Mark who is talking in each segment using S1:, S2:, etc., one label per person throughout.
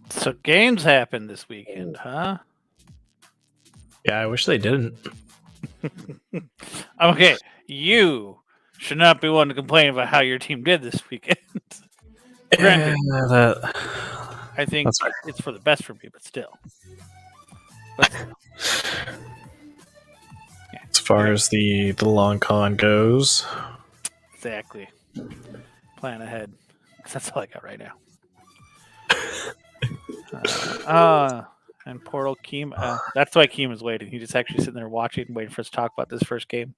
S1: So games happened this weekend, huh?
S2: Yeah, I wish they didn't.
S1: Okay, you should not be one to complain about how your team did this weekend. Granted, I think
S2: that's fair.
S1: it's for the best for me, but still. But still. Yeah,
S2: As far as the long con goes,
S1: exactly. Plan ahead. 'Cause that's all I got right now. And Portal Keem. That's why Keem is waiting. He's just actually sitting there watching, waiting for us to talk about this first game.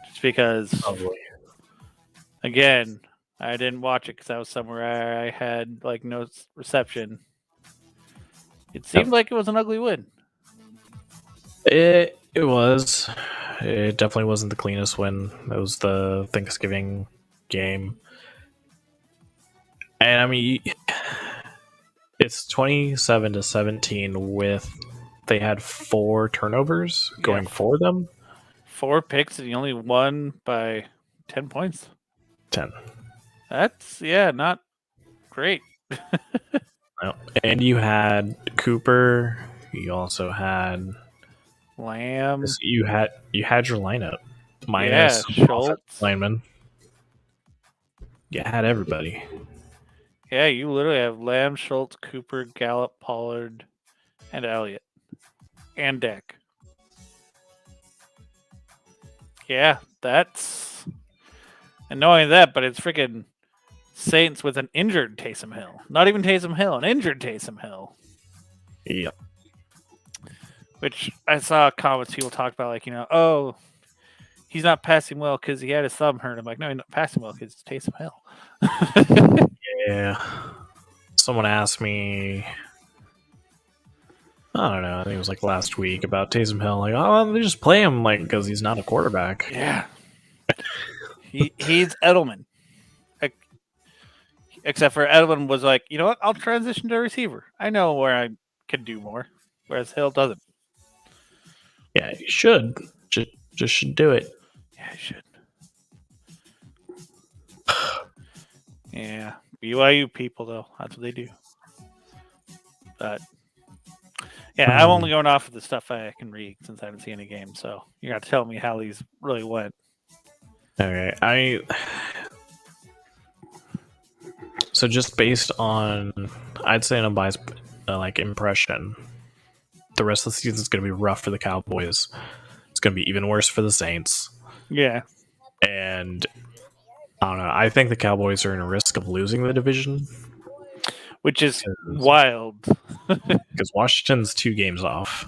S1: Just because,
S2: probably.
S1: again, I didn't watch it because I was somewhere I had like no reception. It seemed like it was an ugly win.
S2: It was. It definitely wasn't the cleanest win. It was the Thanksgiving game, and I mean, it's 27-17 with they had 4 turnovers going for them.
S1: 4 picks and you only won by 10 points.
S2: 10.
S1: That's not great.
S2: And you had Cooper. You also had
S1: Lamb.
S2: You had your lineup
S1: Yeah,
S2: minus
S1: Schultz.
S2: lineman. You had everybody.
S1: Yeah, you literally have Lamb, Schultz, Cooper, Gallup, Pollard, and Elliott. And Deck. Yeah, that's annoying that, but it's freaking Saints with an injured Taysom Hill. Not even Taysom Hill, an injured Taysom Hill.
S2: Yep.
S1: Which I saw comments people talk about, like, oh, he's not passing well because he had his thumb hurt. I'm like, no, he's not passing well because it's Taysom Hill.
S2: Yeah. Someone asked me, I don't know, I think it was like last week about Taysom Hill. Like, oh, they just play him like because he's not a quarterback.
S1: Yeah. He's Edelman. Except for Edelman was like, you know what? I'll transition to receiver. I know where I can do more, whereas Hill doesn't.
S2: Yeah, he should. Just should do it.
S1: Yeah, he should. Yeah, BYU people though, that's what they do. But yeah, I'm only going off of the stuff I can read since I haven't seen any games. So you got to tell me how these really went.
S2: Okay, so just based on, I'd say, an unbiased like impression, the rest of the season is going to be rough for the Cowboys. It's going to be even worse for the Saints.
S1: Yeah,
S2: and I don't know. I think the Cowboys are in a risk of losing the division,
S1: which is wild.
S2: Because Washington's 2 games off.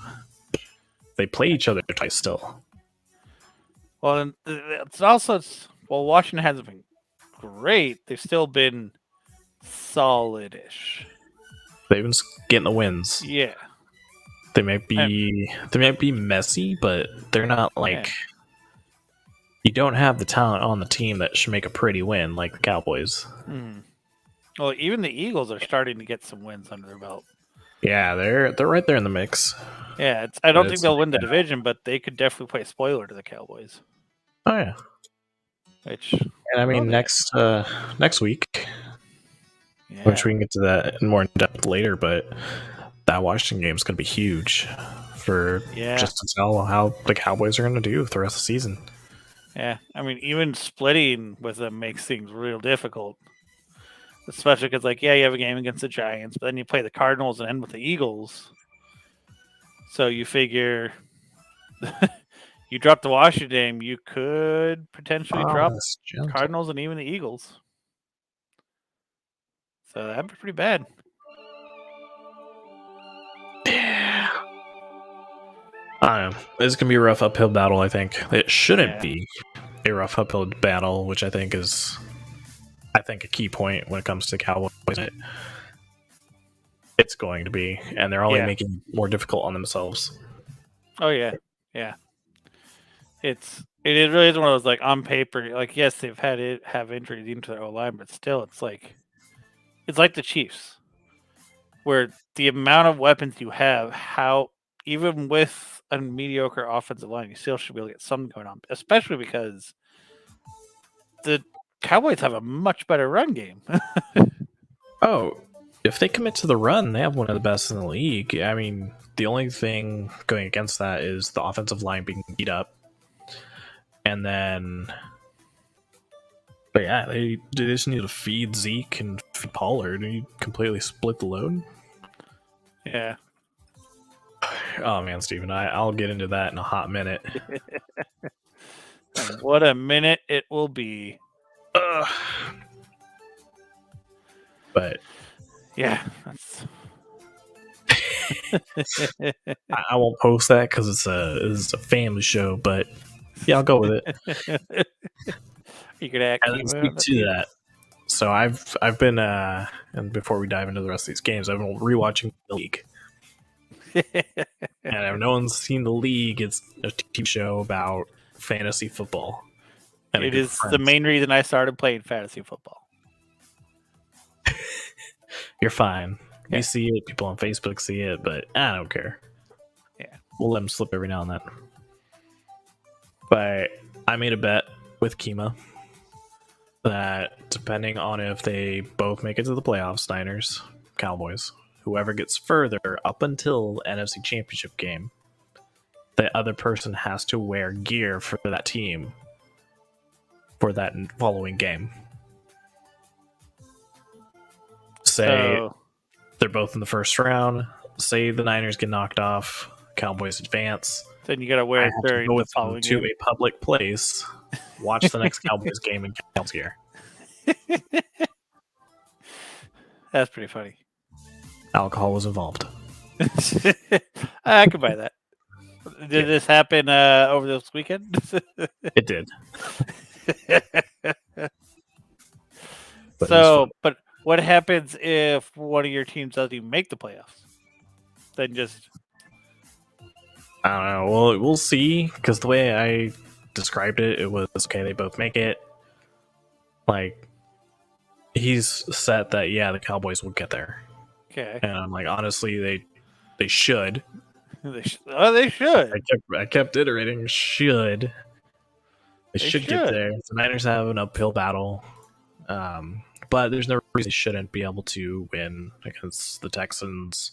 S2: They play each other twice still.
S1: Well, it's also Washington hasn't been great. They've still been solid-ish.
S2: They've been getting the wins.
S1: Yeah.
S2: They might be messy, but they're not like you don't have the talent on the team that should make a pretty win like the Cowboys.
S1: Well, even the Eagles are starting to get some wins under their belt.
S2: Yeah, they're right there in the mix.
S1: Yeah, I don't think they'll win the division, but they could definitely play spoiler to the Cowboys.
S2: Oh yeah.
S1: And
S2: I mean next week, which we can get to that in more in depth later, but that Washington game is going to be huge for just to tell how the Cowboys are going to do for the rest of the season.
S1: Yeah, I mean, even splitting with them makes things real difficult. Especially because, like, you have a game against the Giants, but then you play the Cardinals and end with the Eagles. So you figure you drop the Washington game, you could potentially drop the Cardinals and even the Eagles. So that'd be pretty bad.
S2: Yeah. I don't know. This is going to be a rough uphill battle, I think. It shouldn't be a rough uphill battle, which I think is a key point when it comes to Cowboys. It's going to be, and they're only making it more difficult on themselves.
S1: Oh yeah, yeah. It really is one of those, like, on paper, like, yes, they've have injuries into their O-line, but still, it's like the Chiefs, where the amount of weapons you have, how even with a mediocre offensive line, you still should be able to get something going on, especially because the Cowboys have a much better run game.
S2: Oh, if they commit to the run, they have one of the best in the league. I mean, the only thing going against that is the offensive line being beat up. And then, but yeah, they just need to feed Zeke and feed Pollard, and you completely split the load.
S1: Yeah.
S2: Oh man, Steven, I'll get into that in a hot minute.
S1: And what a minute it will be.
S2: But
S1: yeah, that's...
S2: I won't post that because it's a family show. But yeah, I'll go with it.
S1: You could act.
S2: And then speak to that. So I've been and before we dive into the rest of these games, I've been rewatching the league. And if no one's seen the league, it's a TV show about fantasy football.
S1: And it is the main reason I started playing fantasy football.
S2: You're fine. We see it. People on Facebook see it, but I don't care.
S1: Yeah,
S2: we'll let them slip every now and then. But I made a bet with Kima that depending on if they both make it to the playoffs, Niners, Cowboys, whoever gets further up until NFC Championship game, the other person has to wear gear for that team for that following game. Say they're both in the first round. Say the Niners get knocked off, Cowboys advance.
S1: Then you gotta wear it during the following
S2: to a public place. Watch the next Cowboys game in Cowboys gear. That's pretty funny. Alcohol was involved.
S1: I could buy that. Did this happen over this weekend?
S2: It did.
S1: But what happens if one of your teams doesn't even make the playoffs? Then just...
S2: I don't know. Well, we'll see. Because the way I described it, it was, okay, they both make it. Like, he's set that, yeah, the Cowboys will get there.
S1: Okay.
S2: And I'm like, honestly, they should.
S1: They should.
S2: I kept iterating, should. They should get there. The Niners have an uphill battle. But there's no reason they shouldn't be able to win against the Texans,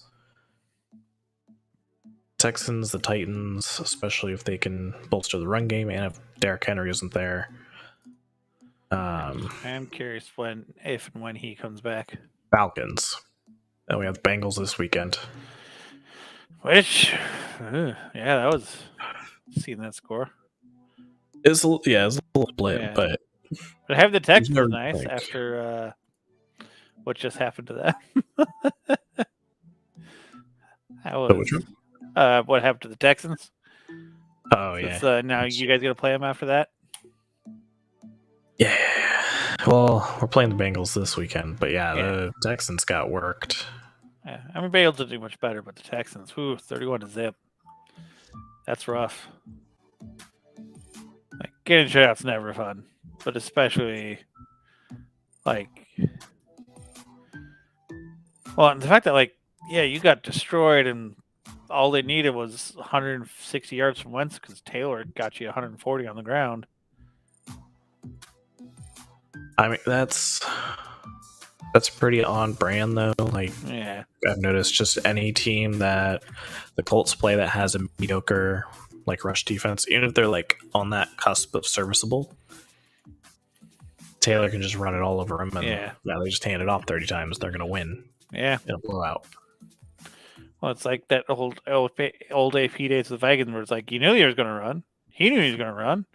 S2: the Titans, especially if they can bolster the run game and if Derrick Henry isn't there.
S1: I'm curious if and when he comes back.
S2: Falcons. And we have the Bengals this weekend.
S1: Which, that was seeing that score.
S2: It's a little split, but
S1: have the Texans nice after what just happened to them. What happened to the Texans?
S2: Oh, yeah.
S1: Now you guys gonna play them after that?
S2: Yeah. Well, we're playing the Bengals this weekend, but the Texans got worked.
S1: Yeah, I mean, Bengals did do much better, but the Texans, 31-0. That's rough. Like, getting shutouts never fun, but especially and the fact that you got destroyed and all they needed was 160 yards from Wentz because Taylor got you 140 on the ground.
S2: I mean, that's pretty on brand though. I've noticed just any team that the Colts play that has a mediocre rush defense, even if they're on that cusp of serviceable, Taylor can just run it all over them, and they just hand it off 30 times. They're gonna win.
S1: Yeah,
S2: in a blowout.
S1: Well, it's like that old AP days with the Vikings where it's like you knew he was gonna run. He knew he was gonna run.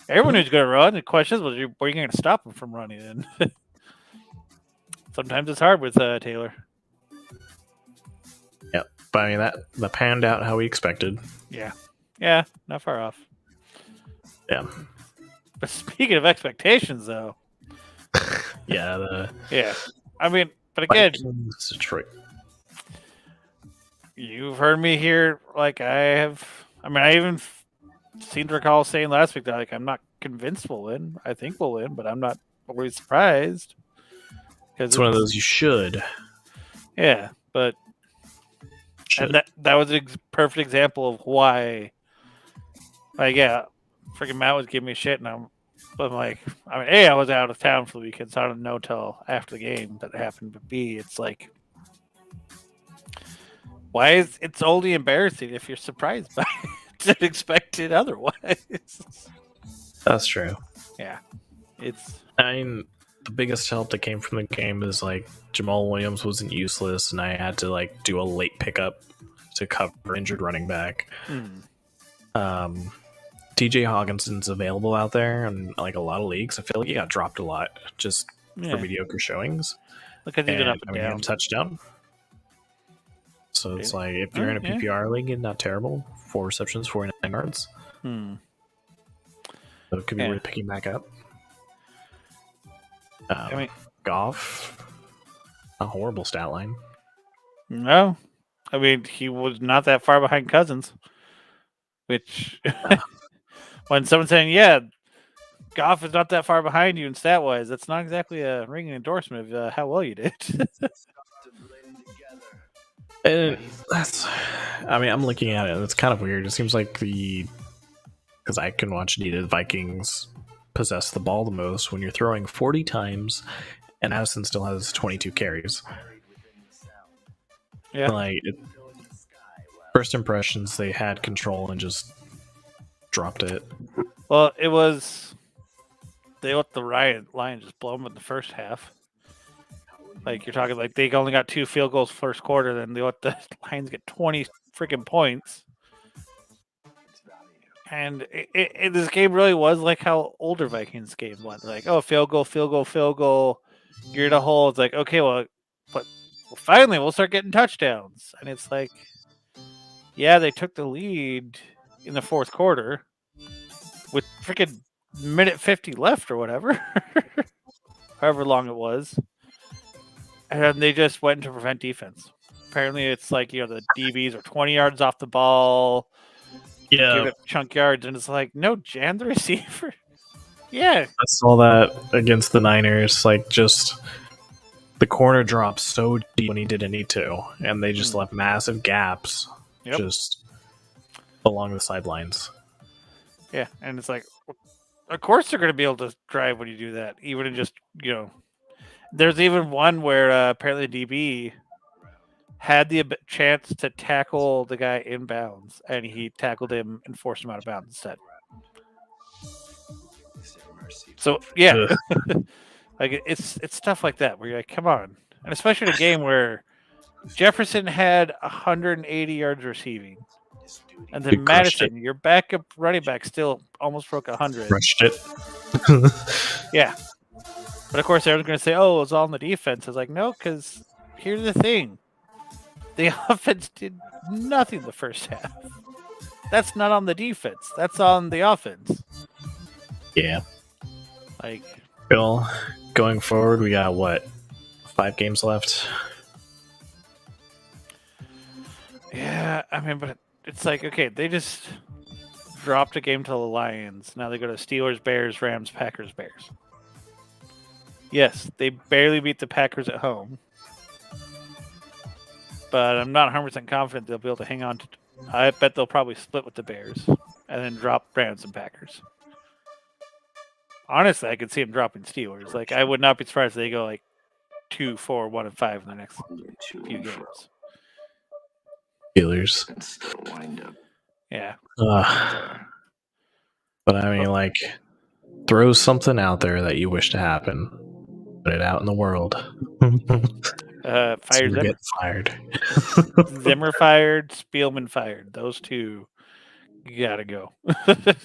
S1: Everyone knew he was gonna run. The question is, were you going to stop him from running? Then sometimes it's hard with Taylor.
S2: Yep, but I mean that panned out how we expected.
S1: Yeah, not far off.
S2: Yeah.
S1: But speaking of expectations, though.
S2: Yeah.
S1: I mean, but again,
S2: Vikings, Detroit.
S1: You've heard me here, I have. I mean, I even seem to recall saying last week that I'm not convinced we'll win. I think we'll win, but I'm not always surprised.
S2: It's one of those you should.
S1: Yeah, but and that was a perfect example of why. Freaking Matt was giving me shit, and I'm like, I was out of town for the weekend, so I don't know till after the game that it happened. But B, it's Why is it's only embarrassing if you're surprised by it and expected otherwise?
S2: That's true.
S1: Yeah, it's.
S2: I mean, the biggest help that came from the game is like Jamal Williams wasn't useless, and I had to like do a late pickup to cover injured running back. TJ Hawkinson's available out there in like a lot of leagues. I feel like he got dropped a lot just for mediocre showings.
S1: Look at even up and down.
S2: He had a touchdown. So it's like if you're in a PPR league, not terrible. 4 receptions, 49 yards. So it could be worth picking back up. Goff, a horrible stat line.
S1: No, I mean he was not that far behind Cousins. Which, when someone's saying, "Yeah, Goff is not that far behind you in stat wise," that's not exactly a ringing endorsement of how well you did.
S2: And that's, I mean, I'm looking at it, and it's kind of weird. It seems like because I can watch the Vikings possess the ball the most when you're throwing 40 times, and Addison still has 22 carries. Yeah. Like, first impressions, they had control and just dropped it.
S1: Well, it was, they let the Lions just blow them in the first half. Like, you're talking like they only got 2 field goals first quarter, then they let the Lions get 20 freaking points. And this game really was like how older Vikings games went. Like, oh, field goal, you're in a hole. It's like, okay, well, finally we'll start getting touchdowns. And it's like, yeah, they took the lead in the fourth quarter with freaking minute 50 left or whatever, however long it was. And they just went to prevent defense. Apparently, it's like, the DBs are 20 yards off the ball.
S2: Yeah.
S1: Give it chunk yards. And it's like, no, jam the receiver. Yeah.
S2: I saw that against the Niners. Like, just the corner dropped so deep when he didn't need to. And they just left massive gaps just along the sidelines.
S1: Yeah. And it's like, of course they're going to be able to drive when you do that. Even in just, There's even one where apparently DB had the chance to tackle the guy inbounds, and he tackled him and forced him out of bounds instead. So, yeah. Like, it's stuff like that where you're like, come on. And especially in a game where Jefferson had 180 yards receiving. And then Madison, your backup running back, still almost broke 100.
S2: Crushed it.
S1: Yeah. But of course, everyone's going to say, oh, it was all on the defense. I was like, no, because here's the thing. The offense did nothing the first half. That's not on the defense. That's on the offense.
S2: Yeah.
S1: Like,
S2: Bill, going forward, we got, 5 games left?
S1: Yeah, I mean, but it's like, okay, they just dropped a game to the Lions. Now they go to Steelers, Bears, Rams, Packers, Bears. Yes, they barely beat the Packers at home. But I'm not 100% confident they'll be able to hang on to. I bet they'll probably split with the Bears and then drop Rams and Packers. Honestly, I could see them dropping Steelers. Like, I would not be surprised if they go like 2, 4, 1, and 5 in the next few games.
S2: Steelers.
S1: Yeah.
S2: But I mean, like, throw something out there that you wish to happen. Put it out in the world.
S1: Fired Zimmer.
S2: Get fired.
S1: Zimmer fired. Spielman fired. Those two, you gotta go. Because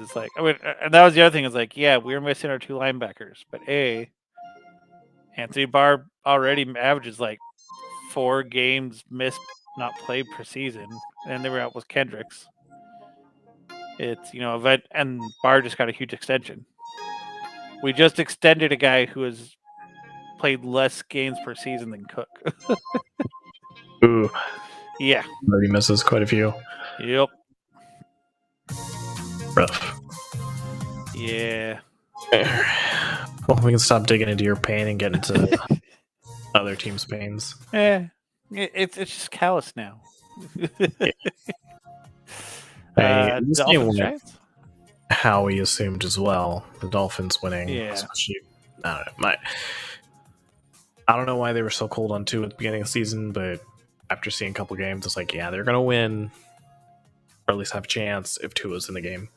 S1: it's like, I mean, and that was the other thing. Is like, yeah, we were missing our 2 linebackers, but Anthony Barr already averages like 4 games missed, not played per season, and they were out with Kendricks. It's event, and Barr just got a huge extension. We just extended a guy who has played less games per season than Cook.
S2: Ooh.
S1: Yeah.
S2: Already misses quite a few.
S1: Yep.
S2: Rough.
S1: Yeah.
S2: Well, we can stop digging into your pain and get into other teams' pains.
S1: Yeah. It's just callous now.
S2: This game went how we assumed as well. The Dolphins winning.
S1: Yeah.
S2: Especially, I don't know. I don't know why they were so cold on 2 at the beginning of the season, but after seeing a couple games, it's like, yeah, they're gonna win, or at least have a chance if 2 is in the game.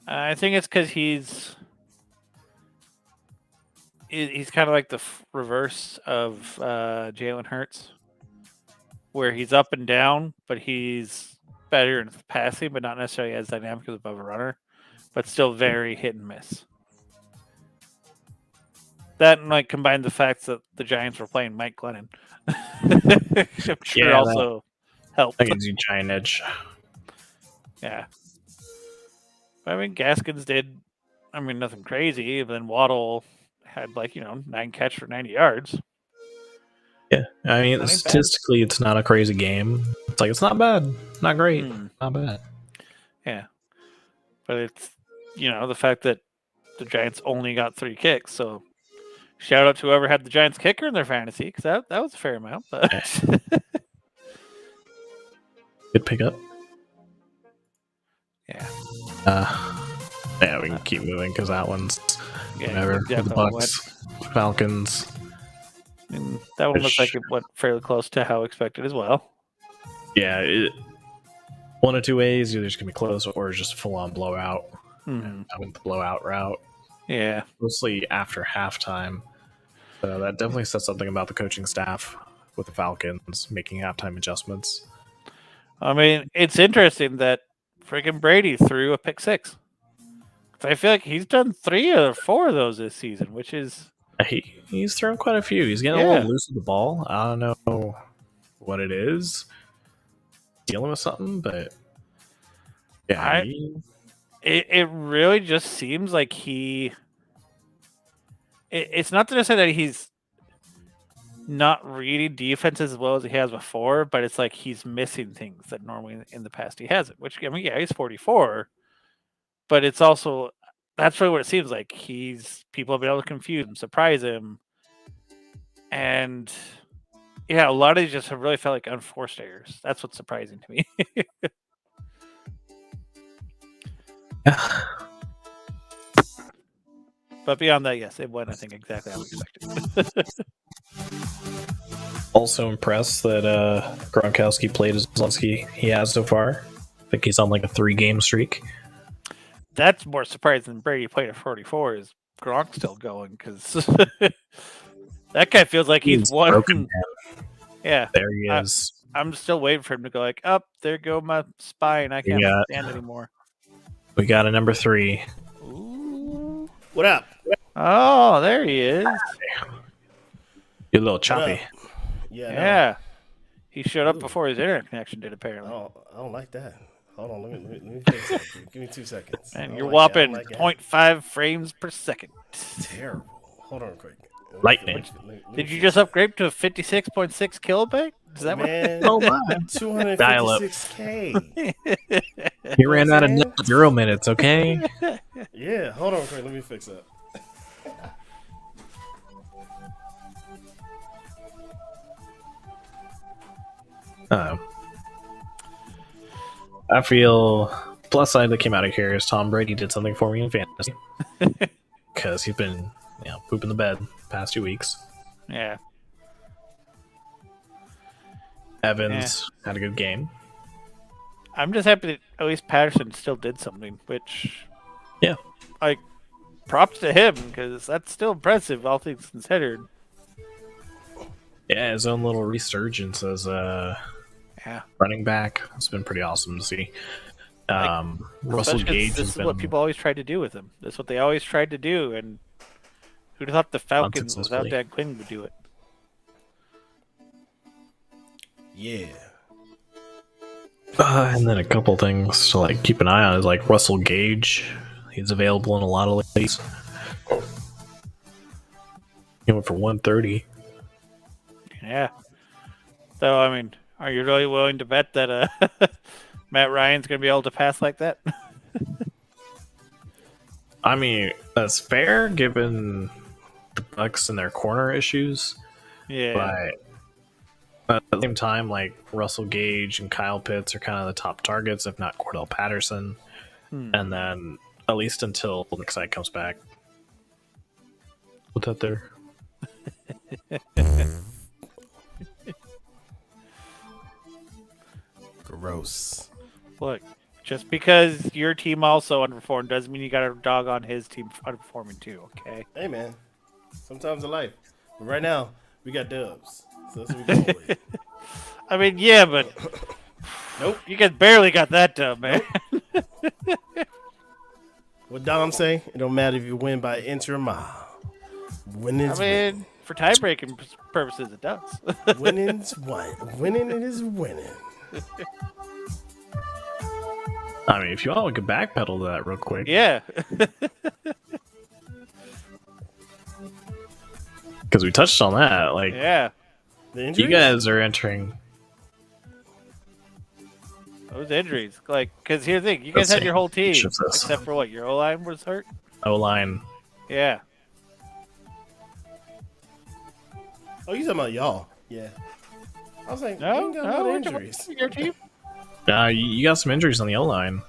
S1: I think it's because he's kind of like the reverse of Jalen Hurts, where he's up and down, but he's better in passing, but not necessarily as dynamic as above a runner, but still very hit and miss. That and like combined the fact that the Giants were playing Mike Glennon, I'm sure also helped.
S2: That gives you giant edge.
S1: Yeah. I mean, Gaskins did, nothing crazy. But then Waddle had 9 catch for 90 yards.
S2: Yeah, I mean, statistically, it's not a crazy game. It's like, it's not bad, not great, not bad.
S1: Yeah, but it's the fact that the Giants only got 3 kicks. So shout out to whoever had the Giants kicker in their fantasy, because that was a fair amount. But
S2: good pickup.
S1: Yeah.
S2: Yeah, we can keep moving because that one's whatever. The Bucks, Falcons.
S1: And that one looks like it went fairly close to how expected as well.
S2: Yeah, one of two ways: either it's gonna be close or just full on blowout. I went the blowout route.
S1: Yeah,
S2: mostly after halftime. So that definitely says something about the coaching staff with the Falcons making halftime adjustments.
S1: I mean, it's interesting that freaking Brady threw a pick 6. I feel like he's done 3 or 4 of those this season, which is
S2: he's thrown quite a few. He's getting a little loose with the ball. I don't know what it is, dealing with something, but yeah,
S1: it really just seems like it's not to say that he's not reading defenses as well as he has before, but it's like he's missing things that normally in the past he hasn't. Which, I mean, yeah, he's 44, but it's also, that's really what it seems like. People have been able to confuse him, surprise him, and yeah, a lot of these just have really felt like unforced errors. That's what's surprising to me. But beyond that, yes, it went, I think, exactly how we expected.
S2: Also impressed that Gronkowski played as long as he has so far. I think he's on like a 3-game streak.
S1: That's more surprising than Brady played at 44. Is Gronk still going? Because that guy feels like he's one.
S2: Broken.
S1: Yeah,
S2: there he is.
S1: I'm still waiting for him to go like, up there go my spine. I can't stand anymore.
S2: We got a number 3.
S1: Ooh.
S3: What up?
S1: Oh, there he is.
S2: You're a little choppy.
S1: Yeah. He showed up before his internet connection did, apparently.
S3: Oh, I don't like that. Hold on, let me fix that. Give me 2 seconds.
S1: And you're whopping 0.5 frames per second.
S3: Terrible. Hold on quick.
S2: Lightning.
S1: Did you just upgrade to a 56.6 kilobyte? Is that
S3: man,
S2: what? Oh my!
S3: 256K.
S2: You ran out of 0 minutes. Okay.
S3: Yeah. Hold on quick. Let me fix that.
S2: I feel plus side that came out of here is Tom Brady did something for me in fantasy because he's been pooping the bed the past 2 weeks.
S1: Yeah.
S2: Evans had a good game.
S1: I'm just happy that at least Patterson still did something, which props to him because that's still impressive, all things considered.
S2: Yeah, his own little resurgence as running back. It's been pretty awesome to see. Russell Gage.
S1: This is what people always tried to do with him. This is what they always tried to do, and who'd have thought the Falcons without Dan Quinn would do it?
S3: Yeah.
S2: And then a couple things to keep an eye on is Russell Gage. He's available in a lot of leagues. He went for 130.
S1: Yeah. So I mean, are you really willing to bet that Matt Ryan's going to be able to pass like that?
S2: I mean, that's fair given the Bucks and their corner issues.
S1: Yeah.
S2: But at the same time, Russell Gage and Kyle Pitts are kind of the top targets, if not Cordell Patterson. And then at least until Nick Side comes back. What's that there?
S3: Gross.
S1: Look, just because your team also underperformed doesn't mean you got to dog on his team underperforming too. Okay.
S3: Hey man, sometimes in life. But right now we got dubs, so that's what we going with.
S1: I mean, yeah, but
S3: Nope.
S1: you guys barely got that done, man.
S3: What Dom say? It don't matter if you win by inch or a mile. Winning's
S1: I mean, for tie-breaking purposes, it does.
S3: winning's one. Winning it is winning.
S2: I mean, if you want, we could backpedal to that real quick.
S1: Yeah.
S2: Because we touched on that. Like,
S1: Yeah.
S3: The
S2: you
S3: injuries?
S2: guys are entering.
S1: Those injuries. Like, because here's the thing. You guys
S2: Let's
S1: had your whole team.
S2: shift this.
S1: Except for what? Your O-line was hurt?
S2: O-line.
S1: Yeah.
S3: Oh, you talking about y'all? Yeah. I was like,
S1: No?
S3: you ain't got a lot
S1: No?
S3: of
S1: we're talking
S3: injuries.
S1: about your team?
S2: You got some injuries on the O-line.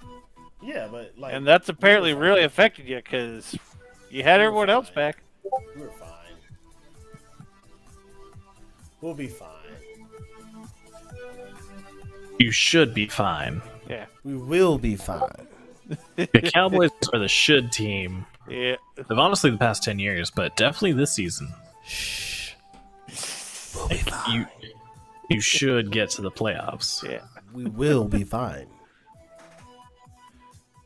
S3: Yeah, but like,
S1: And that's apparently really affected you because you had everyone else back.
S3: we're fine. We'll be fine.
S2: You should be fine.
S1: Yeah.
S3: We will be fine.
S2: The Cowboys are the should team.
S1: Yeah.
S2: They've honestly the past 10 years, but definitely this season.
S3: Shh. We'll be fine.
S2: You should get to the playoffs.
S1: Yeah.
S3: We will be fine.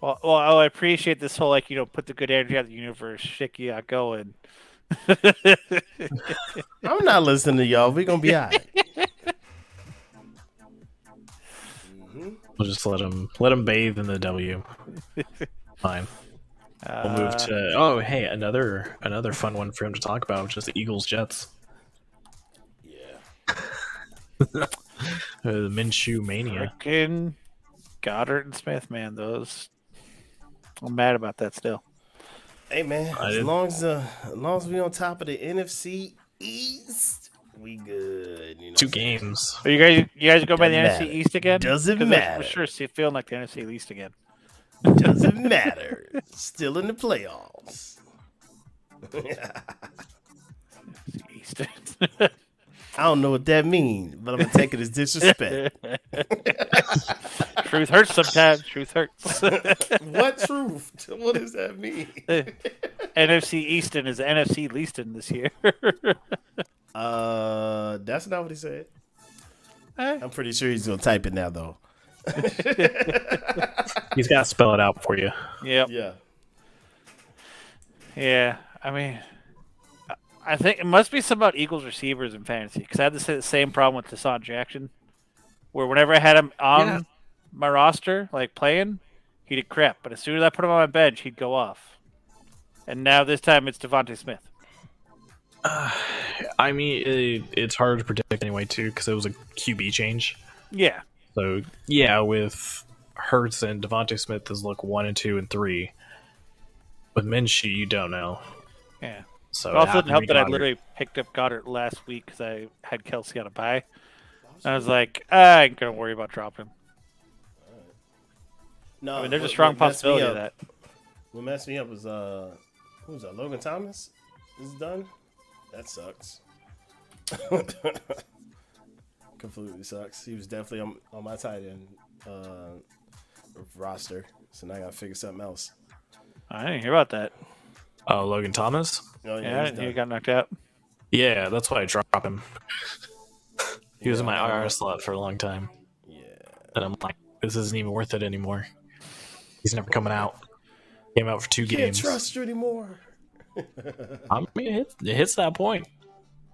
S1: Well, I appreciate this whole, like, put the good energy out of the universe, shit you got going.
S3: I'm not listening to y'all. We're gonna be alright.
S2: We'll just let them bathe in the W. Fine. We'll move to hey, another fun one for him to talk about, which is the Eagles Jets.
S3: Yeah.
S2: The Minshew mania.
S1: Freaking Goddard and Smith, man. I'm mad about that still.
S3: Hey man, as long as we on top of the NFC East, we good. You know,
S2: 2 games.
S1: Are you guys go by the
S3: Doesn't
S1: NFC
S3: matter.
S1: East again?
S3: Doesn't
S1: 'Cause
S3: matter.
S1: For sure, see, feeling like the NFC East again.
S3: Doesn't matter. Still in the playoffs.
S1: East.
S3: I don't know what that means, but I'm gonna take it as disrespect.
S1: Truth hurts sometimes. Truth hurts.
S3: What truth? What does that mean?
S1: NFC Easton is NFC Leaston this year.
S3: That's not what he said.
S1: Eh.
S3: I'm pretty sure he's gonna type it now, though.
S2: He's got to spell it out for you.
S1: Yep.
S3: Yeah.
S1: Yeah. I mean, I think it must be something about Eagles receivers in fantasy because I had the same problem with Deshaun Jackson, where whenever I had him on my roster, like playing, he did crap. But as soon as I put him on my bench, he'd go off. And now this time it's Devontae Smith.
S2: I mean, it's hard to predict anyway, too, because it was a QB change.
S1: Yeah.
S2: So, yeah, with Hurts and Devontae Smith is look 1 and 2 and 3. With Minshew, you don't know.
S1: Yeah.
S2: So
S1: It also didn't help that I
S2: Goddard.
S1: literally picked up Goddard last week because I had Kelsey on a bye. And I was like, I ain't going to worry about dropping him.
S3: No,
S1: I mean, there's a strong possibility of that.
S3: What messed me up was who was that? Logan Thomas is done. That sucks. Completely sucks. He was definitely on my tight end roster. So now I gotta figure something else.
S1: I didn't hear about that.
S2: Oh, Logan Thomas?
S3: Oh,
S1: Yeah, I didn't hear he got knocked out.
S2: Yeah, that's why I dropped him. He was in my
S3: Yeah.
S2: IR slot for a long time.
S3: Yeah.
S2: And I'm like, this isn't even worth it anymore. He's never coming out. Came out for 2
S3: Can't
S2: games.
S3: trust you anymore.
S2: I mean, it hits that point.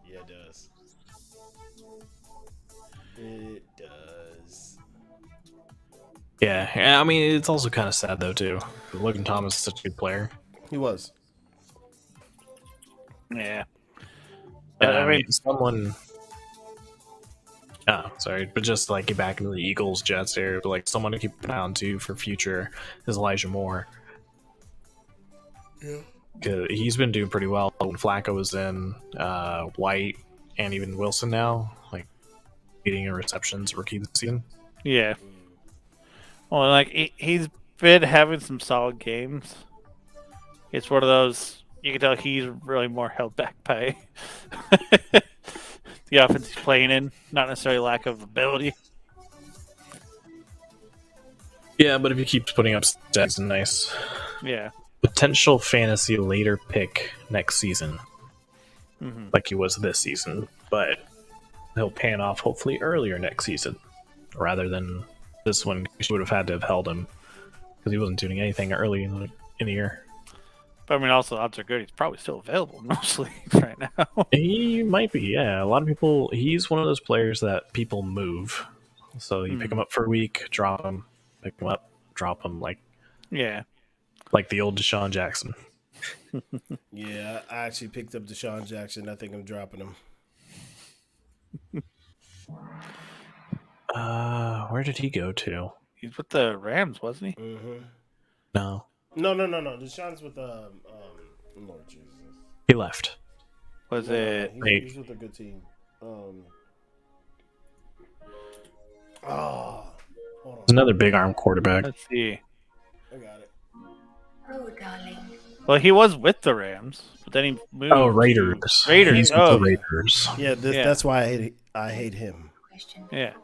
S3: Yeah, it does. It does.
S2: Yeah, I mean, it's also kind of sad, though, too. Logan Thomas is such a good player.
S3: He was.
S1: Yeah.
S2: And,
S1: I
S2: I
S1: mean-
S2: mean, someone... Oh, sorry, but just like get back into the Eagles, Jets here, but like someone to keep an eye on too for future is Elijah Moore.
S3: Yeah.
S2: 'Cause he's been doing pretty well when Flacco was in, White, and even Wilson now, like leading in receptions rookie this season.
S1: Yeah. Well, like he's been having some solid games. It's one of those you can tell he's really more held back by the offense he's playing in, not necessarily lack of ability.
S2: Yeah, but if he keeps putting up stats, nice.
S1: Yeah.
S2: Potential fantasy later pick next season, like he was this season, but he'll pan off hopefully earlier next season rather than this one. She would have had to have held him because he wasn't doing anything early in the year.
S1: But I mean, also the odds are good. He's probably still available in most leagues right now.
S2: He might be, yeah. A lot of people. He's one of those players that people move, so you pick him up for a week, drop him, pick him up, drop him, like the old Deshaun Jackson.
S3: Yeah, I actually picked up Deshaun Jackson. I think I'm dropping him.
S2: Where did he go to?
S1: He's with the Rams, wasn't he?
S3: Mm-hmm.
S2: No.
S3: Deshaun's with Lord Jesus.
S2: He left.
S1: Was it?
S3: He's with a good team. Hold on.
S2: Another big arm quarterback.
S1: Let's see.
S3: I got it.
S4: Oh, darling.
S1: Well, he was with the Rams, but then he moved.
S2: Oh, Raiders.
S1: Raiders.
S2: He's with the Raiders.
S3: Yeah, that's why I hate him.
S1: Yeah,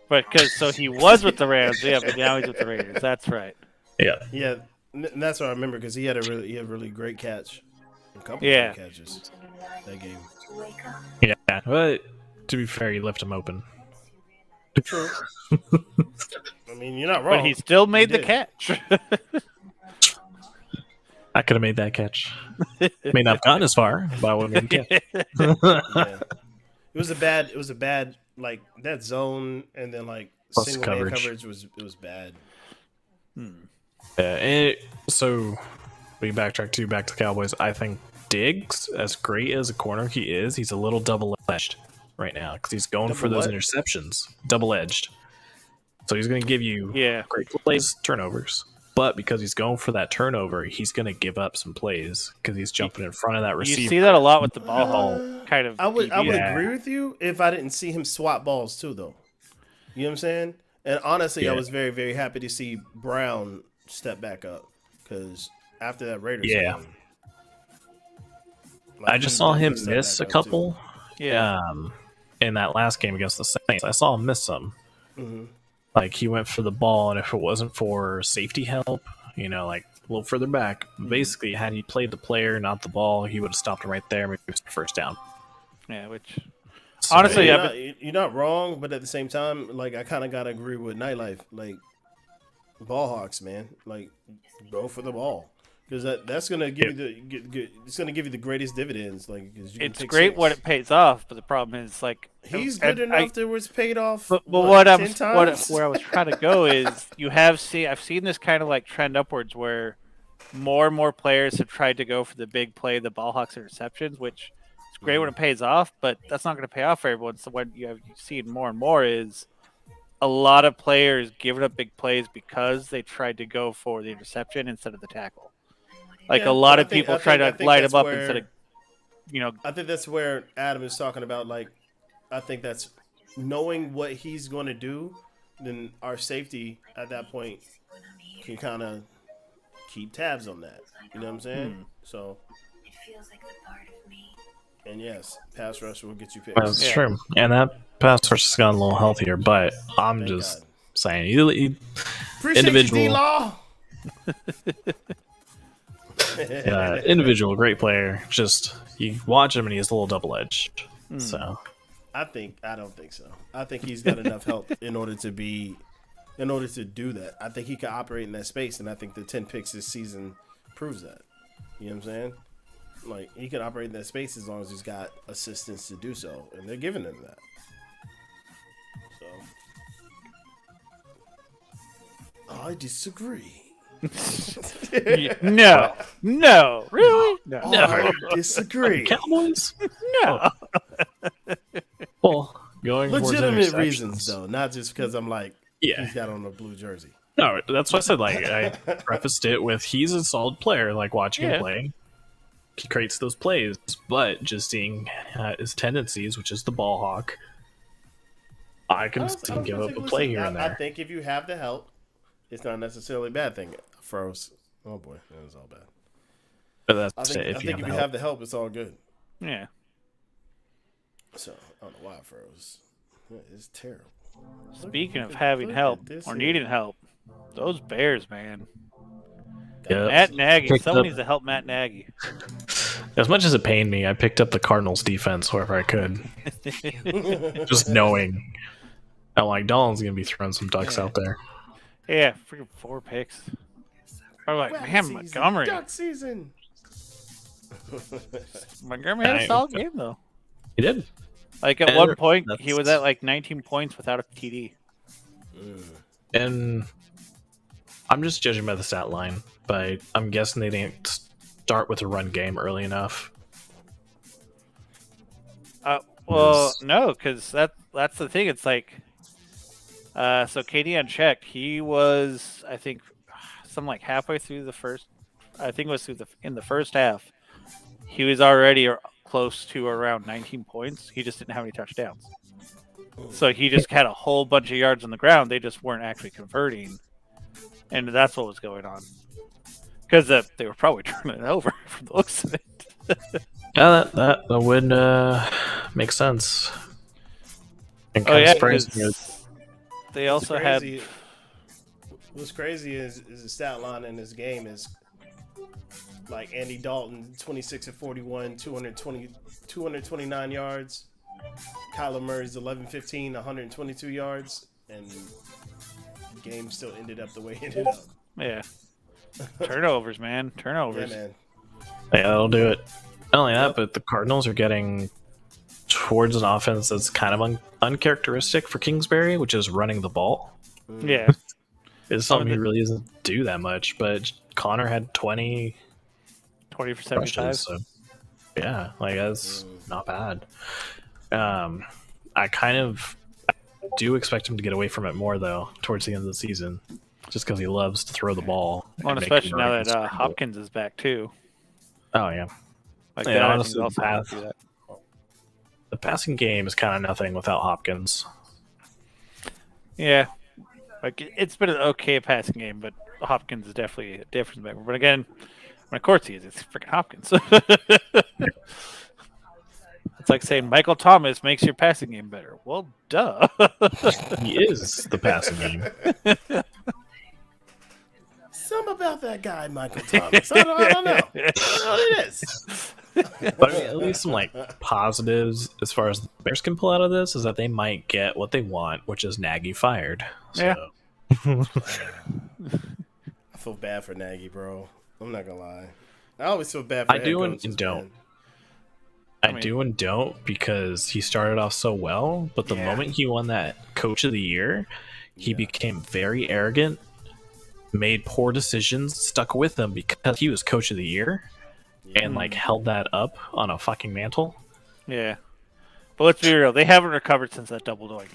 S1: but so he was with the Rams. Yeah, but now he's with the Raiders. That's right.
S3: Yeah, and that's what I remember because he had a really great catch, a couple great catches that game.
S2: Yeah, but to be fair, he left him open.
S3: True. I mean, you're not wrong.
S1: But he still made the catch.
S2: I could have made that catch. May not have gotten as far, but I would have made the catch.
S3: Yeah. It was a bad like that zone and then like
S2: plus
S3: single
S2: coverage.
S3: man coverage was bad.
S2: So we backtrack back to the Cowboys. I think Diggs, as great as a corner he is, he's a little double-edged right now because he's going for those interceptions. Double-edged. So he's going to give you great plays, turnovers. But because he's going for that turnover, he's going to give up some plays because he's jumping in front of that receiver.
S1: You see that a lot with the ball haul kind of.
S3: I would agree with you if I didn't see him swap balls too, though. You know what I'm saying? And honestly, I was very, very happy to see Brown step back up because after that Raiders game,
S2: I just saw him miss a couple. In that last game against the Saints, I saw him miss some.
S3: Mm-hmm.
S2: Like, he went for the ball, and if it wasn't for safety help, like a little further back, basically, had he played the player, not the ball, he would have stopped him right there, maybe first down.
S1: Yeah, which... So, honestly,
S3: you're not wrong, but at the same time, like, I kind of got to agree with Nightlife. Like, ball hawks, man. Like, go for the ball. Because that's gonna give you it's gonna give you the greatest dividends. Like
S1: it's great when it pays off, but the problem is like
S3: he's good enough that it's paid off.
S1: But where I was trying to go is I've seen this kind of like trend upwards where more and more players have tried to go for the big play, the ball hawks interceptions, which is great when it pays off, but that's not going to pay off for everyone. So what you've seen more and more is a lot of players giving up big plays because they tried to go for the interception instead of the tackle. Like a lot of people try to light him up instead of,
S3: I think that's where Adam is talking about. Like, I think that's knowing what he's going to do. Then our safety at that point can kind of keep tabs on that. You know what I'm saying? So.
S4: It feels like the part of me.
S3: And yes, pass rush will get you picks.
S2: That's true. And that pass rush has gotten a little healthier. But I'm just saying, individual.
S3: You, D-Law.
S2: Individual great player. Just you watch him and he's a little double edged. So
S3: I don't think so. I think he's got enough help in order to do that. I think he can operate in that space, and I think the 10 picks this season proves that. You know what I'm saying? Like, he can operate in that space as long as he's got assistance to do so, and they're giving him that. So I disagree.
S1: No, really? No.
S3: I disagree.
S2: Cowboys?
S1: No.
S2: Well, going
S3: legitimate reasons though, not just because I'm like, he's got on a blue jersey.
S2: No, that's what I said. Like, I prefaced it with he's a solid player. Like, watching him play, he creates those plays, but just seeing his tendencies, which is the ball hawk, I can give up a play here and there.
S3: I think if you have the help, it's not necessarily a bad thing. Froze. Oh boy, that was all bad.
S2: But
S3: I
S2: that's
S3: think
S2: it.
S3: if you have the help, it's all good.
S1: Yeah.
S3: So I don't know why I froze. It's terrible.
S1: Speaking of having help or needing help, those Bears, man. Matt Nagy. Someone needs to help Matt Nagy.
S2: As much as it pained me, I picked up the Cardinals defense wherever I could. Just knowing. I'm like, Dolan's going to be throwing some ducks out there.
S1: Yeah, freaking 4 picks. I'm like, man, Montgomery.
S3: Duck season.
S1: Montgomery had a solid game, though.
S2: He did.
S1: Like, at one point, he was at like 19 points without a TD.
S2: And I'm just judging by the stat line, but I'm guessing they didn't start with a run game early enough.
S1: Well, no, because that's the thing. It's like, so KD on check, he was, I think, something like halfway through the first. I think it was in the first half. He was already close to around 19 points. He just didn't have any touchdowns. So he just had a whole bunch of yards on the ground. They just weren't actually converting, and that's what was going on. Because they were probably turning it over from the looks of it.
S2: Yeah, that would make sense. And
S1: Oh yeah,
S2: surprising.
S1: They also had.
S3: What's crazy is the stat line in this game is like Andy Dalton, 26 of 41, 229 yards. Kyler Murray's 11-15, 122 yards, and the game still ended up the way it ended up.
S1: Yeah. Turnovers, man. Turnovers.
S3: Yeah, man.
S2: Yeah, that'll do it. Not only that, but the Cardinals are getting towards an offense that's kind of uncharacteristic for Kingsbury, which is running the ball.
S1: Yeah.
S2: It's something he really doesn't do that much, but Connor had 20
S1: for 75.
S2: So yeah, like that's not bad. I kind of do expect him to get away from it more though towards the end of the season, just because he loves to throw the ball.
S1: Well, especially now that Hopkins is back too.
S2: Oh yeah,
S1: like
S2: yeah,
S1: that.
S2: Honestly, the passing game is kind of nothing without Hopkins.
S1: Yeah, like it's been an okay passing game, but Hopkins is definitely a difference maker. But again, of course he is. It's freaking Hopkins. It's like saying Michael Thomas makes your passing game better. Well, duh.
S2: He is the passing game.
S3: Something about that guy, Michael Thomas. I don't know. I don't know what it is.
S2: But I mean, at least some like positives as far as the Bears can pull out of this is that they might get what they want, which is Nagy fired. So.
S1: Yeah.
S3: I feel bad for Nagy, bro. I'm not gonna lie. I always feel bad for
S2: I do and don't. I do and don't because he started off so well, but the moment he won that Coach of the Year, he became very arrogant, made poor decisions, stuck with them because he was Coach of the Year, and like held that up on a fucking mantle.
S1: Yeah, but let's be real, they haven't recovered since that double doink.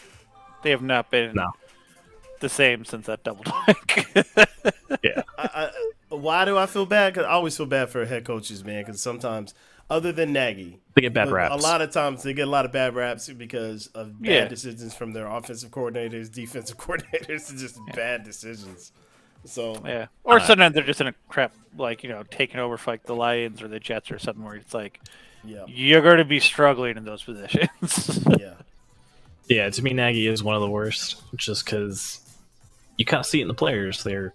S1: They have not been the same since that double doink.
S3: Yeah. Why do I feel bad? Because I always feel bad for head coaches, man. Because sometimes, other than Nagy,
S2: they get bad raps.
S3: A lot of times they get a lot of bad raps because of bad decisions from their offensive coordinators, defensive coordinators, and just bad decisions. So
S1: or sometimes they're just in a crap, like taking over for like the Lions or the Jets or something where it's like, you're going to be struggling in those positions.
S2: Yeah. To me, Nagy is one of the worst, just because you kind of see it in the players. They're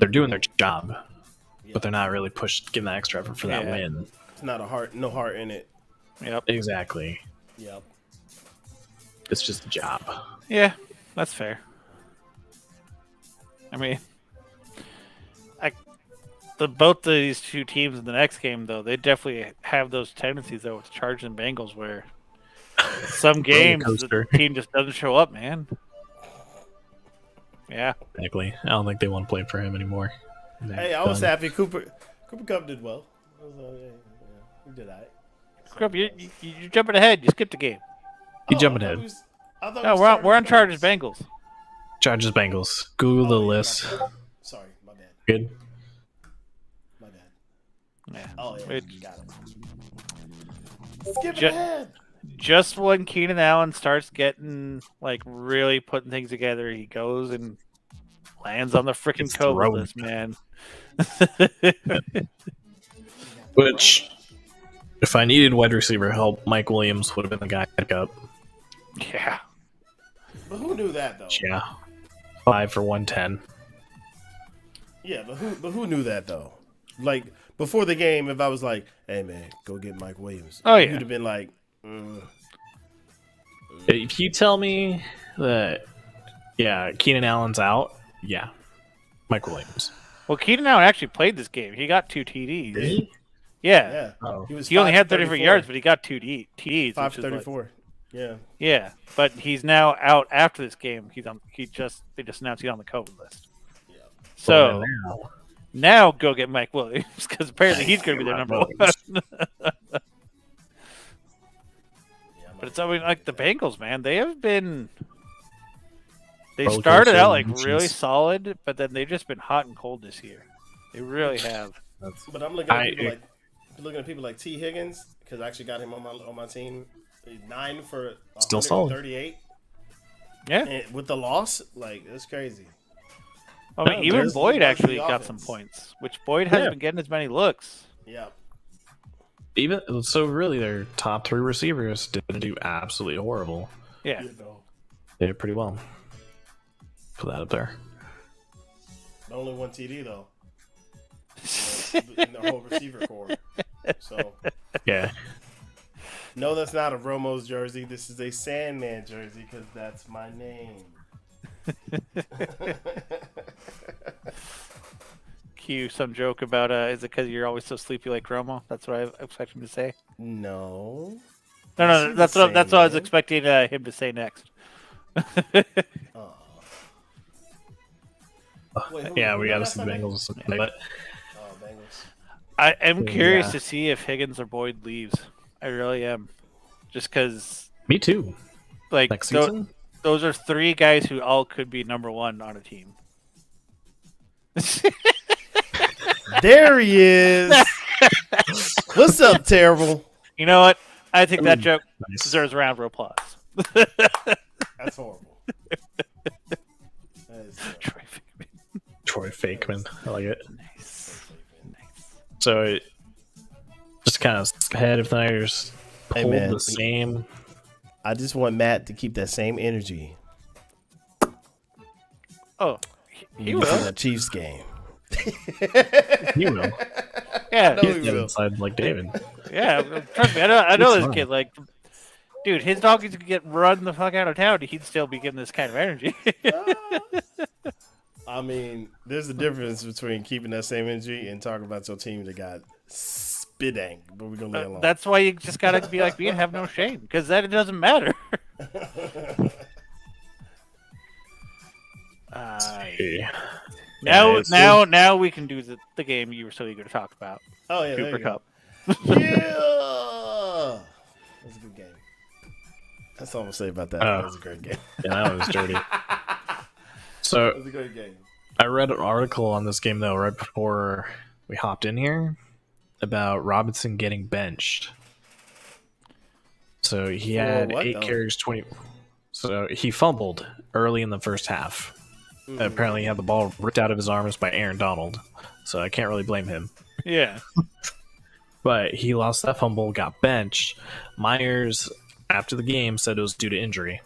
S2: doing their job, but they're not really giving that extra effort for that win.
S3: It's not no heart in it.
S1: Yep.
S2: Exactly.
S3: Yep.
S2: It's just a job.
S1: Yeah, that's fair. I mean, both these two teams in the next game, though, they definitely have those tendencies, though, with Chargers and Bengals, where some games the team just doesn't show up, man. Yeah.
S2: Exactly. I don't think they want to play for him anymore.
S3: Hey, I was happy. Cooper Kupp did well. He did all right.
S1: Scrub, you're jumping ahead. You skipped the game.
S2: You jumping ahead.
S1: No, we're on Chargers Bengals.
S2: Chargers Bengals. Google the list.
S3: Sorry, my bad.
S2: Good.
S3: My bad.
S1: Yeah.
S3: Oh yeah, got it. Skip ahead.
S1: Just when Keenan Allen starts getting really putting things together, he goes and lands on the freaking COVID list, man.
S2: Which, if I needed wide receiver help, Mike Williams would have been the guy to pick up.
S1: Yeah.
S3: But who knew that though?
S2: Yeah. 5 for 110.
S3: Yeah, but who knew that though? Like before the game, if I was like, "Hey man, go get Mike Williams,"
S1: Oh yeah,
S3: you'd have been like,
S2: If you tell me that, yeah, Keenan Allen's out, yeah, Mike Williams.
S1: Well, Keenan Allen actually played this game. He got 2 TDs.
S2: Did he?
S1: Yeah.
S3: "Yeah."
S2: Oh.
S1: He only had 34 yards, but he got 2 TDs.
S3: 534. Yeah.
S1: Yeah, but he's now out after this game. They just announced he's on the COVID list.
S3: Yeah.
S1: So now go get Mike Williams because apparently he's going to be their number one. But it's like the Bengals, man. They have been. They started out like really solid, but then they've just been hot and cold this year. They really have.
S3: But I'm looking at people like T. Higgins because I actually got him on my team. 9 for
S2: still solid.
S3: 38.
S1: Yeah,
S3: and with the loss, like it's crazy.
S1: I mean, even Boyd actually got some points, which Boyd hasn't been getting as many looks.
S3: Yeah.
S2: Even so, really, their top 3 receivers didn't do absolutely horrible.
S1: Yeah,
S2: they did pretty well. Put that up there.
S3: Only 1 TD though. In the whole receiver core. So
S2: yeah.
S3: No, that's not a Romo's jersey. This is a Sandman jersey because that's my name.
S1: Cue some joke about is it because you're always so sleepy like Romo? That's what I expect him to say.
S3: No.
S1: No. That's what I was expecting him to say next.
S3: Wait,
S2: yeah, we got to see the Bengals. But
S3: Bengals.
S1: I am curious to see if Higgins or Boyd leaves. I really am. Just because.
S2: Me too.
S1: Like
S2: next season?
S1: Those are 3 guys who all could be number 1 on a team.
S3: There he is. What's up, terrible?
S1: You know what? I think that joke deserves a round of applause.
S3: That's horrible. That is
S2: Troy Fakeman. I like it.
S1: Nice.
S2: So, just kind of ahead of things, pulled the same.
S3: I just want Matt to keep that same energy.
S1: Oh, he will.
S3: That Chiefs game.
S2: He will.
S1: Yeah,
S3: he will.
S2: Inside like David.
S1: Yeah, trust me. I know this kid. Like, dude, his doggies could get run the fuck out of town. He'd still be getting this kind of energy.
S3: I mean, there's a difference between keeping that same energy and talking about your team that got spitting. But we're gonna leave it alone.
S1: That's why you just gotta be like me and have no shame, because then it doesn't matter. Now we can do the game you were so eager to talk about.
S3: Oh yeah,
S1: Cooper Cup.
S3: Yeah, that's a good game. That's all I'm gonna say about that. That was a great game.
S2: Yeah, that was dirty. So
S3: It was a great game.
S2: I read an article on this game though right before we hopped in here about Robinson getting benched. So he had 8 carries, 20. So he fumbled early in the first half. Mm-hmm. Apparently, he had the ball ripped out of his arms by Aaron Donald. So I can't really blame him.
S1: Yeah.
S2: But he lost that fumble, got benched. Myers, after the game, said it was due to injury.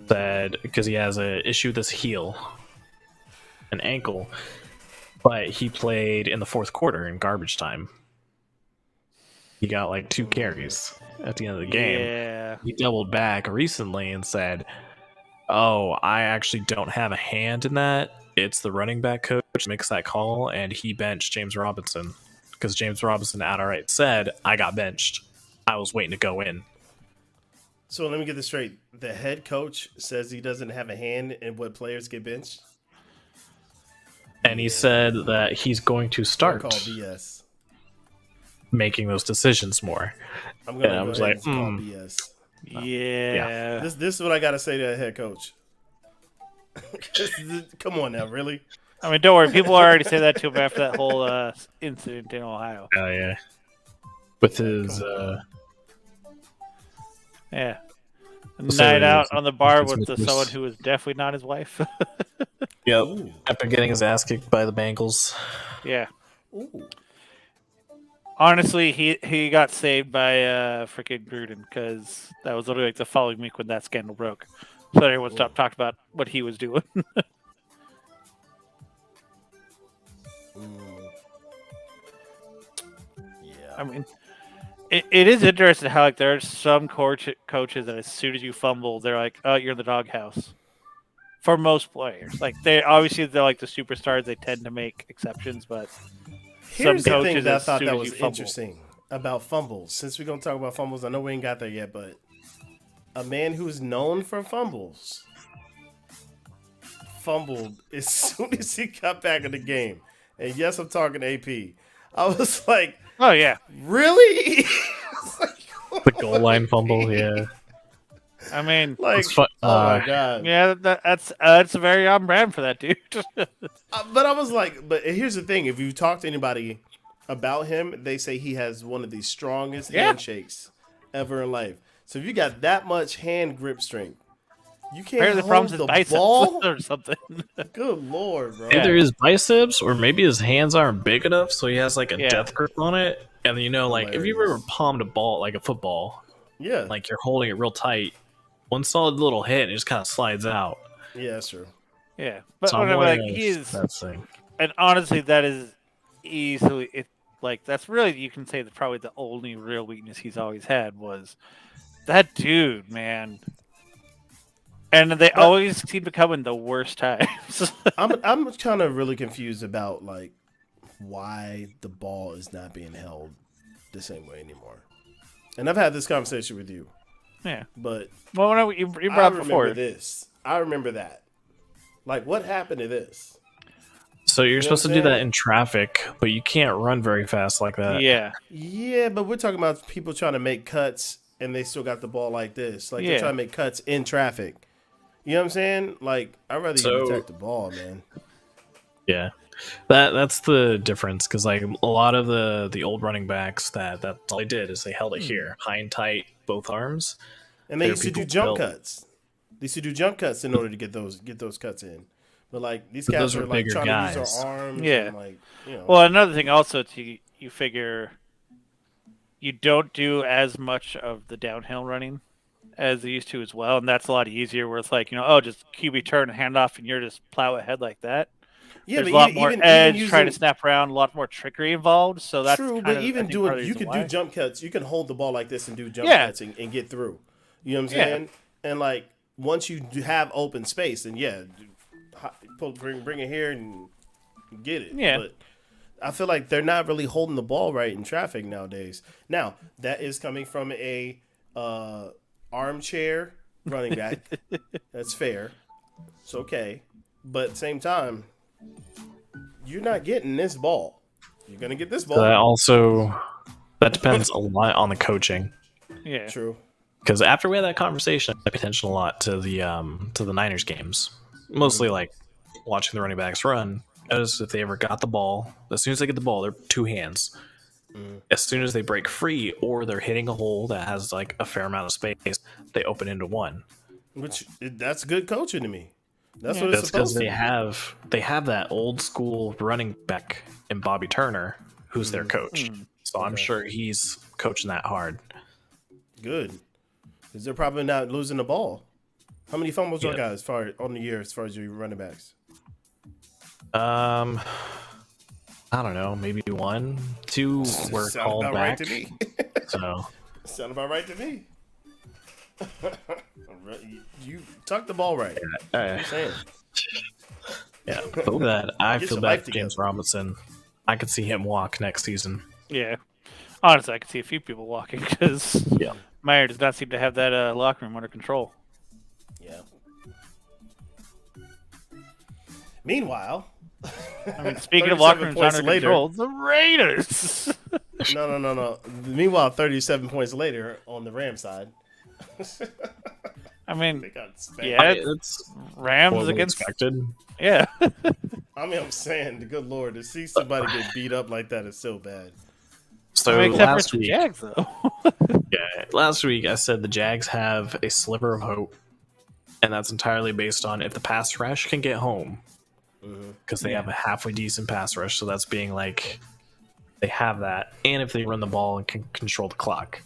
S2: Said because he has an issue with his heel, an ankle. But he played in the fourth quarter in garbage time. He got like 2 carries at the end of the game.
S1: Yeah.
S2: He doubled back recently and said, "Oh, I actually don't have a hand in that. It's the running back coach makes that call," and he benched James Robinson because James Robinson outright said, "I got benched. I was waiting to go in."
S3: So let me get this straight. The head coach says he doesn't have a hand in what players get benched?
S2: And he said that he's going to start
S3: call BS.
S2: Making those decisions more.
S3: I'm going to go ahead and call BS.
S1: Yeah.
S3: This is what I got to say to the head coach. Come on now, really?
S1: I mean, don't worry. People already say that to him after that whole incident in Ohio.
S2: Oh, yeah. With his...
S1: Yeah. Night out on the bar with someone who was definitely not his wife.
S2: Yep. After getting his ass kicked by the Bengals.
S1: Yeah.
S3: Ooh.
S1: Honestly, he got saved by freaking Gruden because that was literally like the following week when that scandal broke. So everyone stopped talking about what he was doing.
S3: Yeah.
S1: I mean, it is interesting how like there are some coaches that as soon as you fumble, they're like, "Oh, you're in the doghouse." For most players, like they're like the superstars. They tend to make exceptions, but some
S3: Here's the thing
S1: coaches,
S3: that I
S1: as
S3: thought
S1: soon
S3: that
S1: as you
S3: was
S1: fumble,
S3: interesting about fumbles. Since we're gonna talk about fumbles, I know we ain't got there yet, but a man who's known for fumbles fumbled as soon as he got back in the game. And yes, I'm talking AP. I was like,
S1: oh yeah,
S3: really?
S2: The goal line fumble, yeah.
S1: I mean,
S3: Like,
S2: It's fun.
S3: oh my god.
S1: yeah, that's very on brand for that dude.
S3: But I was like, but here's the thing: if you talk to anybody about him, they say he has one of the strongest
S1: Yeah.
S3: handshakes ever in life. So if you got that much hand grip strength, you can't
S1: Apparently, the
S3: hold
S1: problem's his
S3: the
S1: biceps
S3: ball.
S1: or something.
S3: Good lord, bro.
S1: Yeah.
S2: Either his biceps or maybe his hands aren't big enough, so he has like a
S1: Yeah.
S2: death grip on it. And you know, like if you ever
S3: Hilarious.
S2: palmed a ball like a football,
S3: Yeah,
S2: like you're holding it real tight, one solid little hit and it just kind of slides out.
S3: yeah, that's true.
S1: Yeah, but
S2: So I'm
S1: whatever, like
S2: wondering
S1: he
S2: if
S1: is,
S2: that's thing.
S1: and honestly, that is easily it. Like that's really you can say that probably the only real weakness he's always had was that dude, man. And they
S3: But
S1: always seem to come in the worst times.
S3: I'm kind of really confused about like why the ball is not being held the same way anymore. And I've had this conversation with you,
S1: yeah.
S3: but
S1: Well, when you
S3: I
S1: brought up
S3: remember
S1: before,
S3: this. I remember that. Like, what happened to this?
S2: So you're
S3: know
S2: supposed to
S3: what
S2: do
S3: I'm
S2: that
S3: saying?
S2: in traffic, but you can't run very fast like that.
S1: yeah,
S3: Yeah, but we're talking about people trying to make cuts and they still got the ball like this. Like, they're
S1: Yeah.
S3: trying to make cuts in traffic. You know what I'm saying? Like, I'd rather you
S2: So-
S3: protect the ball, man.
S2: Yeah, that's the difference because like a lot of the old running backs that's all they did is they held it here, high and tight, both arms.
S3: And they
S2: There are
S3: used to do
S2: people
S3: jump
S2: built-
S3: cuts. They used to do jump cuts in order to get those cuts in. But like these
S2: But
S3: guys
S2: those
S3: are
S2: were
S3: like
S2: bigger
S3: trying to
S2: guys.
S3: use their arms.
S1: Yeah.
S3: And like, you know.
S1: Well, another thing also, to you figure you don't do as much of the downhill running as they used to as well, and that's a lot easier. Where it's like just QB turn and hand off, and you're just plow ahead like that.
S3: yeah,
S1: There's
S3: but
S1: a lot more
S3: even
S1: edge
S3: using,
S1: trying to snap around, a lot more trickery involved. So that's
S3: true,
S1: kind
S3: but
S1: of, I
S3: even
S1: think, part of
S3: doing
S1: the
S3: you
S1: reason
S3: could
S1: why.
S3: do jump cuts. You can hold the ball like this and do jump
S1: Yeah.
S3: cuts and get through. You know what I'm
S1: Yeah.
S3: saying? And like once you have open space, then bring it here and get it.
S1: Yeah.
S3: But I feel like they're not really holding the ball right in traffic nowadays. Now that is coming from a armchair running back. That's fair. It's okay, but at the same time, you're not getting this ball. You're gonna get this ball.
S2: That depends a lot on the coaching.
S1: Yeah,
S3: True.
S2: Because after we had that conversation, I paid attention a lot to the Niners games. Mostly like watching the running backs run. Notice if they ever got the ball, as soon as they get the ball, they're two hands. As soon as they break free or they're hitting a hole that has like a fair amount of space, they open into one.
S3: Which that's good coaching to me. That's
S1: Yeah.
S3: what it's
S2: That's because
S3: supposed to
S2: they have that old school running back in Bobby Turner, who's their coach. So I'm sure he's coaching that hard.
S3: be. Good. Because they're probably not losing the ball. How many fumbles y'all got as far on the year as far as your running backs?
S2: I don't know, maybe 1, 2 were
S3: Sound
S2: called
S3: about
S2: back.
S3: right to me.
S2: So
S3: Sound about right to me. You tuck the ball right. I'm saying.
S2: yeah, but with that, I
S3: Get
S2: feel
S3: your
S2: bad
S3: life
S2: for James
S3: together.
S2: Robinson. I could see him walk next season.
S1: yeah. Honestly, I could see a few people walking because
S2: Yeah.
S1: Meyer does not seem to have that locker room under control.
S3: Yeah. Meanwhile,
S1: I mean, speaking of locker
S3: 37
S1: rooms
S3: points
S1: under
S3: later.
S1: control, the Raiders.
S3: No. Meanwhile, 37 points later on the Ram side.
S1: I mean,
S3: They got spanked.
S1: yeah,
S2: That's
S1: Rams
S2: what we
S1: against
S2: expected.
S1: yeah.
S3: I mean, I'm saying, the good Lord, to see somebody get beat up like that is so bad.
S2: So
S1: I mean, except for
S2: last
S1: the
S2: week,
S1: Jags, though.
S2: last week I said the Jags have a sliver of hope, and that's entirely based on if the pass rush can get home, because they have a halfway decent pass rush. So that's being like they have that, and if they run the ball and can control the clock.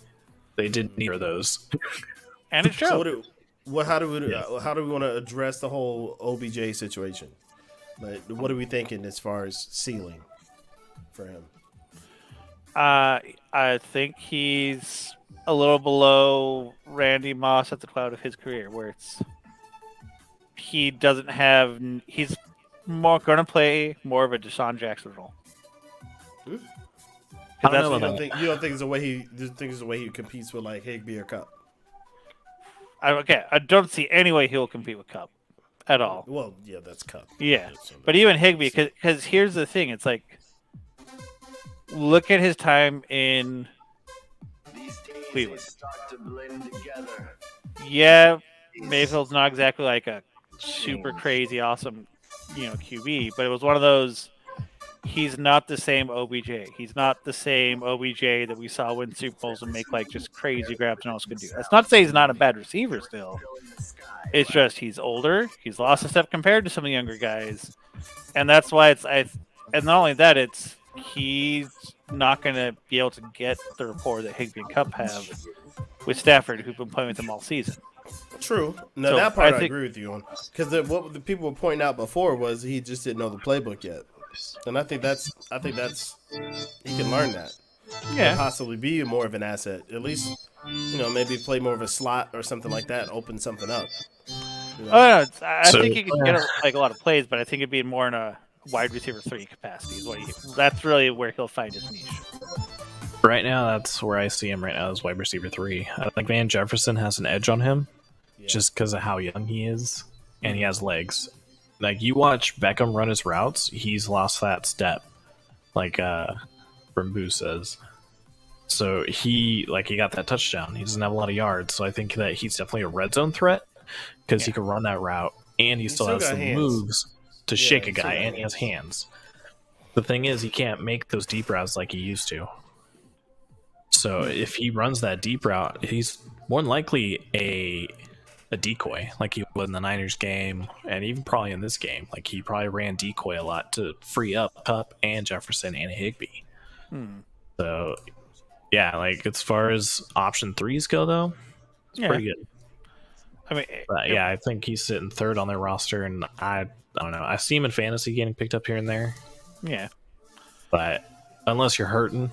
S2: They did neither of those.
S1: And it's true.
S3: So how do we want to address the whole OBJ situation? Like, what are we thinking as far as ceiling for him?
S1: I think he's a little below Randy Moss at the cloud of his career, where he's more going to play more of a Deshaun Jackson role.
S2: I don't know
S3: You
S2: about
S3: don't
S2: that.
S3: think it's the way he competes with like Higbee or Cup?
S1: I don't see any way he'll compete with Cup at all.
S3: Well, yeah, that's Cup.
S1: Yeah, but even Higbee, because here's the thing: it's like, look at his time in Cleveland. Yeah, Mayfield's not exactly like a super crazy awesome, QB, but it was one of those. He's not the same OBJ. He's not the same OBJ that we saw win Super Bowls and make like just crazy grabs and else can do. That's not to say he's not a bad receiver still. It's just he's older. He's lost a step compared to some of the younger guys, and that's why and not only that, he's not going to be able to get the rapport that Higbee and Cup have with Stafford, who've been playing with him all season.
S3: True. No,
S1: So
S3: that part I
S1: think-
S3: agree with you on. Because what the people were pointing out before was he just didn't know the playbook yet, and I think that's he can learn that. And
S1: Yeah,
S3: possibly be more of an asset. At least, maybe play more of a slot or something like that. Open something up. You know?
S1: oh, no, I
S2: So-
S1: think he can get like a lot of plays, but I think it'd be more in a wide receiver 3 capacity. That's really where he'll find his niche.
S2: Right now, that's where I see him right now as wide receiver 3. I think Van Jefferson has an edge on him just because of how young he is, and he has legs. Like, you watch Beckham run his routes, he's lost that step, like Boo says. So he got that touchdown. He doesn't have a lot of yards, so I think that he's definitely a red zone threat because he can run that route, and he still has
S3: got
S2: some
S3: hands.
S2: moves to shake a
S3: he still
S2: guy,
S3: got
S2: and he has hands. The thing is, he can't make those deep routes like he used to. So if he runs that deep route, he's more than likely a decoy, like he was in the Niners game, and even probably in this game. Like, he probably ran decoy a lot to free up Cup and Jefferson and Higbee. So, yeah, like, as far as option 3s go, though, it's pretty good.
S1: I mean,
S2: But, yeah, I think he's sitting third on their roster, and I don't know. I see him in fantasy getting picked up here and there,
S1: yeah.
S2: but unless you're hurting,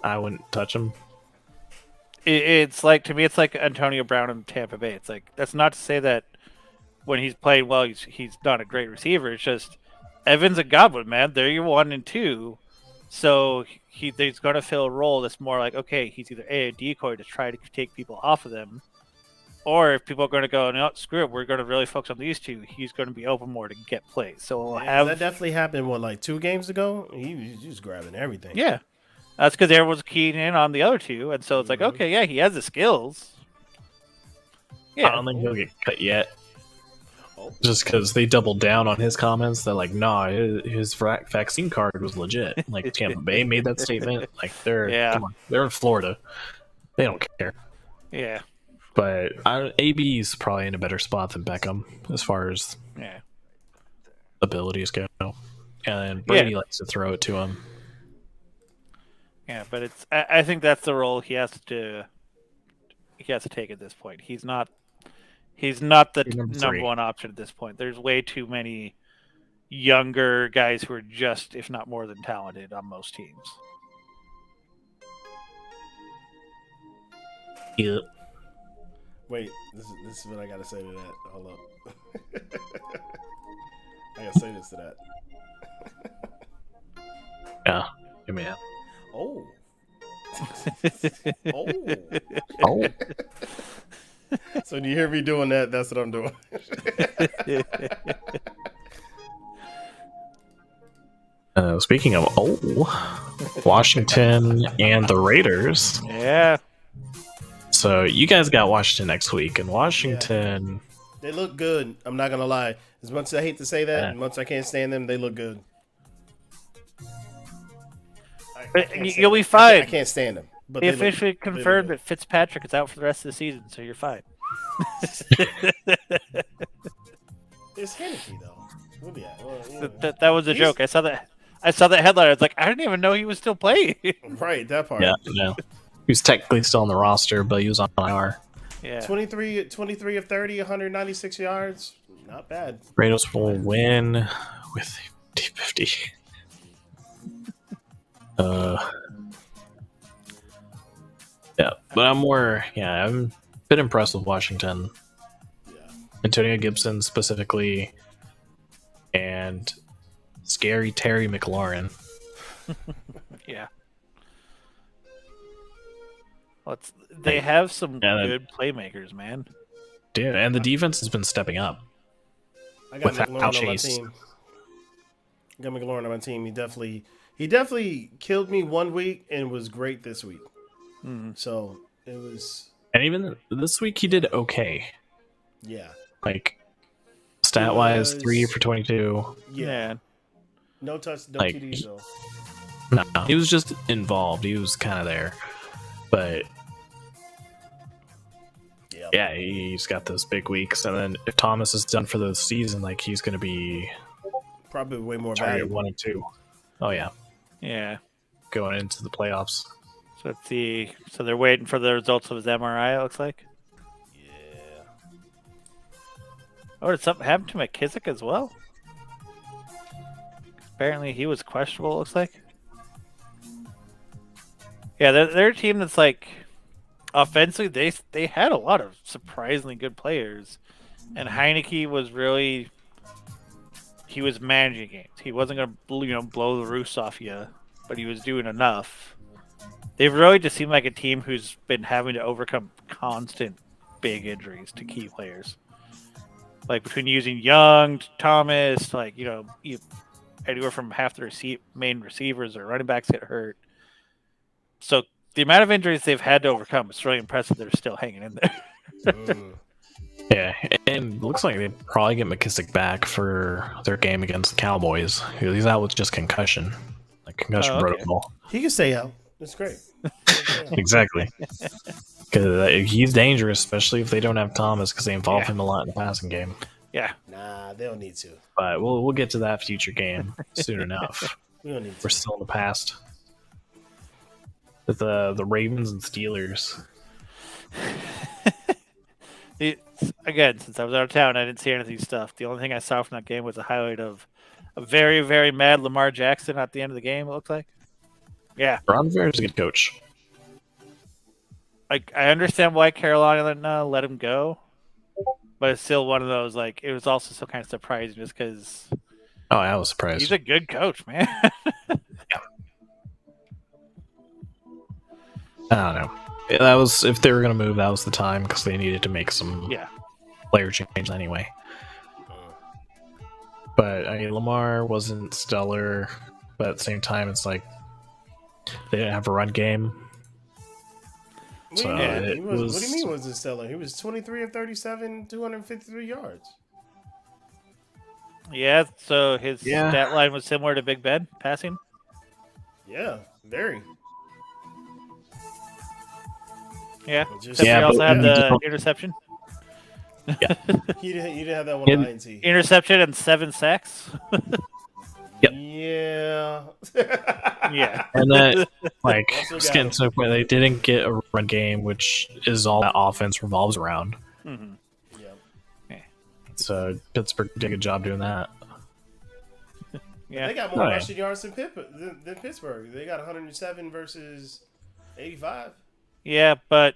S2: I wouldn't touch him.
S1: It's like, to me, it's like Antonio Brown in Tampa Bay. It's like, that's not to say that when he's playing well, he's not a great receiver. It's just Evans and Godwin, man. They're your 1 and 2. So he's going to fill a role that's more like, okay, he's either a decoy to try to take people off of them, or if people are going to go, no, screw it, we're going to really focus on these two, he's going to be open more to get plays. So we'll have
S3: that definitely happened. Like 2 games ago, he was just grabbing everything.
S1: Yeah. That's because everyone's keying in on the other two, and so it's like, okay, yeah, he has the skills.
S2: I don't think he'll get cut yet. Just because they doubled down on his comments that, like, nah, his vaccine card was legit. Like, Tampa Bay made that statement. Like, they're in Florida. They don't care.
S1: Yeah.
S2: But AB's probably in a better spot than Beckham as far as abilities go. And Brady likes to throw it to him.
S1: Yeah, but I think that's the role he has to take at this point. He's not the number 1 option at this point. There's way too many younger guys who are just, if not more than talented on most teams.
S2: Yep.
S3: Wait, this is what I gotta say to that. Hold up. I gotta say this to that.
S2: Yeah. Give me that.
S3: Oh.
S2: Oh.
S3: So do you hear me doing that? That's what I'm doing.
S2: Speaking of Washington and the Raiders.
S1: Yeah.
S2: So you guys got Washington next week, and Washington.
S3: They look good. I'm not gonna lie. As much as I hate to say that, as much as I can't stand them, they look good.
S1: You'll be fine.
S3: I can't stand them. But
S1: they officially confirmed that Fitzpatrick is out for the rest of the season, so you're fine.
S3: It's Henneke though. We'll be
S1: that was a joke. I saw I saw that headline. I was like, I didn't even know he was still playing.
S3: Right, that part.
S2: Yeah, no. He was technically still on the roster, but he was on IR.
S1: Yeah.
S3: 23 of 30, 196 yards. Not bad.
S2: Raiders will win with D50. Yeah, but I'm a bit impressed with Washington.
S3: Yeah.
S2: Antonio Gibson specifically, and scary Terry McLaurin.
S1: Yeah. Well, they have some good playmakers, man.
S2: Dude, and the defense has been stepping up.
S3: I got
S2: Without
S3: McLaurin on my
S2: Chase.
S3: team. I got McLaurin on my team. He definitely killed me one week and was great this week. So it was.
S2: And even this week, he did okay.
S3: Yeah.
S2: Like, stat wise, 3 for 22.
S3: Yeah. No touch, no
S2: Like,
S3: TDs though.
S2: No, he was just involved. He was kind of there. But yeah, he's got those big weeks. And then if Thomas is done for the season, like, he's going to be
S3: probably way more
S2: target
S3: valuable.
S2: 1 and 2. Oh, yeah.
S1: Yeah.
S2: Going into the playoffs.
S1: So let's see. So they're waiting for the results of his MRI, it looks like.
S3: Yeah.
S1: Oh, did something happen to McKissick as well? Apparently he was questionable, it looks like. Yeah, they're a team that's like offensively they had a lot of surprisingly good players. And Heineke was really he was managing games. He wasn't gonna blow the roofs off you, but he was doing enough. They've really just seemed like a team who's been having to overcome constant big injuries to key players. Like between using Young, Thomas, anywhere from half the main receivers or running backs get hurt. So the amount of injuries they've had to overcome is really impressive. They're still hanging in there.
S2: Yeah, and it looks like they probably get McKissick back for their game against the Cowboys. He's out with just concussion, protocol.
S3: He can stay out. That's great.
S2: Exactly. Because he's dangerous, especially if they don't have Thomas, because they involve him a lot in the passing game.
S1: Yeah.
S3: Nah, they don't need to.
S2: But we'll get to that future game soon enough.
S3: We don't need to.
S2: We're still in the past. With the Ravens and Steelers.
S1: Again, since I was out of town, I didn't see any of these stuff. The only thing I saw from that game was a highlight of a very, very mad Lamar Jackson at the end of the game, it looked like. Yeah.
S2: Ron Rivera's a good coach.
S1: I understand why Carolina let him go, but it's still one of those, it was also so kind of surprising just because...
S2: Oh, I was surprised.
S1: He's a good coach, man.
S2: I don't know. That was, if they were going to move, that was the time because they needed to make some player change anyway. But Lamar wasn't stellar, but at the same time, it's like they didn't have a run game.
S3: What do you mean wasn't stellar? He was 23 of 37, 253 yards.
S1: Yeah, so his stat line was similar to Big Ben passing.
S3: Yeah, very.
S1: Yeah, except he also had the interception.
S3: Yeah, you didn't have that one on INT.
S1: Interception and 7 sacks.
S2: Yep.
S3: Yeah.
S2: Yeah. And that, it's getting to the point they didn't get a run game, which is all that offense revolves around.
S1: Mm-hmm.
S3: Yeah.
S2: So Pittsburgh did a good job doing that.
S3: Yeah. They got more rushing yards than Pittsburgh. They got 107 versus 85.
S1: Yeah, but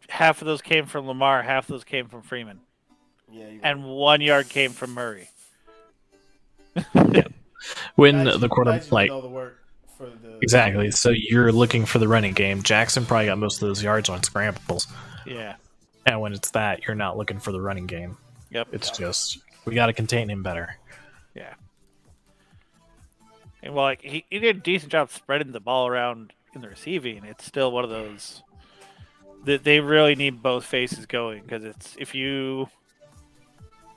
S1: half of those came from Lamar, half of those came from Freeman.
S3: Yeah.
S1: And 1 yard came from Murray.
S2: Yeah. When the quarterback,
S3: all the work for the
S2: exactly. So you're looking for the running game. Jackson probably got most of those yards on scrambles.
S1: Yeah.
S2: And when it's that, you're not looking for the running game.
S1: Yep.
S2: It's just we got to contain him better.
S1: Yeah. And he did a decent job spreading the ball around in the receiving. It's still one of those that they really need both faces going because if you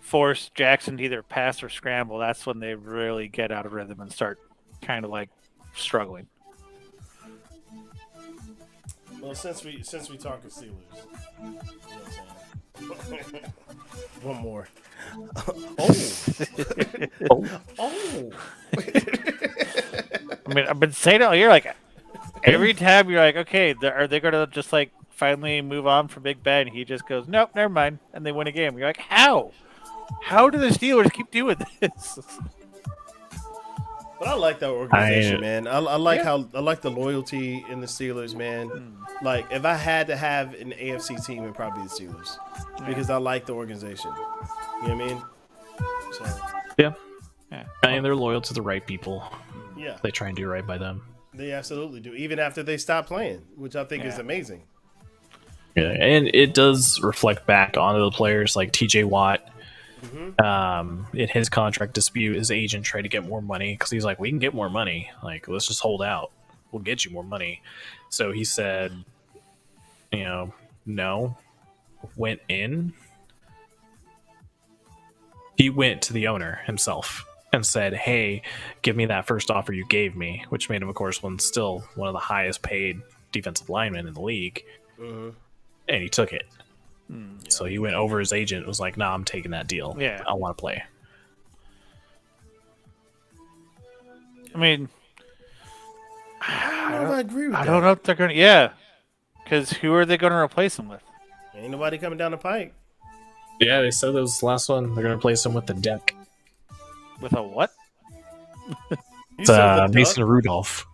S1: force Jackson to either pass or scramble, that's when they really get out of rhythm and start kind of struggling.
S3: Well, since we talking Steelers, you know what I'm saying? One more. Oh.
S1: I mean, I've been saying it all year. Like every time you're like, okay, are they going to just like finally move on from Big Ben? He just goes, nope, never mind, and they win a game. You're like, how? How do the Steelers keep doing this?
S3: But I like that organization, man. I like how I like the loyalty in the Steelers, man. Like if I had to have an AFC team, it'd probably be the Steelers because I like the organization. You know what I mean? So
S2: yeah. I mean, they're loyal to the right people.
S3: Yeah,
S2: they try and do right by them.
S3: They absolutely do, even after they stop playing, which I think is amazing.
S2: Yeah, and it does reflect back onto the players like TJ Watt. In his contract dispute, his agent tried to get more money because he's like, we can get more money. Like, let's just hold out. We'll get you more money. So he said, no. Went in. He went to the owner himself and said, hey, give me that first offer you gave me, which made him, of course, still one of the highest paid defensive linemen in the league. And he took it. So he went over his agent and was like, nah, I'm taking that deal.
S1: Yeah.
S2: I want to play.
S1: I mean,
S3: I don't know if I agree with that.
S1: I don't know if they're going to. Yeah. Because who are they going to replace him with?
S3: Ain't nobody coming down the pike.
S2: Yeah, they said that was the last one. They're going to replace him with the deck.
S1: With a what?
S2: It's Mason Rudolph.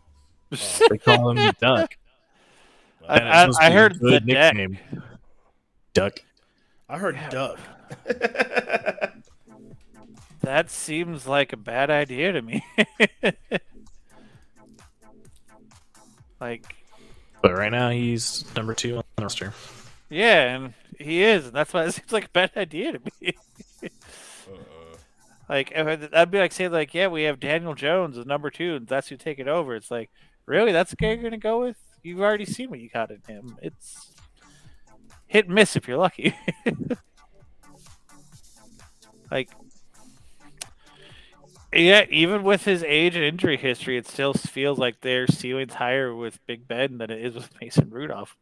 S2: They call him the Duck.
S1: I heard the nickname.
S2: Duck.
S3: I heard Duck.
S1: That seems like a bad idea to me. Like,
S2: but right now he's number 2 on the roster.
S1: Yeah, and he is, and that's why it seems like a bad idea to me. Like, I'd be like saying, like, yeah, we have Daniel Jones as number 2, and that's who take it over. It's like, really, that's the guy you're gonna go with? You've already seen what you got in him. It's hit and miss if you're lucky. Like, yeah, even with his age and injury history, it still feels like their ceiling's higher with Big Ben than it is with Mason Rudolph.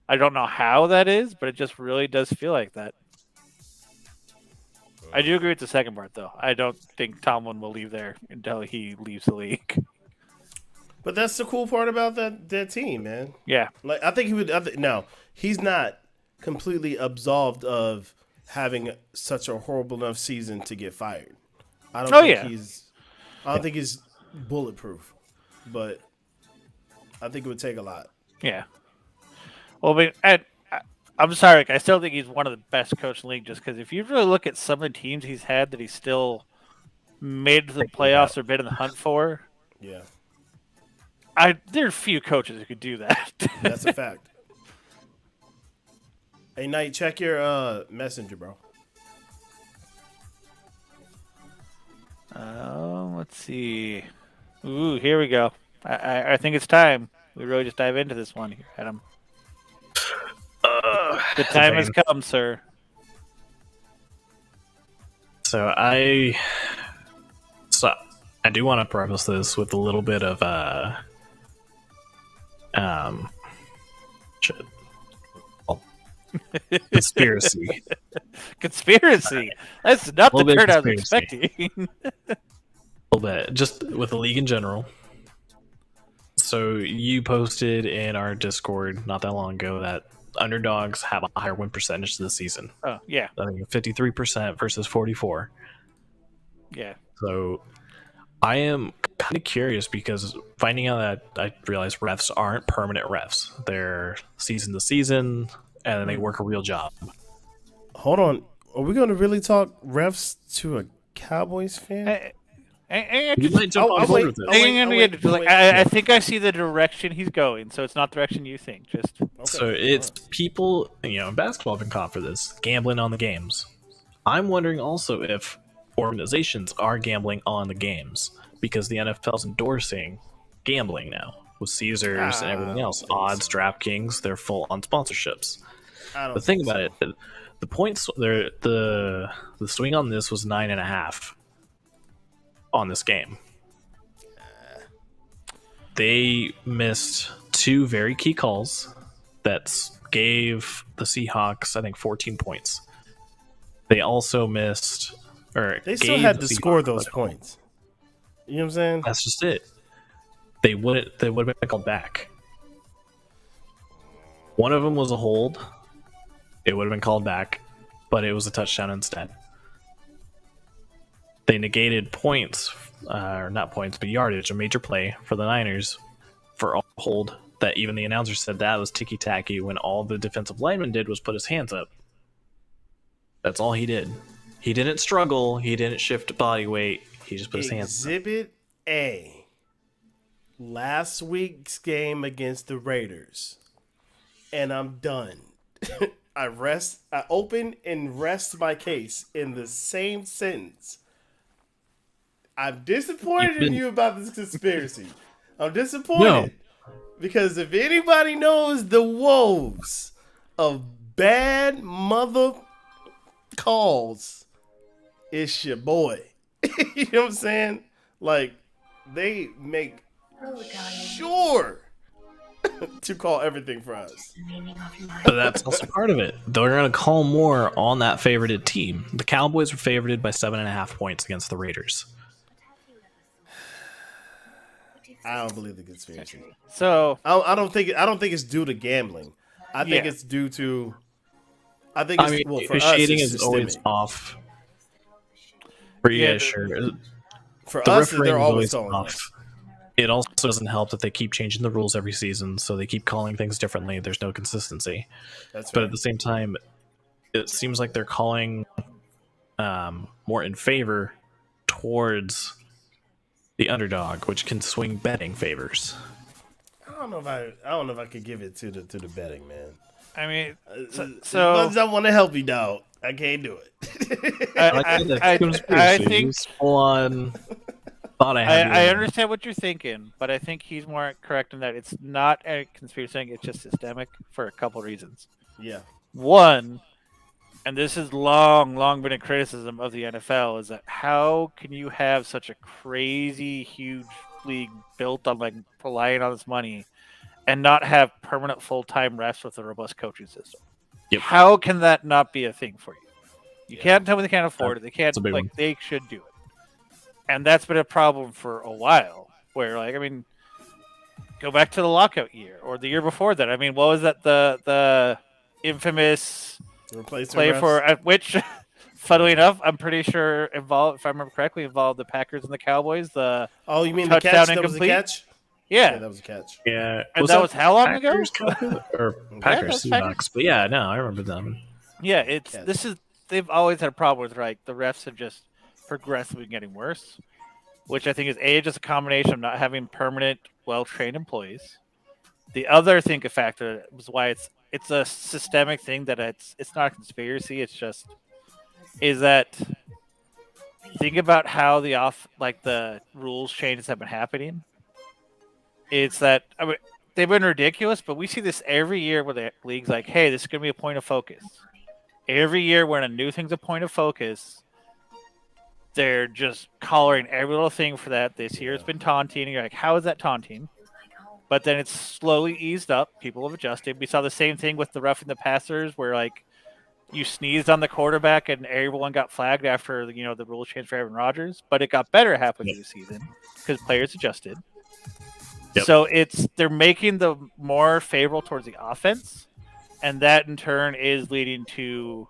S1: I don't know how that is, but it just really does feel like that. I do agree with the second part, though. I don't think Tomlin will leave there until he leaves the league.
S3: But that's the cool part about that team, man.
S1: Yeah.
S3: Like I think he would. Now he's not completely absolved of having such a horrible enough season to get fired. I don't think he's bulletproof, but I think it would take a lot.
S1: Yeah. Well, I mean, I'm sorry. Like, I still think he's one of the best coaches in the league. Just because if you really look at some of the teams he's had that he's still made the playoffs or been in the hunt for,
S3: yeah,
S1: there are few coaches who could do that.
S3: That's a fact. Hey, Knight, check your messenger, bro.
S1: Let's see. Ooh, here we go. I think it's time. We really just dive into this one here, Adam. The time has come, sir.
S2: So I do want to preface this with a little bit of conspiracy.
S1: Conspiracy. That's not the turn I was expecting.
S2: A little bit, just with the league in general. So you posted in our Discord not that long ago that underdogs have a higher win percentage this season.
S1: Oh, yeah.
S2: I think 53% versus 44%.
S1: Yeah.
S2: So I am kind of curious because finding out that I realize refs aren't permanent refs. They're season to season, and then they work a real job.
S3: Hold on. Are we going to really talk refs to a Cowboys fan?
S1: I think I see the direction he's going, so it's not the direction you think. Just okay.
S2: So it's people, in basketball have been caught for this, gambling on the games. I'm wondering also if organizations are gambling on the games because the NFL's endorsing gambling now with Caesars and everything else. Odds, DraftKings, they're full on sponsorships. The thing about it, the points, the swing on this was 9.5. On this game, they missed 2 very key calls that gave the Seahawks, I think, 14 points. They also missed, or
S3: they still had to score those points. You know what I'm saying?
S2: That's just it. they would have been called back. One of them was a hold. It would have been called back, but it was a touchdown instead. They negated points, or not points, but yardage, a major play for the Niners for a hold that even the announcer said that was ticky-tacky when all the defensive lineman did was put his hands up. That's all he did. He didn't struggle. He didn't shift body weight. He just put his hands up.
S3: Exhibit A. Last week's game against the Raiders. And I'm done. I open and rest my case in the same sentence. I'm disappointed in you about this conspiracy. I'm disappointed. Because if anybody knows the woes of bad mother calls, it's your boy. You know what I'm saying? Like, they make sure to call everything for us.
S2: But that's also part of it. They're going to call more on that favorited team. The Cowboys were favorited by 7.5 points against the Raiders.
S3: I don't believe the conspiracy.
S1: So
S3: I don't think it's due to gambling. I think it's due to. I think it's, well, for us,
S2: officiating
S3: it's
S2: is always
S3: systemic.
S2: off. For you guys, sure.
S3: For
S2: The
S3: us,
S2: refereeing
S3: they're
S2: is
S3: always
S2: always
S3: calling
S2: off.
S3: us.
S2: It also doesn't help that they keep changing the rules every season, so they keep calling things differently. There's no consistency.
S3: That's
S2: But
S3: fair.
S2: at the same time, it seems like they're calling more in favor towards the underdog, which can swing betting favors.
S3: I don't know if I could give it to the betting, man.
S1: I mean,
S3: As much as I want to help you, dog, I can't do it.
S1: I think
S2: full on. Thought
S1: I understand what you're thinking, but I think he's more correct in that it's not a conspiracy thing, it's just systemic for a couple reasons.
S3: Yeah.
S1: One, and this has long been a criticism of the NFL, is that how can you have such a crazy, huge league built on like relying on this money and not have permanent full-time refs with a robust coaching system?
S2: Yep.
S1: How can that not be a thing for you? You can't tell me they can't afford it. They can't,
S2: That's a big one.
S1: they should do it. And that's been a problem for a while, where, like, I mean, go back to the lockout year or the year before that. I mean, what was that? The infamous play for which, funnily enough, I'm pretty sure involved, if I remember correctly, involved the Packers and the Cowboys. You mean
S3: the catch? That was a catch?
S1: Yeah,
S3: that was a catch.
S2: Yeah,
S1: and that was how long
S2: Packers
S1: ago?
S2: Or Packers, Seahawks. But yeah, no, I remember them.
S1: Yeah, they've always had a problem with, right? The refs have just progressively getting worse, which I think is just a combination of not having permanent, well-trained employees. The other a factor was why it's a systemic thing, that it's not a conspiracy. It's just is that think about how the rules changes have been happening. It's that they've been ridiculous, but we see this every year where the league's like, hey, this is going to be a point of focus. Every year when a new thing's a point of focus, they're just collaring every little thing for that. This year it's been taunting. And you're like, how is that taunting? But then it's slowly eased up. People have adjusted. We saw the same thing with the roughing the passers, where like you sneezed on the quarterback and everyone got flagged after the rule change for Aaron Rodgers. But it got better halfway through the season because players adjusted. Yep. So they're making the more favorable towards the offense, and that in turn is leading to,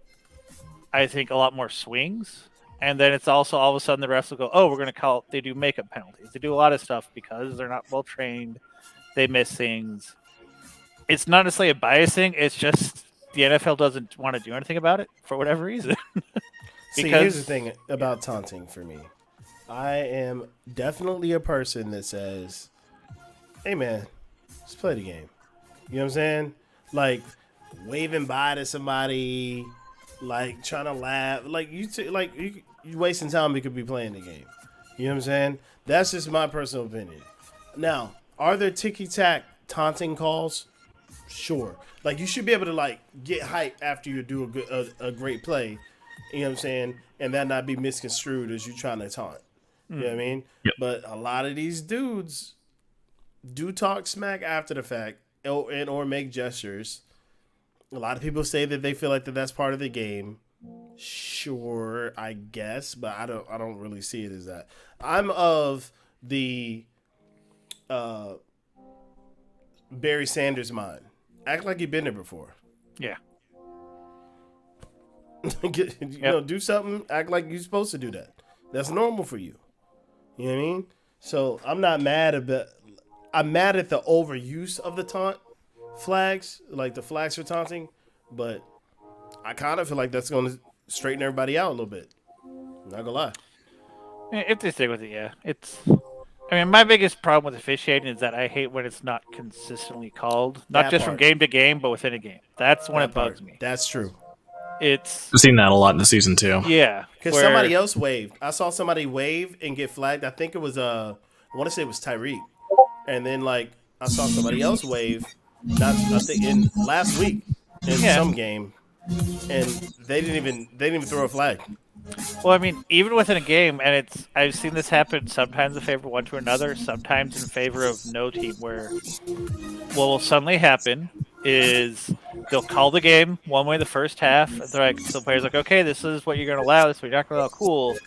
S1: I think, a lot more swings. And then it's also all of a sudden the refs will go, oh, we're going to they do makeup penalties. They do a lot of stuff because they're not well trained. They miss things. It's not necessarily a bias thing. It's just the NFL doesn't want to do anything about it for whatever reason.
S3: See, here's the thing about taunting for me. I am definitely a person that says, hey, man, let's play the game. You know what I'm saying? Like, waving bye to somebody, like, trying to laugh. Like, you wasting time, we could be playing the game. You know what I'm saying? That's just my personal opinion. Now, are there ticky-tack taunting calls? Sure. Like, you should be able to, like, get hype after you do a great play. You know what I'm saying? And that not be misconstrued as you trying to taunt. You know what I mean?
S2: Yep.
S3: But a lot of these dudes do talk smack after the fact or make gestures. A lot of people say that they feel like that's part of the game. Sure, I guess, but I don't really see it as that. I'm of the uh, Barry Sanders' mind. Act like you've been there before.
S1: Yeah.
S3: Do something. Act like you're supposed to do that. That's normal for you. You know what I mean? So I'm not mad about. I'm mad at the overuse of the taunt flags, like the flags for taunting, but I kind of feel like that's going to straighten everybody out a little bit. Not gonna lie.
S1: If they stick with it, yeah. I mean, my biggest problem with officiating is that I hate when it's not consistently called. Not
S3: That
S1: just from
S3: part.
S1: game to game, but within a game. That's when
S3: That
S1: it bugs
S3: part.
S1: me.
S3: That's true.
S1: It's
S2: I've seen that a lot in the season too.
S1: yeah.
S3: Because
S1: where-
S3: somebody else waved. I saw somebody wave and get flagged. I think it was I want to say it was Tyreek. And then like I saw somebody else wave. I think in last week in some game, and they didn't even throw a flag.
S1: Well, I mean, even within a game, and I've seen this happen sometimes in favor of one to another, sometimes in favor of no team, where what will suddenly happen is they'll call the game one way the first half, and they're like, so the player's like, okay, this is what you're going to allow, this is what you're not going to allow, cool.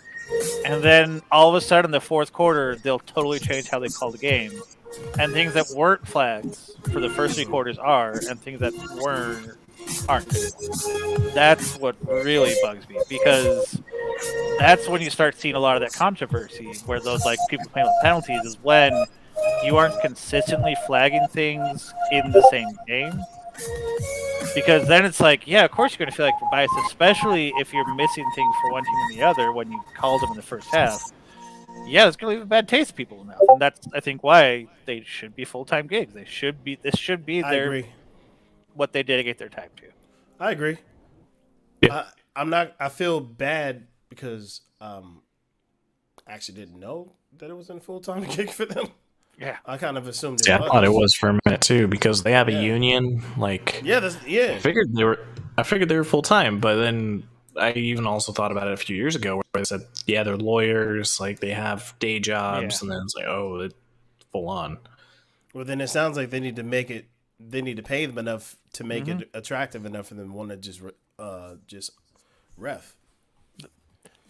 S1: And then all of a sudden, the fourth quarter, they'll totally change how they call the game. And things that weren't flags for the first 3 quarters are, and things that aren't. That's what really bugs me, because that's when you start seeing a lot of that controversy, where those like people playing with penalties is when you aren't consistently flagging things in the same game. Because then it's like, yeah, of course you're going to feel like you're biased, especially if you're missing things for one team and the other when you called them in the first half. Yeah, it's going to leave a bad taste in people's mouth, and that's I think why they should be full-time gigs. This should be
S3: I agree.
S1: what they dedicate their time to.
S3: I agree.
S2: Yeah.
S3: I feel bad because I actually didn't know that it was in full-time gig for them.
S1: Yeah,
S3: I kind of assumed
S2: I thought it was for a minute too because they have a union. Like, I figured they were full time, but then I even also thought about it a few years ago where they said, yeah, they're lawyers, like they have day jobs, and then it's like, oh, it's full on.
S3: Well, then it sounds like they need to make it. They need to pay them enough to make it attractive enough for them to want to just ref.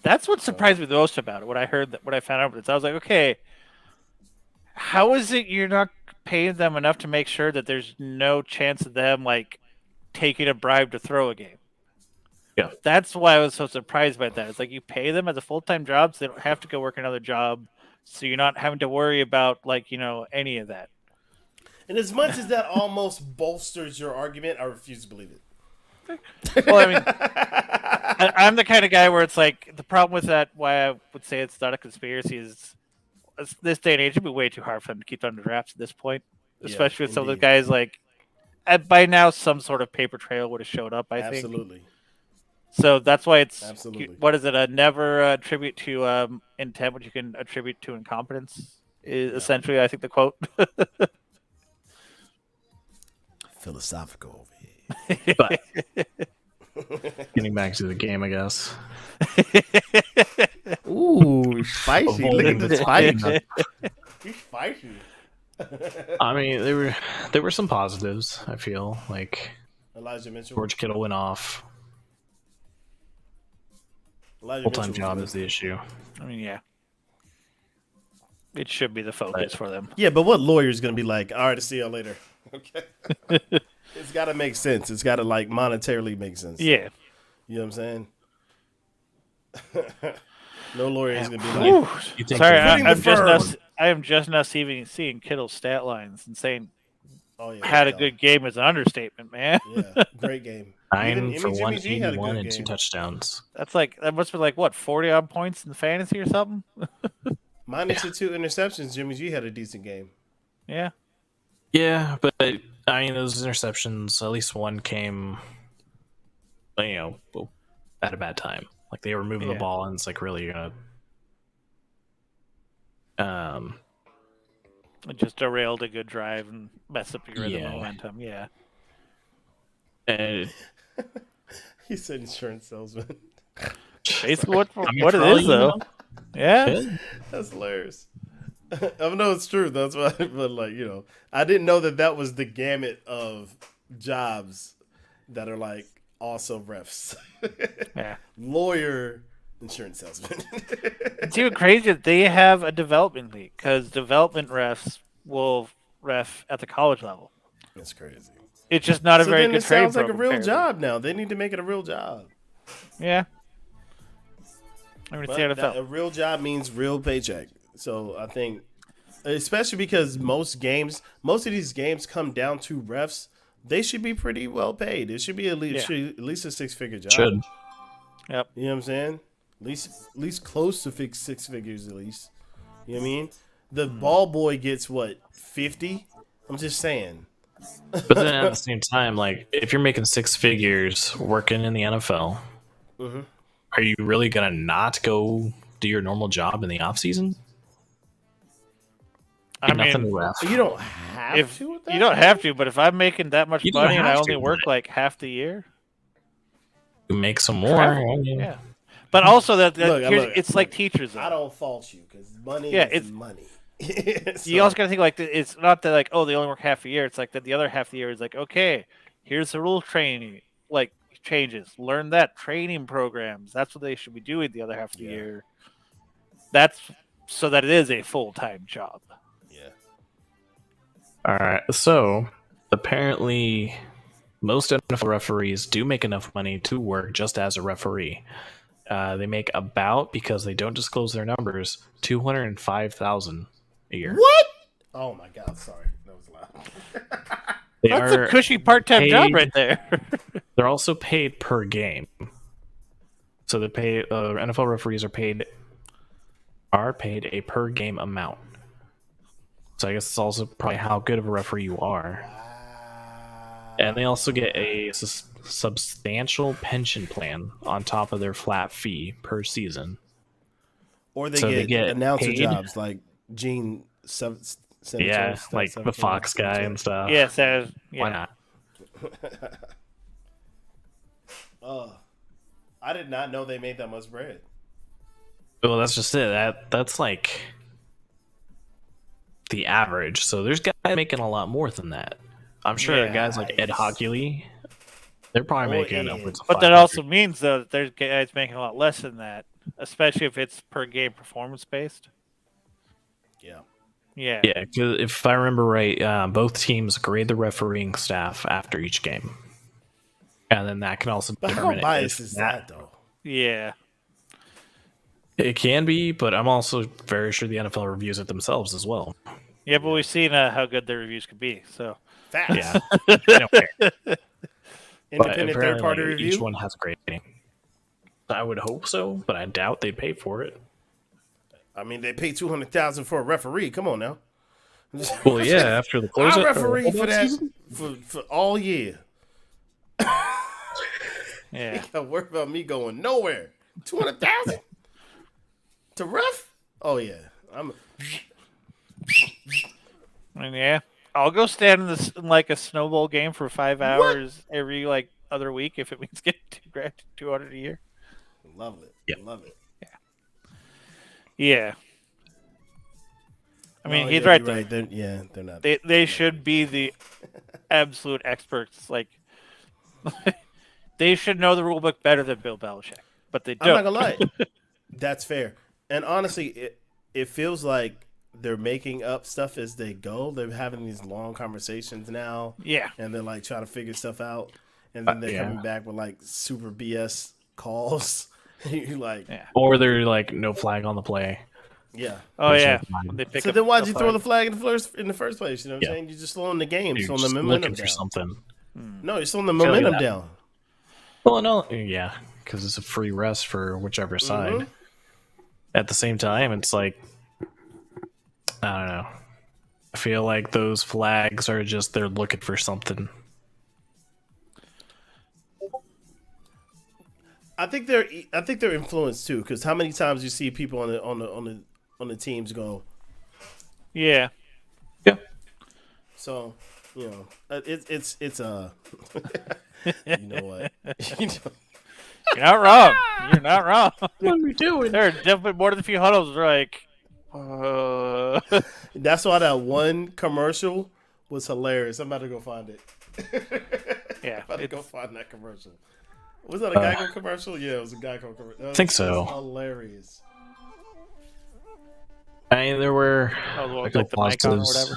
S1: That's what surprised me the most about it. When I found out about this, I was like, okay, how is it you're not paying them enough to make sure that there's no chance of them like taking a bribe to throw a game?
S2: Yeah,
S1: that's why I was so surprised by that. It's like you pay them as a full-time job, so they don't have to go work another job, so you're not having to worry about any of that.
S3: And as much as that almost bolsters your argument, I refuse to believe it.
S1: Well, I mean, I'm the kind of guy where it's like the problem with that. Why I would say it's not a conspiracy is this day and age, it'd be way too hard for them to keep under wraps at this point, especially with some of the guys. Like by now, some sort of paper trail would have showed up. I think
S3: absolutely.
S1: So that's why it's
S3: absolutely.
S1: What is it? A never attribute to intent, what you can attribute to incompetence is essentially, I think, the quote.
S3: Philosophical over here.
S2: But getting back to the game, I guess.
S3: Ooh, spicy! Look at the spicy. He's spicy.
S2: I mean, there were some positives. I feel like
S3: Elijah Mitchell,
S2: George Kittle went off. Full-time job is the issue.
S1: I mean, yeah, it should be the focus for them.
S3: Yeah, but what lawyer is going to be like? All right, I'll see you later. Okay, it's got to make sense. It's got to like monetarily make sense.
S1: Yeah,
S3: you know what I'm saying. No lawyer is going to be like.
S1: Sorry, I am just now seeing Kittle's stat lines and saying,
S3: "Oh yeah,
S1: had a good game" is an understatement, man.
S3: Yeah, great game.
S2: 9 for 181 and 2 touchdowns.
S1: That must be like what 40 odd points in the fantasy or something.
S3: Minus the 2 interceptions, Jimmy G had a decent game.
S1: Yeah.
S2: Yeah, but I mean those interceptions, at least one came, at a bad time. Like they were moving the ball, and it's like really gonna
S1: it just derailed a good drive and messed up your rhythm momentum. Yeah.
S3: He said insurance salesman.
S1: Basically, what it is, though. Yeah.
S3: That's hilarious. I know it's true. That's why, but I didn't know that was the gamut of jobs that are like also refs.
S1: Yeah.
S3: Lawyer, insurance salesman.
S1: It's even crazy that they have a development league because development refs will ref at the college level.
S3: That's crazy.
S1: It's just not a
S3: So
S1: very
S3: then
S1: good
S3: it sounds
S1: training
S3: like a real
S1: program,
S3: job now. They need to make it a real job.
S1: Yeah. I mean, it's the NFL.
S3: A real job means real paycheck. So I think, especially because most of these games come down to refs, they should be pretty well paid. It should be at least a 6-figure job.
S2: Should.
S1: Yep.
S3: You know what I'm saying? At least close to 6 figures at least. You know what I mean? The ball boy gets what, 50? I'm just saying.
S2: But then at the same time, like, if you're making 6 figures working in the NFL, are you really gonna not go do your normal job in the off season?
S1: I mean,
S3: You don't have to. With that?
S1: You don't have to, but if I'm making that much
S2: You don't
S1: money and I
S2: have
S1: only
S2: to,
S1: work
S2: but-
S1: like half the year,
S2: You make some more.
S1: yeah. But also
S3: Look,
S1: it's like teachers. Though.
S3: I don't fault you because money
S1: it's
S3: money.
S1: You also gotta think like it's not that like, oh, they only work half a year. It's like that the other half of the year is like, okay, here's the rule training, like changes. Learn that training programs. That's what they should be doing the other half of the year. That's so that it is a full-time job.
S3: Yeah.
S2: All right. So apparently, most NFL referees do make enough money to work just as a referee. They make about, because they don't disclose their numbers, $205,000 a year.
S3: What? Oh my God! Sorry, that was loud.
S1: That's a cushy part-time job right there.
S2: They're also paid per game. So they pay NFL referees are paid a per game amount. So I guess it's also probably how good of a referee you are. And they also get a substantial pension plan on top of their flat fee per season.
S3: Or
S2: So
S3: they
S2: they get
S3: announcer
S2: paid?
S3: jobs like Gene.
S2: Like the Fox guy and stuff.
S1: Yes, yeah.
S2: Why not?
S3: I did not know they made that much bread.
S2: Well, that's just it. That's like the average. So there's guys making a lot more than that. I'm sure guys like Ed Hockley, they're probably making upwards of
S1: But that
S2: 500.
S1: also means though that there's guys making a lot less than that, especially if it's per game performance based.
S3: Yeah.
S1: Yeah.
S2: Yeah, because if I remember right, both teams grade the refereeing staff after each game, and then that can also
S3: But
S2: determine
S3: how biased
S2: if
S3: is that though?
S1: Yeah.
S2: It can be, but I'm also very sure the NFL reviews it themselves as well.
S1: Yeah, but we've seen how good their reviews can be. So
S3: Facts.
S2: Yeah, I don't care. But
S3: Independent
S2: apparently,
S3: third-party
S2: like,
S3: review.
S2: each one has a grading. I would hope so, but I doubt they'd pay for it.
S3: I mean, they pay $200,000 for a rereferee. Come on now.
S2: Well, yeah, after the close,
S3: I referee for that for all year.
S1: yeah.
S3: Don't worry about me going nowhere. 200,000 to ref? Oh yeah,
S1: And yeah, I'll go stand in like a snowball game for 5 hours every like other week if it means getting $200 a year.
S3: Love it.
S2: Yep.
S3: Love it.
S1: Yeah. I mean,
S3: No,
S1: he's
S3: yeah,
S1: right
S3: you're
S1: there.
S3: They're not.
S1: They should be the absolute experts. Like, they should know the rule book better than Bill Belichick, but they don't.
S3: I'm not gonna lie. That's fair. And honestly, it feels like they're making up stuff as they go. They're having these long conversations now.
S1: Yeah.
S3: And they're like trying to figure stuff out. And then they're coming back with like super BS calls. You're like,
S2: or they're like no flag on the play.
S3: yeah.
S1: Oh yeah.
S3: So then why'd you throw the flag in the first place? You know what I'm saying? You're just slowing the game,
S2: You're
S3: slowing the
S2: just
S3: momentum
S2: looking for
S3: down.
S2: something.
S3: No, you're slowing the momentum down.
S2: Well, no, yeah, because it's a free rest for whichever side. At the same time, it's like, I don't know. I feel like those flags are just, they're looking for something.
S3: I think they're influenced too, because how many times you see people on the teams go,
S1: Yeah.
S2: Yeah.
S3: so you know it's you know what
S1: You're not wrong. You're not wrong.
S2: What are we doing?
S1: There are definitely more than a few huddles like,
S3: That's why that one commercial was hilarious. I'm about to go find it.
S1: yeah.
S3: I'm about to go find that commercial. Was that a Geico commercial? Yeah, it was a Geico commercial.
S2: I think so.
S3: Hilarious.
S2: I mean, there were
S1: Oh,
S2: a
S1: like
S2: couple
S1: the mic on or
S2: positives.
S1: whatever.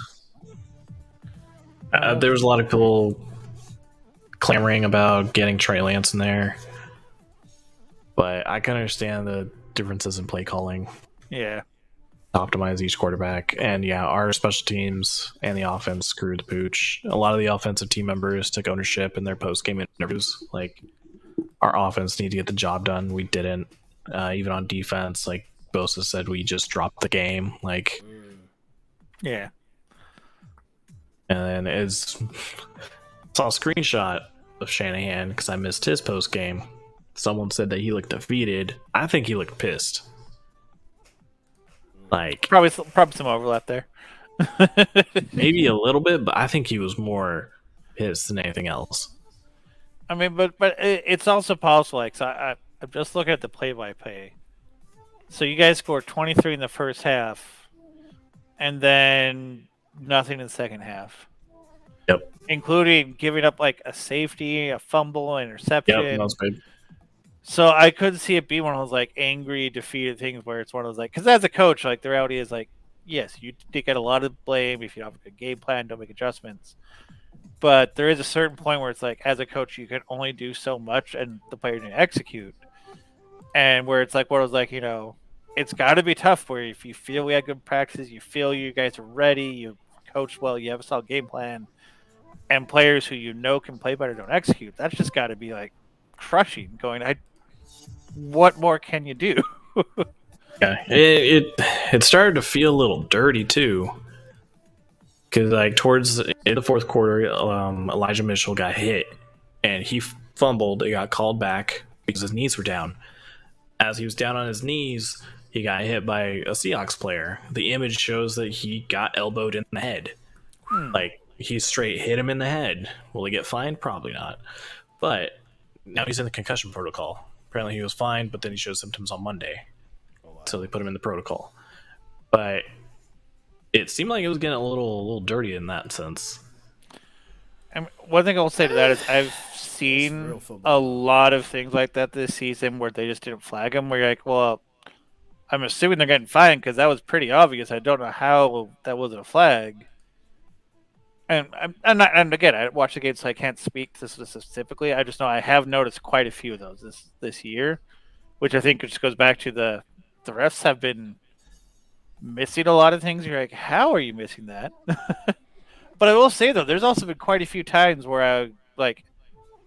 S2: There was a lot of people clamoring about getting Trey Lance in there, but I can understand the differences in play calling.
S1: Yeah.
S2: Optimize each quarterback, and yeah, our special teams and the offense screwed the pooch. A lot of the offensive team members took ownership in their post-game interviews. Like, our offense needed to get the job done. We didn't. Even on defense, like Bosa said, we just dropped the game. Like,
S1: yeah.
S2: And then saw a screenshot of Shanahan because I missed his post game. Someone said that he looked defeated. I think he looked pissed. Like,
S1: probably some overlap there.
S2: Maybe a little bit, but I think he was more pissed than anything else.
S1: I mean, but it's also possible. Like, so I'm just looking at the play-by-play. So you guys scored 23 in the first half, and then nothing in the second half.
S2: Yep.
S1: Including giving up like a safety, a fumble, interception.
S2: Yep, that was good.
S1: So I could see it be one of those like angry, defeated things where it's one of those like, because as a coach, like the reality is like, yes, you get a lot of blame if you don't have a good game plan, don't make adjustments. But there is a certain point where it's like, as a coach, you can only do so much, and the player didn't execute. And where it's like, what was like, it's got to be tough. Where if you feel we had good practices, you feel you guys are ready, you coach well, you have a solid game plan, and players who can play better don't execute. That's just got to be like crushing. What more can you do?
S2: Yeah, it started to feel a little dirty too, because like towards in the fourth quarter, Elijah Mitchell got hit and he fumbled. It got called back because his knees were down. As he was down on his knees, he got hit by a Seahawks player. The image shows that he got elbowed in the head. Like, he straight hit him in the head. Will he get fined? Probably not. But now he's in the concussion protocol. Apparently he was fine, but then he showed symptoms on Monday. So they put him in the protocol. But it seemed like it was getting a little dirty in that sense.
S1: And one thing I'll say to that is I've seen a lot of things like that this season where they just didn't flag him. Where you're like, well, I'm assuming they're getting fined because that was pretty obvious. I don't know how that wasn't a flag. And and again, I watch the game, so I can't speak to this specifically. I just know I have noticed quite a few of those this year, which I think just goes back to the refs have been missing a lot of things. You're like, how are you missing that? But I will say though, there's also been quite a few times where I like,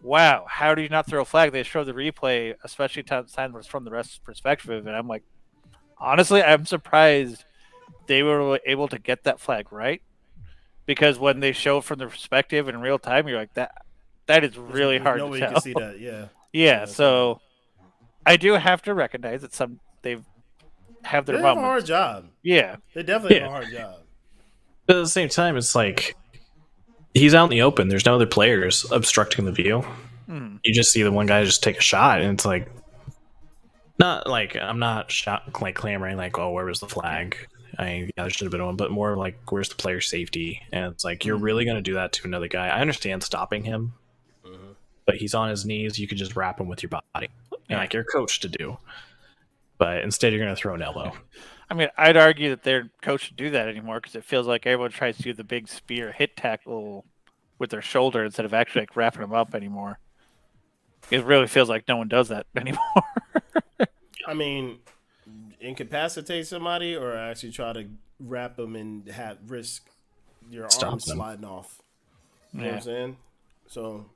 S1: wow, how do you not throw a flag? They show the replay, especially times from the ref's perspective, and I'm like, honestly, I'm surprised they were able to get that flag right. Because when they show from the perspective in real time, you're like, that is really hard to tell.
S3: You can see that, yeah.
S1: Yeah, so I do have to recognize that they have their moments.
S3: Have a hard job.
S1: Yeah.
S3: They definitely have a hard job.
S2: But at the same time, it's like he's out in the open. There's no other players obstructing the view. You just see the one guy just take a shot, and it's like, not like I'm not clamoring like, oh, where was the flag? There should have been one, but more like, where's the player safety? And it's like, you're really going to do that to another guy. I understand stopping him, but he's on his knees. You could just wrap him with your body, and like you're coached to do. But instead, you're going to throw an elbow.
S1: I mean, I'd argue that they're coached to do that anymore because it feels like everyone tries to do the big spear hit tackle with their shoulder instead of actually like wrapping them up anymore. It really feels like no one does that anymore.
S3: I mean, incapacitate somebody or actually try to wrap them and risk your arm sliding off. You know what I'm saying? So,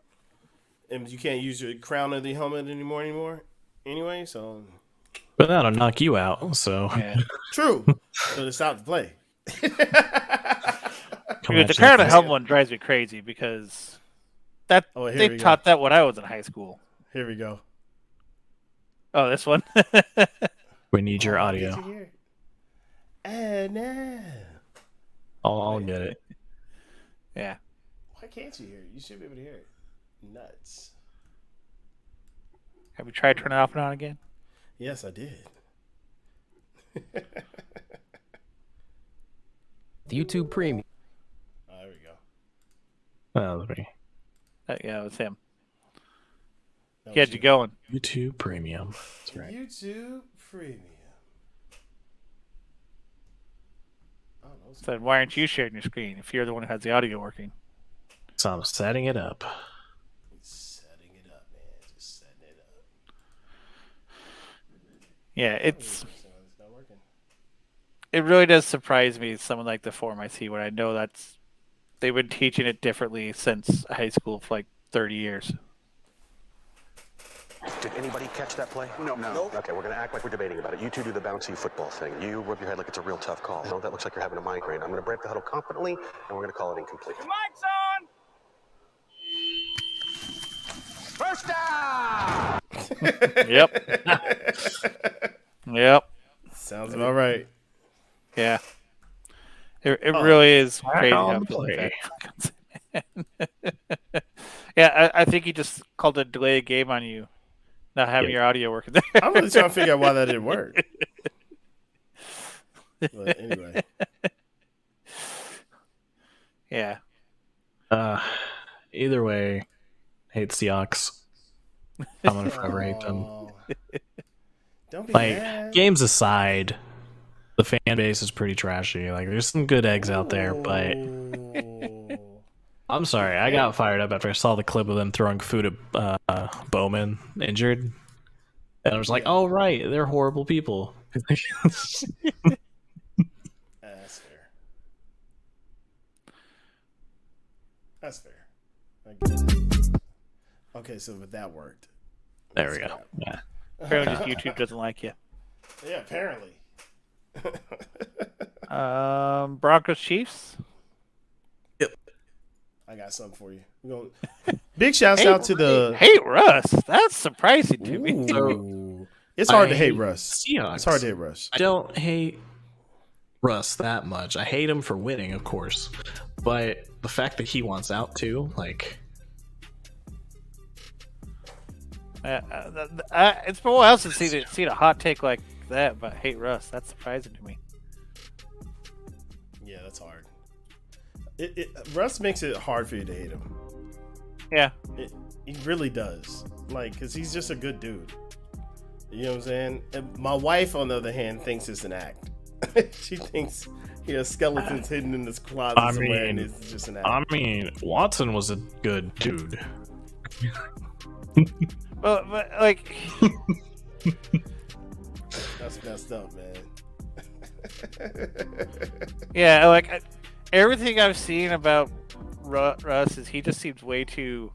S3: and you can't use your crown of the helmet anymore anyway, so.
S2: But that'll knock you out, so.
S1: Yeah.
S3: True. So it's out to play.
S1: Dude, the crown of the helmet one drives me crazy because they taught that when I was in high school.
S3: Here we go.
S1: Oh, this one?
S2: We need your audio.
S3: No.
S2: I'll get it.
S1: Yeah.
S3: Why can't you hear it? You should be able to hear it. Nuts.
S1: Have you tried turning it off and on again?
S3: Yes, I did.
S5: YouTube Premium.
S3: Oh, there we go.
S2: That was me.
S1: Yeah, it was him. He had you going.
S2: YouTube Premium. That's right.
S3: YouTube Premium.
S1: So why aren't you sharing your screen if you're the one who has the audio working?
S2: So I'm setting it up.
S3: Setting it up, man. Just setting it up.
S1: Yeah,
S3: It's not working.
S1: it really does surprise me someone like the form I see when I know they've been teaching it differently since high school for like 30 years.
S5: Did anybody catch that play? No. Okay, we're going to act like we're debating about it. You two do the bouncy football thing. You rub your head like it's a real tough call. No, that looks like you're having a migraine. I'm going to break the huddle confidently, and we're going to call it incomplete. Your mic's on! First down!
S1: Yep. Yep.
S3: Sounds about right.
S1: Yeah. It really is crazy
S2: on
S1: how
S2: the
S1: people
S2: play.
S1: Yeah, I think he just called a delay game on you, not having your audio working there.
S3: I'm really trying to figure out why that didn't work. But anyway.
S1: Yeah.
S2: Either way, hate Seahawks. I'm gonna forever hate them.
S3: Don't be
S2: Like,
S3: mad.
S2: games aside, the fan base is pretty trashy. Like, there's some good eggs out there, but I'm sorry, I got fired up after I saw the clip of them throwing food at Bowman injured, and I was like, "Oh right, they're horrible people."
S3: That's fair. That's fair. I get it. Okay, so but that worked.
S2: There we go. Yeah.
S1: Apparently, just YouTube doesn't like you.
S3: Yeah, apparently.
S1: Broncos Chiefs.
S3: I got something for you. Big shouts out to the
S1: Hate Russ. That's surprising to me.
S3: Ooh. It's hard to hate Russ.
S2: Seahawks.
S3: It's hard to hate Russ.
S2: I don't hate Russ that much. I hate him for winning, of course, but the fact that he wants out too, like.
S1: It's been a while since I've seen a hot take like that, but hate Russ. That's surprising to me.
S3: Yeah, that's hard. Russ makes it hard for you to hate him.
S1: Yeah.
S3: He really does. Like, because he's just a good dude. You know what I'm saying? And my wife, on the other hand, thinks it's an act. She thinks he has skeletons hidden in his closet somewhere, and it's just an act.
S2: I mean, Watson was a good dude.
S1: Well, but like,
S3: That's messed up, man.
S1: yeah, like everything I've seen about Russ is he just seems way too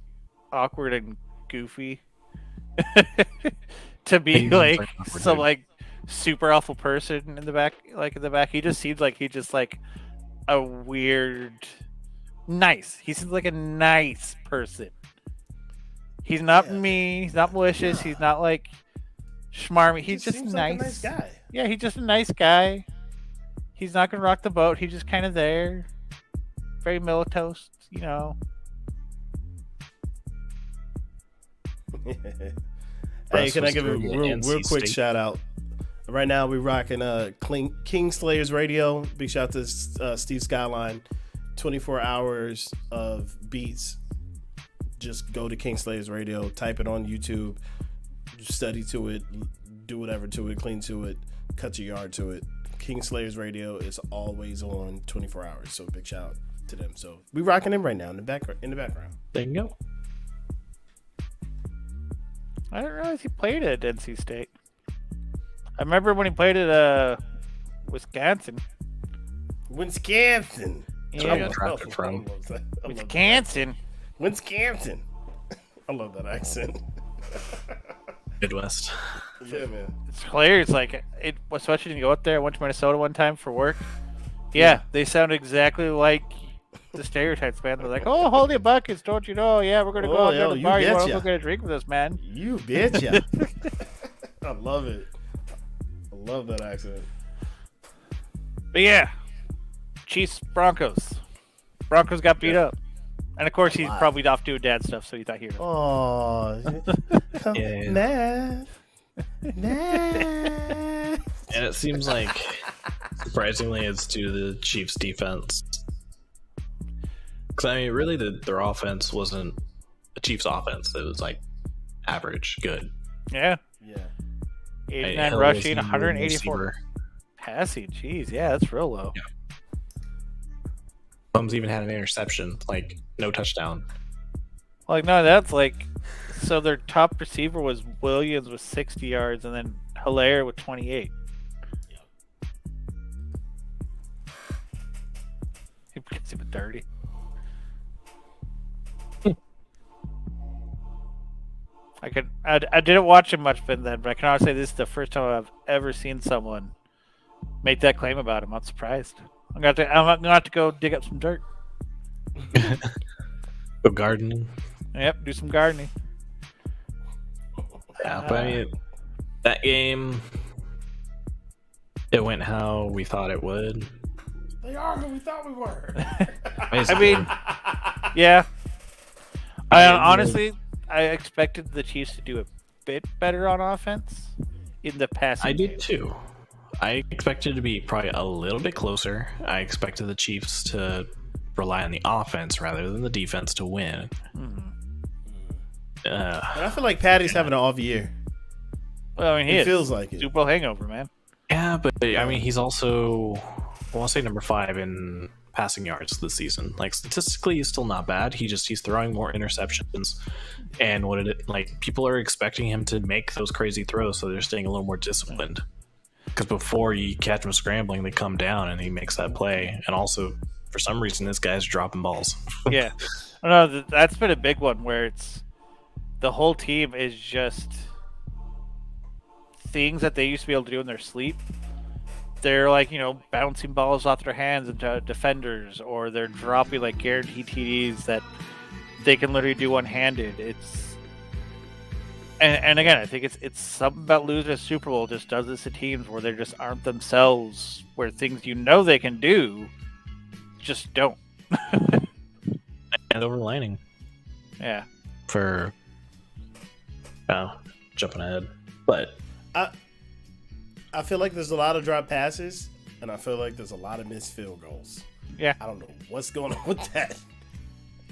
S1: awkward and goofy to be like some like super awful person in the back. Like in the back, he just seems like he's just like a weird, nice. He seems like a nice person. He's not mean. He's not malicious. He's not like schmarmy. He's just
S3: seems
S1: nice.
S3: like a nice guy.
S1: Yeah, he's just a nice guy. He's not gonna rock the boat. He's just kind of there. Very milquetoast, you know.
S3: Hey, can I give a real
S2: NC
S3: quick
S2: State.
S3: shout out? Right now, we're rocking King Slayers Radio. Big shout out to Steve Skyline. 24 hours of beats. Just go to King Slayers Radio, type it on YouTube, study to it, do whatever to it, clean to it, cut your yard to it. King Slayers Radio is always on 24 hours. So big shout out to them. So we rocking them right now in the background.
S2: There you go.
S1: I didn't realize he played at NC State. I remember when he played at Wisconsin.
S3: Wisconsin.
S1: Yeah,
S2: Drafted from.
S3: I love that.
S1: Wisconsin.
S3: Wisconsin. I love that accent.
S2: Midwest.
S3: Yeah, man.
S1: It's hilarious. Like it, especially when you go up there. I went to Minnesota one time for work. Yeah, they sound exactly like the stereotypes, man. They're like, "Oh, holy buckets, don't you know? Yeah, we're gonna go out to the bar. You want to go get a drink with us, man?"
S3: You betcha. I love it. I love that accent.
S1: But yeah, Chiefs Broncos. Broncos got beat up, and of course he's probably off doing dad stuff, so he thought he heard him.
S3: Oh,
S2: Yeah.
S3: Nah.
S2: And it seems like, surprisingly, it's due to the Chiefs' defense. Because, I mean, really, their offense wasn't the Chiefs' offense. It was, like, average, good.
S1: Yeah,
S3: Yeah.
S1: 89
S2: Hill
S1: rushing,
S2: was the
S1: 184
S2: receiver.
S1: passing. Jeez, yeah, that's real low.
S2: Yeah. Mahomes even had an interception, like no touchdown.
S1: Like, no, that's like, so their top receiver was Williams with 60 yards, and then Hilaire with 28. He gets even dirty. I didn't watch him much then, but I can honestly say this is the first time I've ever seen someone make that claim about him. I'm surprised. I'm gonna have to go dig up some dirt.
S2: Go gardening.
S1: Yep, do some gardening.
S2: Yeah, but I mean, that game, it went how we thought it would.
S3: They are who we thought we were.
S1: I mean, yeah. Honestly, I expected the Chiefs to do a bit better on offense in the passing
S2: I did
S1: game.
S2: too. I expected it to be probably a little bit closer. I expected the Chiefs to rely on the offense rather than the defense to win.
S3: And I feel like Patty's having an off year.
S1: Well, I mean,
S3: It feels like it.
S1: Super Bowl hangover, man.
S2: Yeah, but I mean, he's also, I want to say number 5 in passing yards this season. Like statistically, he's still not bad. He's throwing more interceptions, and people are expecting him to make those crazy throws, so they're staying a little more disciplined. Because before you catch him scrambling, they come down and he makes that play. And also, for some reason, this guy's dropping balls.
S1: Yeah, no, that's been a big one where it's the whole team is just things that they used to be able to do in their sleep. They're like, bouncing balls off their hands into defenders, or they're dropping like guaranteed TDs that they can literally do one-handed. And again, I think it's something about losing a Super Bowl just does this to teams where they just aren't themselves, where things they can do just don't.
S2: And over the lining.
S1: Yeah.
S2: For jumping ahead. But
S3: I feel like there's a lot of drop passes, and I feel like there's a lot of missed field goals.
S1: Yeah.
S3: I don't know what's going on with that.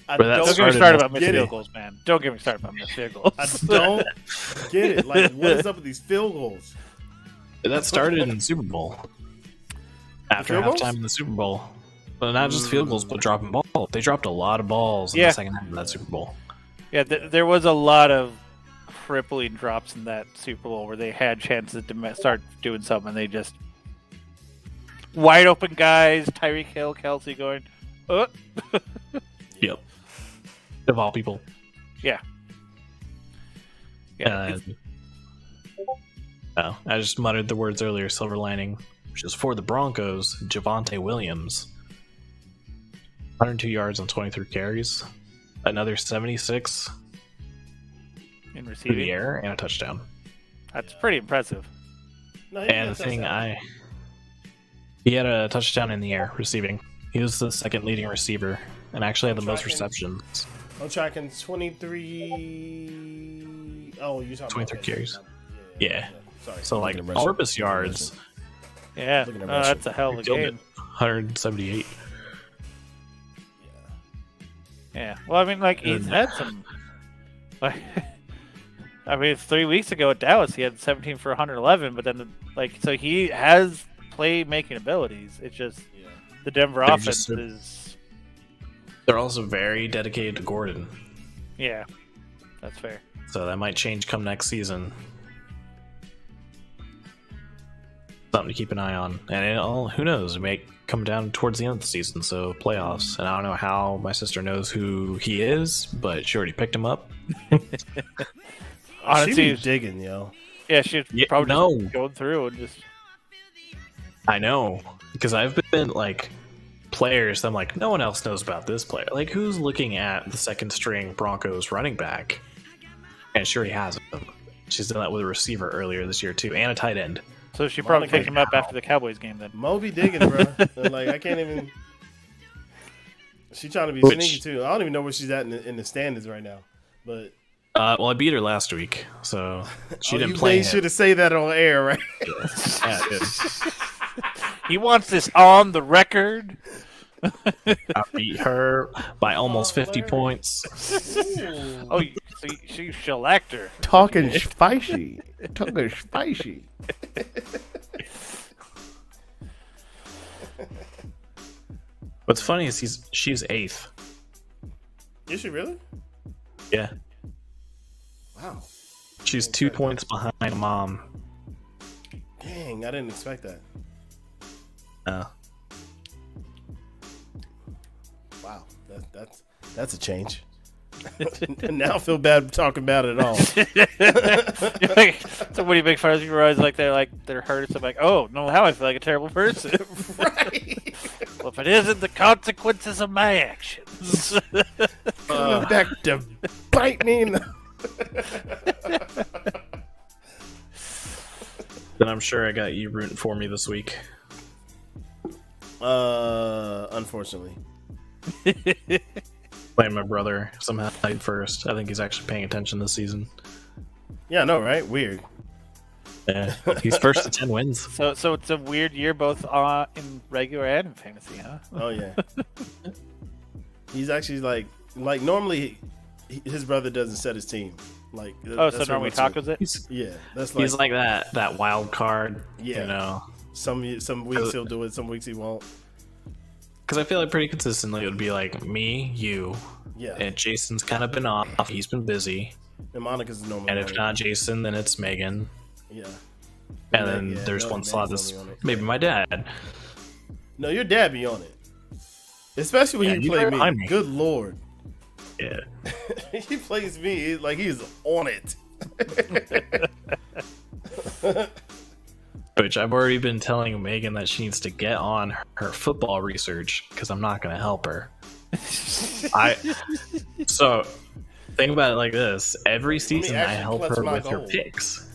S1: Don't get me started about missed field goals, man. Don't get me started about missed field goals.
S3: I don't get it. Like, what is up with these field goals?
S2: that started in the Super Bowl. After halftime in the Super Bowl. But not just field goals, but dropping balls. They dropped a lot of balls in the second half of that Super Bowl.
S1: Yeah, there was a lot of crippling drops in that Super Bowl where they had chances to start doing something, and they just wide open guys, Tyreek Hill, Kelsey going,
S2: Yep. Of all people.
S1: Yeah. Yeah.
S2: I just muttered the words earlier, silver lining, which is for the Broncos, Javonte Williams. 102 yards on 23 carries. Another 76
S1: in
S2: through
S1: receiving
S2: the air and a touchdown.
S1: That's pretty impressive.
S3: No,
S2: And the thing he had a touchdown in the air receiving. He was the second leading receiver and actually had the most receptions.
S3: I'm tracking 23. Oh, you're talking
S2: 23
S3: about
S2: carries.
S3: Yeah.
S2: Sorry.
S3: Sorry.
S2: So like all-purpose yards.
S1: Yeah, that's a hell of a game.
S2: 178.
S1: Yeah. Well, I mean, like he's had some. Like, I mean, 3 weeks ago at Dallas, he had 17 for 111, but then so he has play-making abilities. It's just the Denver offense is.
S2: They're also very dedicated to Gordon.
S1: Yeah, that's fair.
S2: So that might change come next season. Something to keep an eye on. And who knows? It may come down towards the end of the season, so playoffs. And I don't know how my sister knows who he is, but she already picked him up.
S1: Honestly,
S3: she was digging, yo.
S1: Yeah, she's probably just going through and just.
S2: I know, because I've been like players. I'm like, no one else knows about this player. Like, who's looking at the second string Broncos running back? And she already has him. She's done that with a receiver earlier this year too, and a tight end.
S1: So she probably picked him up after the Cowboys game then.
S3: Moby digging, bro. Like, I can't even. She's trying to be sneaky too. I don't even know where she's at in the standings right now. But
S2: well, I beat her last week, so she didn't play.
S3: You should have said that on air, right?
S2: Yeah,
S1: he wants this on the record.
S2: I beat her by almost 50 points.
S1: Oh, so she shellacked her.
S3: Talking spicy. Talking spicy.
S2: What's funny is she's 8th.
S3: Is she really?
S2: Yeah.
S3: Wow.
S2: She's 2 points behind mom.
S3: Dang, I didn't expect that. Wow, that's a change. Now I feel bad talking about it at all.
S1: So when you make fun of people, realize like they're hurt. So I'm like, oh no, how I feel like a terrible person.
S3: Right.
S1: Well, if it isn't the consequences of my actions.
S3: Coming back to bite me in the...
S2: Then I'm sure I got you rooting for me this week.
S3: Unfortunately.
S2: Playing my brother somehow died first. I think he's actually paying attention this season.
S3: Yeah, I know, right? Weird.
S2: Yeah, he's first to 10 wins.
S1: So it's a weird year both in regular and in fantasy, huh?
S3: Oh yeah. He's actually like normally his brother doesn't set his team. Like
S1: so normally tacos it?
S3: Yeah, that's like
S2: He's like that wild card.
S3: Yeah.
S2: You know,
S3: some weeks he'll do it, some weeks he won't.
S2: because I feel like pretty consistently it would be like me, you,
S3: Yeah.
S2: and Jason's kind of been off. He's been busy.
S3: And Monica's normally
S2: And if
S3: on it.
S2: not Jason, then it's Megan.
S3: Yeah.
S2: And then
S3: Yeah,
S2: there's
S3: no,
S2: one slot
S3: Megan's
S2: that's
S3: only on it.
S2: maybe my dad.
S3: No, your dad be on it. Especially when
S2: Yeah,
S3: you
S2: you
S3: play
S2: gotta
S3: me.
S2: remind me.
S3: Good lord.
S2: Yeah.
S3: He plays me like he's on it.
S2: Which I've already been telling Megan that she needs to get on her football research because I'm not going to help her. So think about it like this: every season I
S3: actually
S2: help
S3: clutch
S2: her
S3: my
S2: with her
S3: goal.
S2: picks.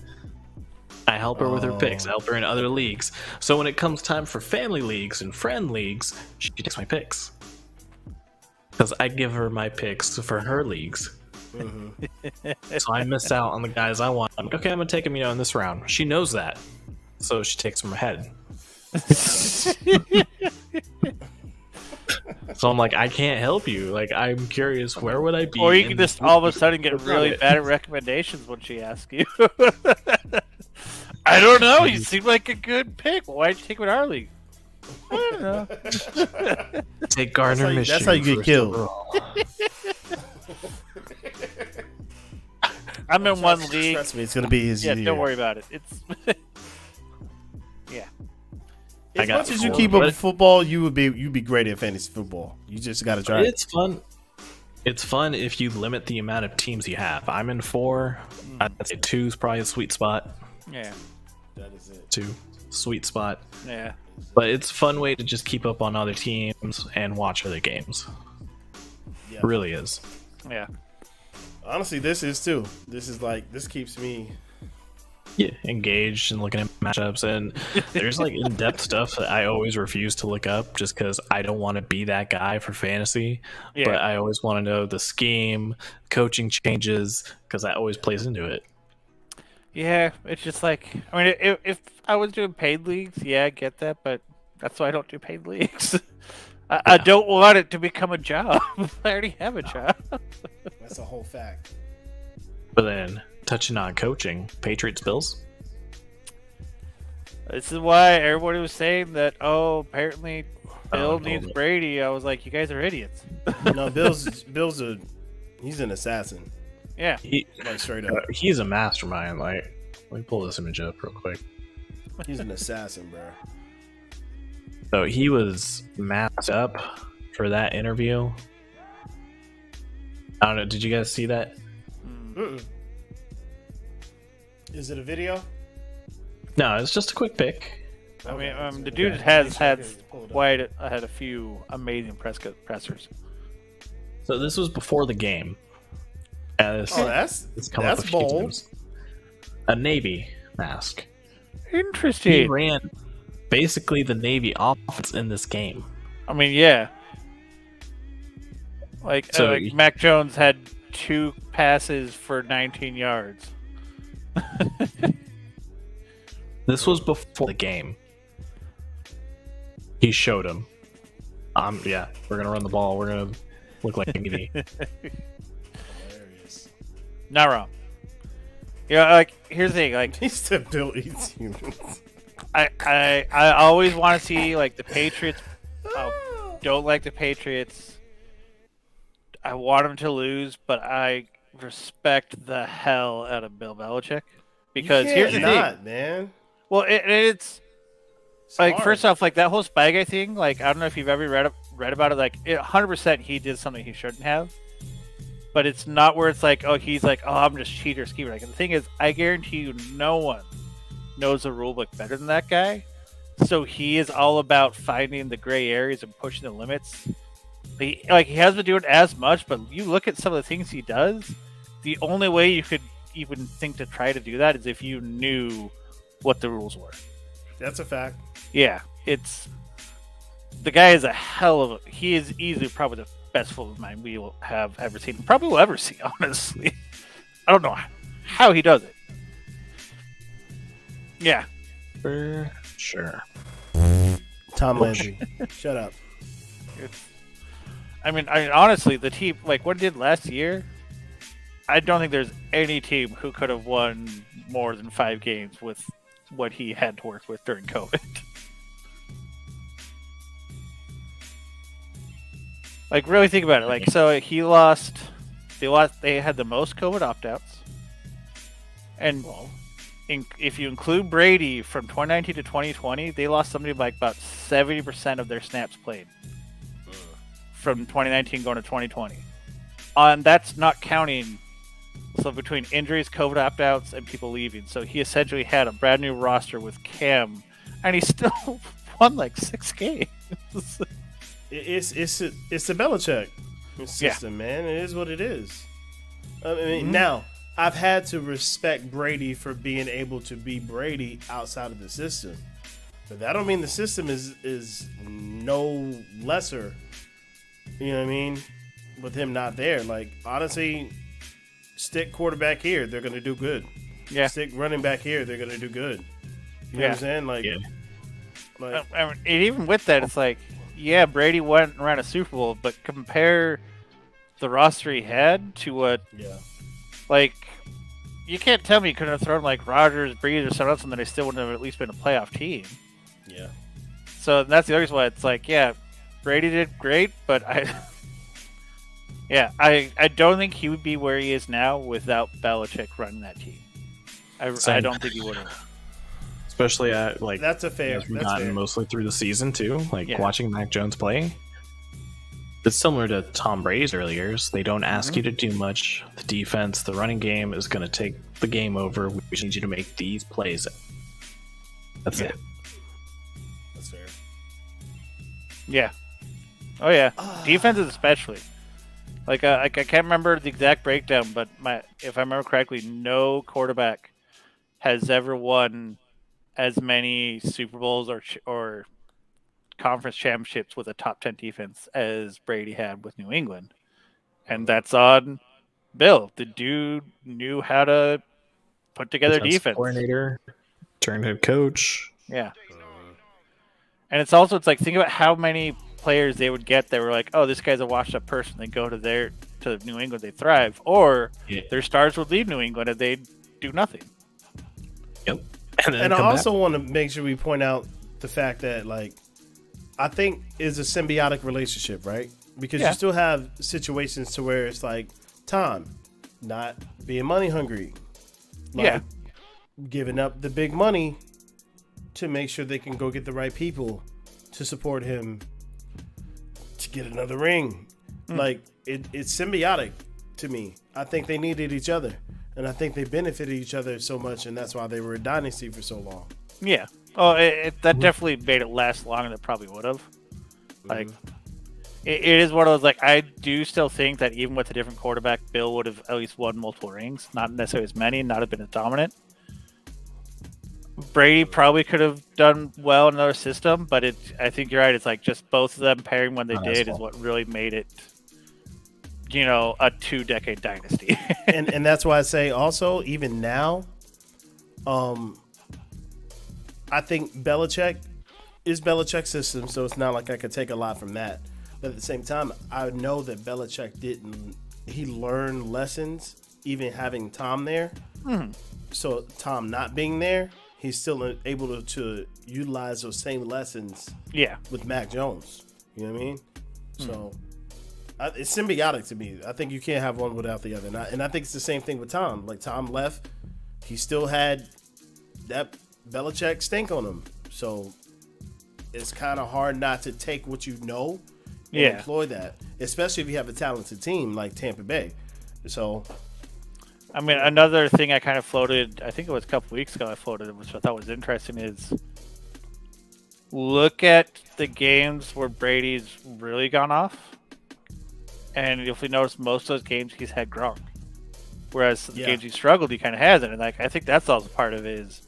S2: I help her with her picks. I help her in other leagues. So when it comes time for family leagues and friend leagues, she takes my picks because I give her my picks for her leagues. So I miss out on the guys I want. I'm like, okay, I'm gonna take him, in this round. She knows that, so she takes him ahead. So I'm like, I can't help you. Like, I'm curious, where would I be?
S1: Or you can
S2: in
S1: just
S2: the
S1: all of a
S2: future?
S1: sudden get
S2: That's not
S1: really
S2: it.
S1: bad at recommendations when she asks you. I don't know. You seem like a good pick. Why'd you take him in our league? I don't know.
S2: Take Gardner Minshew.
S3: That's how you get
S2: first
S3: killed.
S2: overall.
S1: I'm in one league.
S3: Trust me, it's gonna be his
S1: Yeah,
S3: year.
S1: don't worry about it. It's yeah.
S2: I
S3: As
S2: got
S3: much as you
S2: 4,
S3: keep up
S2: but
S3: with football, you'd be great at fantasy football. You just gotta try.
S2: It's fun. It's fun if you limit the amount of teams you have. I'm in 4. I'd say 2 is probably a sweet spot.
S1: Yeah.
S3: That is it.
S2: 2, sweet spot.
S1: Yeah.
S2: But it's a fun way to just keep up on other teams and watch other games.
S3: Yeah.
S2: It really is.
S1: Yeah.
S3: Honestly, this is too. This keeps me.
S2: Yeah, engaged and looking at matchups, and there's like in-depth stuff that I always refuse to look up just because I don't want to be that guy for fantasy.
S1: Yeah.
S2: But I always want to know the scheme, coaching changes, because that always plays into it.
S1: Yeah, it's just like, I mean, if I was doing paid leagues, yeah, I get that, but that's why I don't do paid leagues. I don't want it to become a job. I already have a job.
S3: That's a whole fact.
S2: But then, touching on coaching, Patriots Bills.
S1: This is why everybody was saying that, apparently Bill needs
S2: totally.
S1: Brady. I was like, you guys are idiots.
S3: No, Bill's he's an assassin.
S1: Yeah.
S3: Like straight up,
S2: He's a mastermind. Like, let me pull this image up real quick.
S3: he's an assassin, bro.
S2: So he was masked up for that interview. I don't know. Did you guys see that?
S3: Mm-mm. Is it a video?
S2: No, it's just a quick pick.
S1: I mean,
S3: Okay,
S1: the dude
S3: okay.
S1: has had
S3: Pull it up.
S1: had a few amazing pressers.
S2: So this was before the game. It's come up a
S3: that's
S2: few
S3: bold.
S2: times. A Navy mask. He
S1: Interesting.
S2: ran basically the Navy offense in this game.
S1: I mean, yeah. Like,
S2: So
S1: Mac Jones had 2 passes for 19 yards.
S2: This was before the game. He showed him. Yeah, we're gonna run the ball. We're gonna look like Navy.
S3: Hilarious.
S1: Not wrong. Yeah, like, here's the thing. Like,
S3: He said Bill eats humans.
S1: I always want to see, like, the Patriots don't like the Patriots. I want them to lose, but I respect the hell out of Bill Belichick. Because here's the thing,
S3: man.
S1: Well, it's like
S3: hard.
S1: First off, like that whole spy guy thing. Like I don't know if you've ever read about it. Like 100% he did something he shouldn't have. But it's not where it's like, oh, he's like, oh, I'm just cheater schemer. Like the thing is, I guarantee you, no one knows the rule book better than that guy. So he is all about finding the gray areas and pushing the limits. He hasn't been doing as much, but you look at some of the things he does. The only way you could even think to try to do that is if you knew what the rules were.
S3: That's a fact.
S1: Yeah, the guy is a hell of a. He is easily probably the best football mind we will have ever seen. Probably will ever see. Honestly, I don't know how he does it. Yeah,
S2: for sure.
S3: Tom Landry, shut up.
S1: I mean, honestly, the team like what it did last year. I don't think there's any team who could have won more than 5 games with what he had to work with during COVID. Like, really think about it. Like, so they had the most COVID opt-outs. And if you include Brady from 2019 to 2020, they lost something like about 70% of their snaps played from 2019 going to 2020. And that's not counting, so between injuries, COVID opt-outs, and people leaving. So he essentially had a brand new roster with Cam, and he still won like 6 games.
S3: It's the Belichick system, man. It is what it is. I mean, now I've had to respect Brady for being able to be Brady outside of the system, but that don't mean the system is no lesser. You know what I mean? With him not there, like honestly, stick quarterback here, they're gonna do good.
S1: Yeah.
S3: Stick running back here, they're gonna do good. You know what I'm saying? Like,
S1: I mean, and even with that, it's like. Yeah, Brady went around a Super Bowl, but compare the roster he had to what...
S3: Yeah.
S1: Like, you can't tell me he couldn't have thrown like Rodgers, Breeze, or someone else, and then they still wouldn't have at least been a playoff team.
S3: Yeah.
S1: So that's the other reason why it's like, yeah, Brady did great, but I don't think he would be where he is now without Belichick running that team. I don't think he would have.
S2: Especially at like
S3: that's a fair.
S2: As we've gotten mostly through the season too. Like watching Mac Jones play, it's similar to Tom Brady's early years. They don't ask you to do much. The defense, the running game is going to take the game over. We just need you to make these plays. That's it.
S3: That's fair.
S1: Yeah. Oh yeah. Defenses especially. Like I can't remember the exact breakdown, but if I remember correctly, no quarterback has ever won as many Super Bowls or conference championships with a top 10 defense as Brady had with New England. And that's on Bill. The dude knew how to put together defense.
S2: Coordinator, turned head coach.
S1: Yeah. And it's like, think about how many players they would get that were like, oh, this guy's a washed up person. They go to New England, they thrive. Or their stars would leave New England and they'd do nothing.
S2: Yep.
S3: And I also want to make sure we point out the fact that, like, I think it's a symbiotic relationship, right? Because you still have situations to where it's like Tom not being money hungry, like giving up the big money to make sure they can go get the right people to support him to get another ring. Like it's symbiotic to me. I think they needed each other. And I think they benefited each other so much, and that's why they were a dynasty for so long.
S1: Yeah. Oh, that definitely made it last longer than it probably would have. Like, it is one of those, like, I do still think that even with a different quarterback, Bill would have at least won multiple rings. Not necessarily as many, not have been as dominant. Brady probably could have done well in another system, but I think you're right. It's like just both of them pairing when they did is what really made it, a 2-decade dynasty.
S3: and that's why I say also, even now, I think Belichick is Belichick's system, so it's not like I could take a lot from that. But at the same time, I know that Belichick he learned lessons even having Tom there. So Tom not being there, he's still able to utilize those same lessons with Mac Jones. You know what I mean? So it's symbiotic to me. I think you can't have one without the other. And I think it's the same thing with Tom. Like Tom left, he still had that Belichick stink on him. So it's kind of hard not to take what you know and employ that, especially if you have a talented team like Tampa Bay. So,
S1: I mean, another thing I kind of floated, I think it was a couple weeks ago I floated, which I thought was interesting, is look at the games where Brady's really gone off. And if you notice, most of those games he's had Gronk. Whereas the games he struggled, he kind of hasn't. And like I think that's also part of it is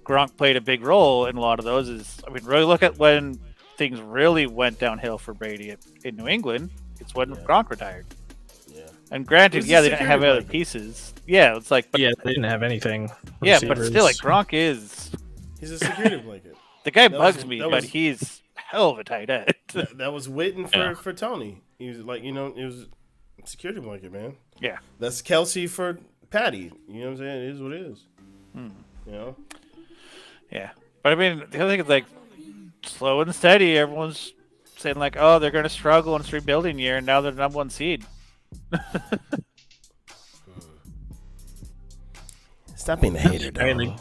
S1: Gronk played a big role in a lot of those. I mean, really look at when things really went downhill for Brady in New England. It's when Gronk retired. Yeah. And granted, they didn't have other pieces. Yeah, it's like...
S2: they didn't have anything.
S1: Yeah, but still, like, Gronk is...
S3: He's a security blanket.
S1: The guy bugs me, but he's hell of a tight end.
S3: That was Witten for Tony. He was like, it was a security blanket, man.
S1: Yeah.
S3: That's Kelsey for Patty. You know what I'm saying? It is what it is. You know?
S1: Yeah. But I mean, the other thing is like slow and steady. Everyone's saying like, oh, they're going to struggle in this rebuilding year, and now they're the number 1 seed.
S3: Stop being a hater, dog.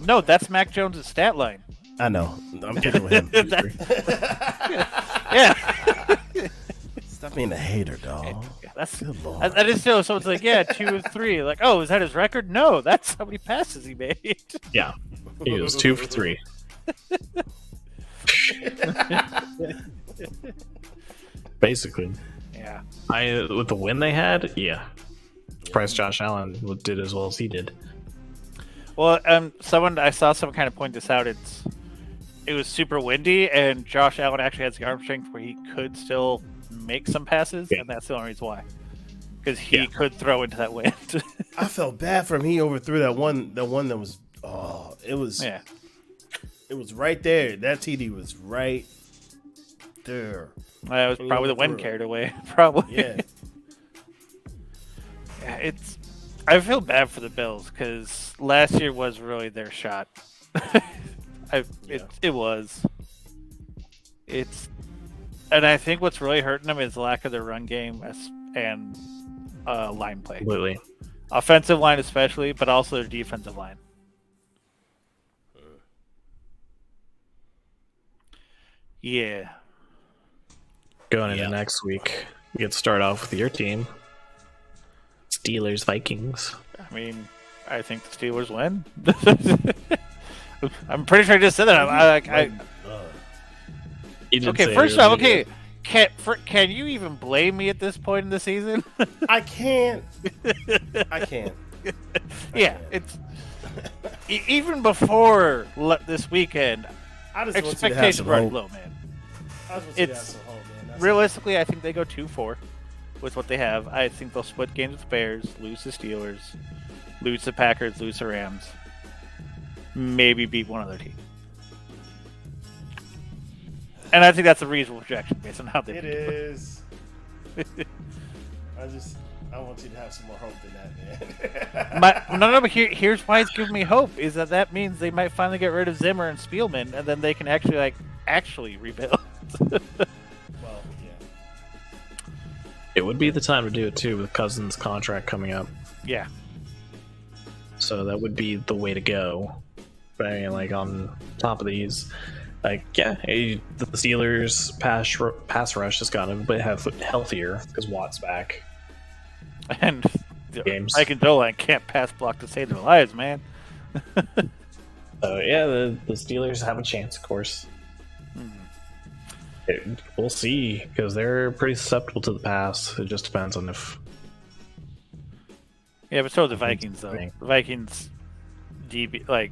S1: No, that's Mac Jones' stat line.
S3: I know. I'm kidding with him.
S1: Yeah.
S3: Stop being a hater, dog.
S1: That's good. That is still so. It's like 2 of 3. Like, oh, is that his record? No, that's how many passes he made.
S2: Yeah, he was 2 for 3. Basically.
S1: Yeah.
S2: With the win they had, surprised Josh Allen did as well as he did.
S1: Well, I saw someone kind of point this out. It was super windy, and Josh Allen actually has the arm strength where he could still make some passes, and that's the only reason why. Because he could throw into that wind.
S3: I felt bad for him. He overthrew that one that was it was it was right there. That TD was right there.
S1: It was probably the wind carried away. Probably.
S3: Yeah.
S1: I feel bad for the Bills because last year was really their shot. It was. And I think what's really hurting them is lack of their run game and line play.
S2: Completely.
S1: Offensive line especially, but also their defensive line. Yeah.
S2: Going into next week, we get to start off with your team. Steelers, Vikings.
S1: I mean, I think the Steelers win. I'm pretty sure I just said that. Okay, first off, can you even blame me at this point in the season?
S3: I can't.
S1: It's even before this weekend. Expectations were low, man. Realistically, I think they go 2-4 with what they have. I think they'll split games with the Bears, lose the Steelers, lose the Packers, lose the Rams, maybe beat one other team. And I think that's a reasonable projection based on how they
S3: do. It is. I want you to have some more hope than that, man.
S1: No, but here's why it's giving me hope, is that means they might finally get rid of Zimmer and Spielman, and then they can actually rebuild.
S3: Well, yeah.
S2: It would be the time to do it, too, with Cousins' contract coming up.
S1: Yeah.
S2: So that would be the way to go. But I mean, on top of these, the Steelers' pass rush has gotten a bit healthier because Watt's back.
S1: And
S2: games.
S1: Mike and Dolan can't pass block to save their lives, man.
S2: The Steelers have a chance, of course. We'll see, because they're pretty susceptible to the pass. It just depends on if...
S1: Yeah, but so are the Vikings, though. The Vikings,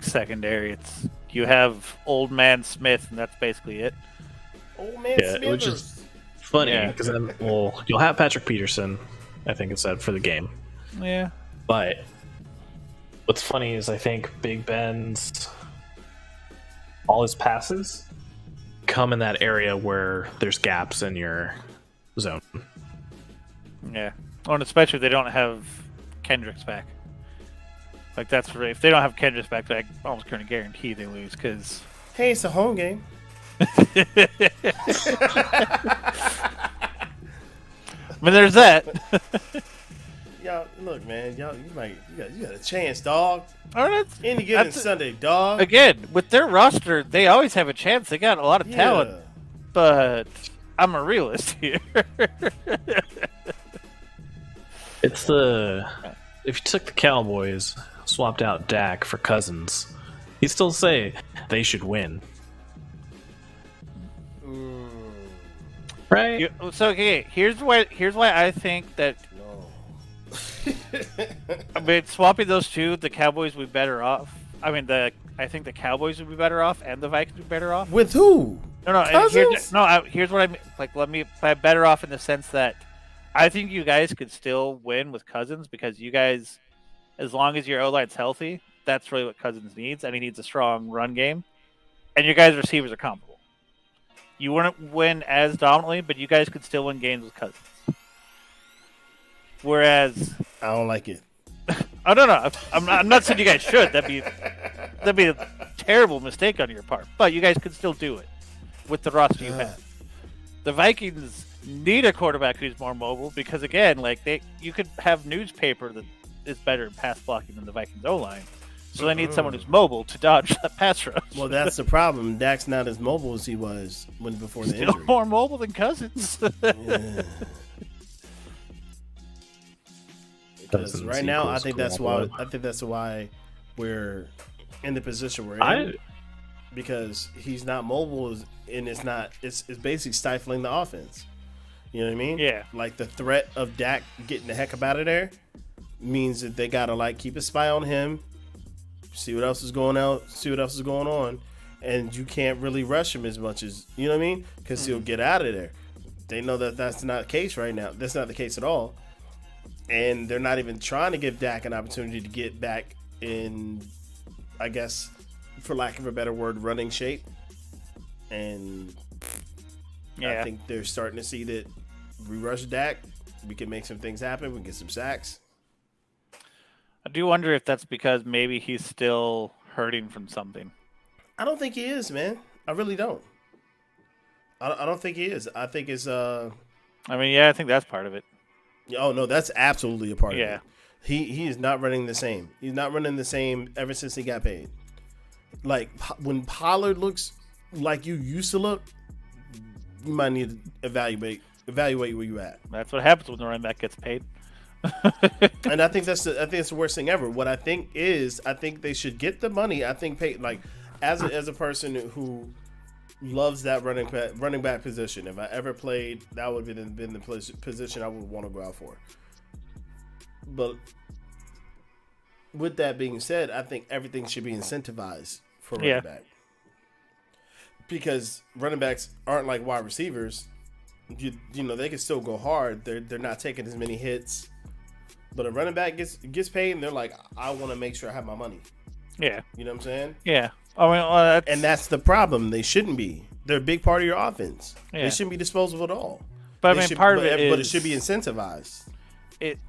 S1: secondary, you have Old Man Smith, and that's basically it.
S3: Old Man Smith.
S2: Which is funny, because then, you'll have Patrick Peterson, I think it said, for the game.
S1: Yeah.
S2: But what's funny is I think Big Ben's... all his passes come in that area where there's gaps in your zone.
S1: Yeah. And especially if they don't have Kendricks back. That's really, if they don't have Kendricks back, I almost going to guarantee they lose because...
S3: Hey, it's a home game.
S1: I mean, there's that.
S3: Y'all, look, man. You got a chance, dog.
S1: All right,
S3: Any given Sunday, dog.
S1: Again, with their roster, they always have a chance. They got a lot of talent, but I'm a realist here.
S2: It's if you took the Cowboys, swapped out Dak for Cousins, you'd still say they should win. Right?
S1: So okay, here's why I think that. I mean, swapping those two, the Cowboys would be better off. I mean, I think the Cowboys would be better off, and the Vikings would be better off.
S3: With who?
S1: No. Here's what I mean. Like, let me better off in the sense that I think you guys could still win with Cousins because you guys, as long as your O-line's healthy, that's really what Cousins needs, and he needs a strong run game, and your guys' receivers are comparable. You wouldn't win as dominantly, but you guys could still win games with Cousins. Whereas
S3: I don't like it.
S1: I don't know. I'm not saying you guys should. That'd be a terrible mistake on your part. But you guys could still do it with the roster you have. The Vikings need a quarterback who's more mobile because again, like you could have newspaper that is better in pass blocking than the Vikings O-line. So they need someone who's mobile to dodge that pass rush.
S3: Well, that's the problem. Dak's not as mobile as he was before the injury.
S1: Still more mobile than Cousins.
S3: Yeah. Because right now, I think that's why we're in the position we're in. Because he's not mobile, and it's basically stifling the offense. You know what I mean?
S1: Yeah.
S3: Like the threat of Dak getting the heck up out of there means that they gotta like keep a spy on him, see what else is going on, and you can't really rush him as much as you know what I mean, because he'll get out of there. They know that that's not the case right now. That's not the case at all. And they're not even trying to give Dak an opportunity to get back in, I guess, for lack of a better word, running shape. And I think they're starting to see that we rush Dak, we can make some things happen, we can get some sacks.
S1: I do wonder if that's because maybe he's still hurting from something.
S3: I don't think he is, man. I really don't. I don't think he is. I think it's
S1: I mean, I think that's part of it.
S3: Oh no, that's absolutely a part of it.
S1: Yeah.
S3: He is not running the same. He's not running the same ever since he got paid. Like when Pollard looks like you used to look, you might need to evaluate where you at.
S1: That's what happens when the running back gets paid.
S3: And I think that's the worst thing ever. What I think they should get the money. I think pay like as a person who loves that running back position. If I ever played, that would have been the position I would want to go out for. But with that being said, I think everything should be incentivized for running back. Because running backs aren't like wide receivers. You know, they can still go hard. They're not taking as many hits. But a running back gets paid and they're like, I want to make sure I have my money.
S1: Yeah.
S3: You know what I'm saying?
S1: Yeah. I mean,
S3: and that's the problem. They shouldn't be. They're a big part of your offense. Yeah. They shouldn't be disposable at all.
S1: But I mean, part of it is,
S3: but it should be incentivized.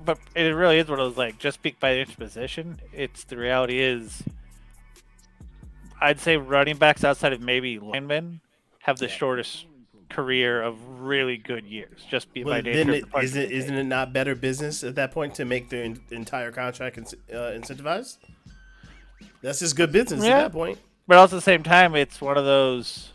S1: But it really is one of those like just pick by each position. It's the reality is, I'd say running backs outside of maybe linemen have the shortest career of really good years. Just by nature.
S3: Isn't it not better business at that point to make their entire contract incentivized? That's just good business at that point.
S1: But also at the same time, it's one of those.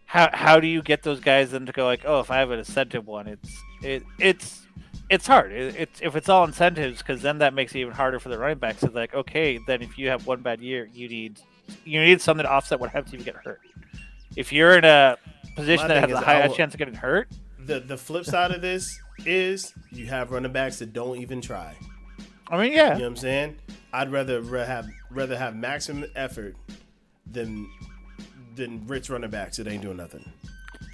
S1: How do you get those guys then to go like, oh, if I have an incentive one, it's hard. If it's all incentives, because then that makes it even harder for the running backs. It's like, okay, then if you have one bad year, you need something to offset what happens if you get hurt. If you're in a position that has a high chance of getting hurt,
S3: the flip side of this is you have running backs that don't even try.
S1: I mean, yeah,
S3: you know what I'm saying. I'd rather have maximum effort than rich running backs that ain't doing nothing.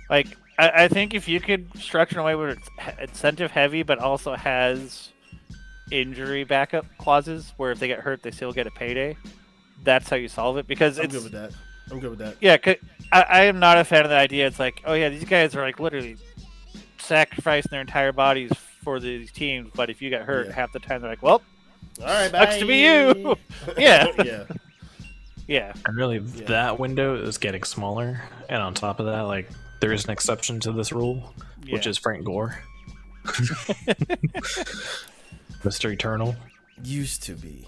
S1: Like, I think if you could structure a way where it's incentive heavy, but also has injury backup clauses where if they get hurt, they still get a payday. That's how you solve it. Because I'm good
S3: with that.
S1: Yeah, I am not a fan of the idea. It's like, oh yeah, these guys are like literally sacrificing their entire bodies for these teams. But if you get hurt, half the time they're like, well,
S3: all right,
S1: sucks to be you. Yeah.
S3: Yeah.
S1: Yeah.
S2: And really, that window is getting smaller. And on top of that, like, there is an exception to this rule, which is Frank Gore. Mr. Eternal.
S3: Used to be.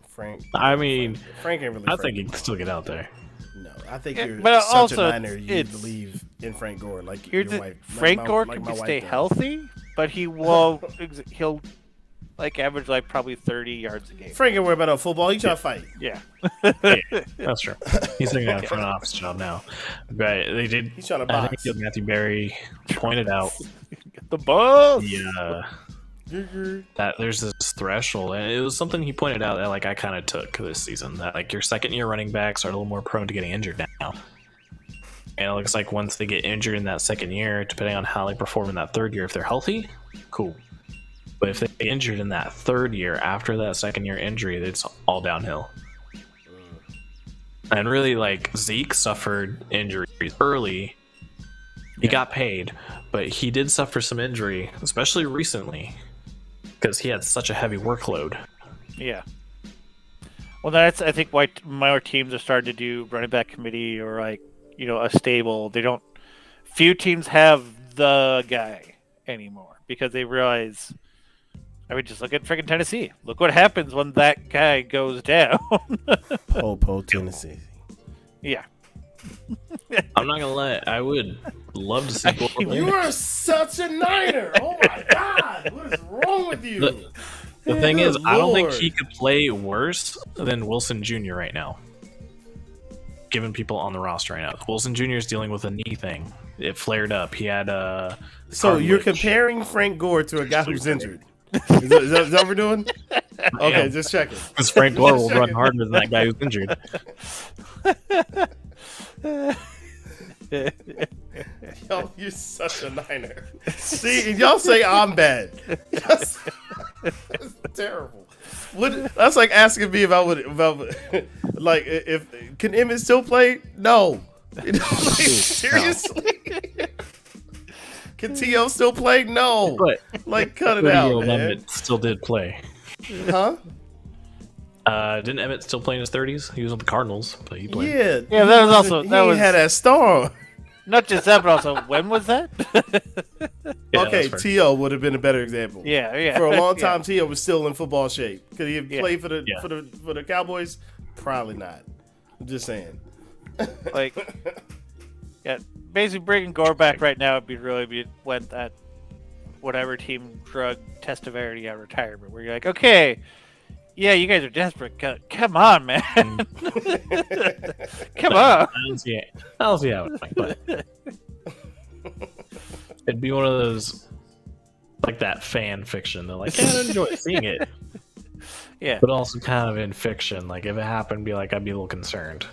S3: Frank.
S2: I mean,
S3: Frank ain't really.
S2: I think he can still get out there.
S3: No, I think you're
S1: but
S3: such
S1: also,
S3: a Niner. You believe in Frank Gore, like your wife.
S1: Frank Gore can stay healthy, but he won't. He'll average probably 30 yards a game.
S3: Frank ain't worry about no football. He trying to fight.
S1: Yeah.
S2: That's true. He's thinking of a front office job now. But they did.
S3: He's trying to box.
S2: I think Matthew Berry pointed out
S1: the buzz.
S2: That there's this threshold, and it was something he pointed out that I kind of took this season, that your second year running backs are a little more prone to getting injured now, and it looks like once they get injured in that second year, depending on how they perform in that third year, if they're healthy, cool, but if they get injured in that third year after that second year injury, it's all downhill. And really, Zeke suffered injuries early. He got paid, but he did suffer some injury, especially recently, because he had such a heavy workload.
S1: Yeah. Well, that's, I think, why more teams are starting to do running back committee or, a stable. Few teams have the guy anymore because they realize, just look at freaking Tennessee. Look what happens when that guy goes down.
S3: Po Tennessee.
S1: Yeah.
S2: I'm not gonna lie, I would love to see.
S3: You are such a Niner. Oh my God, what is wrong with you?
S2: The thing is, I don't think he could play worse than Wilson Jr. right now. Given people on the roster right now, Wilson Jr. is dealing with a knee thing. It flared up. He had a.
S3: So you're comparing Frank Gore to a guy who's injured. Is that what we're doing? Okay, just checking.
S2: Because Frank Gore will run harder than that guy who's injured.
S3: Yo, you're such a Niner. See, y'all say I'm bad. That's terrible. That's like asking me about if can Emmett still play? No. Seriously? Can T.O. still play? No.
S2: But
S3: cut it out, man.
S2: Emmett still did play.
S3: Huh?
S2: Didn't Emmett still play in his 30s? He was on the Cardinals, but he played.
S3: Yeah.
S1: That was also
S3: he had that star.
S1: Not just that, but also when was that?
S3: Okay, T.O. would have been a better example.
S1: Yeah.
S3: For a long time, T.O. was still in football shape. Could he have played for the Cowboys? Probably not. I'm just saying.
S1: Basically bringing Gore back right now would be when that whatever team drug Testaverde out of retirement, where you're like, okay, yeah, you guys are desperate. Come on, man. Come on.
S2: I don't see how it went, but it'd be one of those that fan fiction. They're like, I enjoy seeing it.
S1: Yeah.
S2: But also kind of in fiction. If it happened, I'd be a little concerned.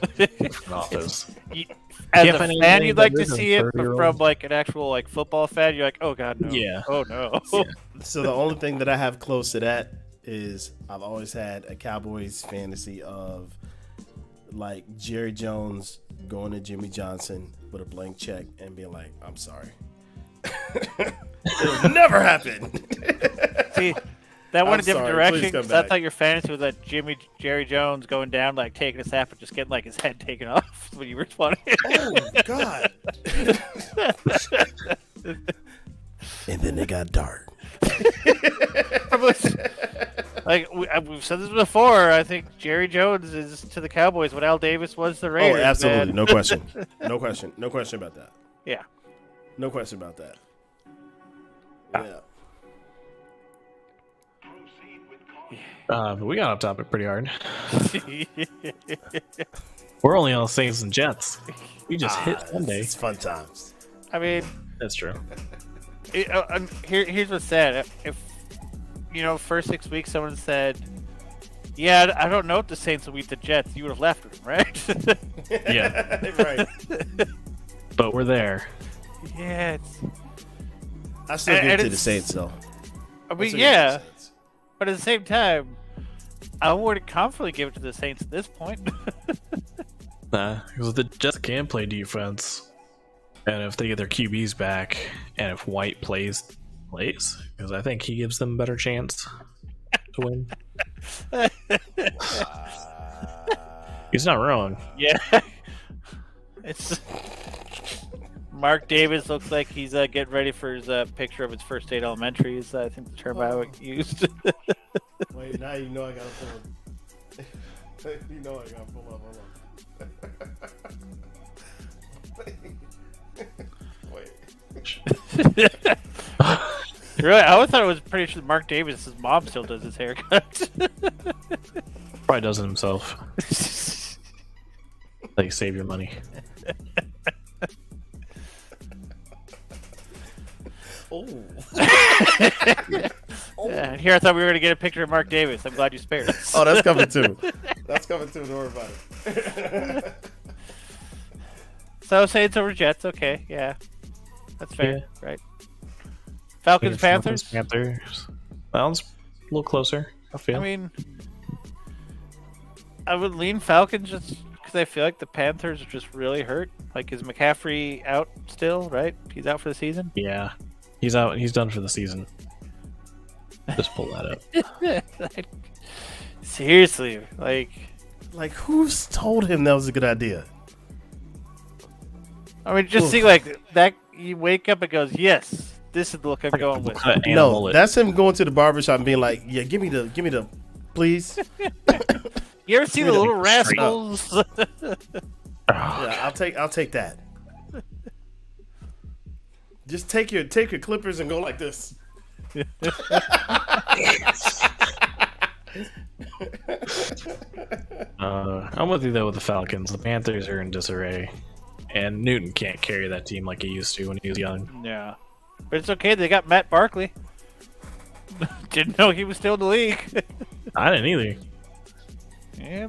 S2: As
S1: a fan, you'd like to see it, but from an actual football fan, you're like, oh god, no.
S2: Yeah.
S1: Oh no.
S3: Yeah. So the only thing that I have close to that is I've always had a Cowboys fantasy of Jerry Jones going to Jimmy Johnson with a blank check and being like, I'm sorry. It'll never happen.
S1: See, that went a different direction because I
S3: back.
S1: thought your fantasy was that Jerry Jones going down, taking a snap and just getting his head taken off when you responded.
S3: Oh God. And then they got dark.
S1: We've said this before. I think Jerry Jones is to the Cowboys what Al Davis was the Raiders.
S3: Oh, absolutely,
S1: man.
S3: no question about that.
S1: Yeah,
S3: no question about that. Yeah.
S2: But we got off topic pretty hard. We're only on Saints and Jets. We just hit Sunday.
S3: It's fun times.
S1: I mean,
S2: that's true.
S1: Here's what's sad. If first 6 weeks someone said, "Yeah, I don't know if the Saints will beat the Jets," you would have laughed at them, right?
S2: Yeah,
S3: right.
S2: But we're there.
S1: Yeah,
S3: I still give it to the Saints, though.
S1: I mean, yeah, but at the same time, I wouldn't confidently give it to the Saints at this point.
S2: Because the Jets can play defense, and if they get their QBs back, and if White plays, because I think he gives them a better chance to win. He's not wrong.
S1: Yeah. It's Mark Davis looks like he's getting ready for his picture of his first day at elementary. Is I think the term I used.
S3: Wait, now you know I gotta pull up. You know I gotta pull up. Hold on. Wait.
S1: Really? I always thought it was pretty sure Mark Davis' mom still does his haircut.
S2: Probably does it himself. Like, save your money.
S3: Oh.
S1: Yeah, and here I thought we were gonna get a picture of Mark Davis. I'm glad you spared us.
S3: Oh, that's coming too. That's coming too. Don't worry about it.
S1: So say it's over Jets. Okay, yeah, that's fair, right? Falcons, Panthers.
S2: Well, it's a little closer. I feel.
S1: I mean, I would lean Falcons just because I feel like the Panthers are just really hurt. Like, is McCaffrey out still? Right? He's out for the season.
S2: Yeah, he's out. He's done for the season. Just pull that up.
S1: Seriously, like
S3: who's told him that was a good idea?
S1: I mean, just see like that. You wake up and goes, yes, this is the look I'm going with.
S3: No, that's him going to the barbershop and being like, yeah, give me the, please.
S1: You ever see the Little Rascals?
S3: Yeah, I'll take that. Just take your clippers and go like this.
S2: I'm with you though with the Falcons. The Panthers are in disarray, and Newton can't carry that team like he used to when he was young.
S1: Yeah, but it's okay. They got Matt Barkley. Didn't know he was still in the league.
S2: I didn't either.
S1: Yeah.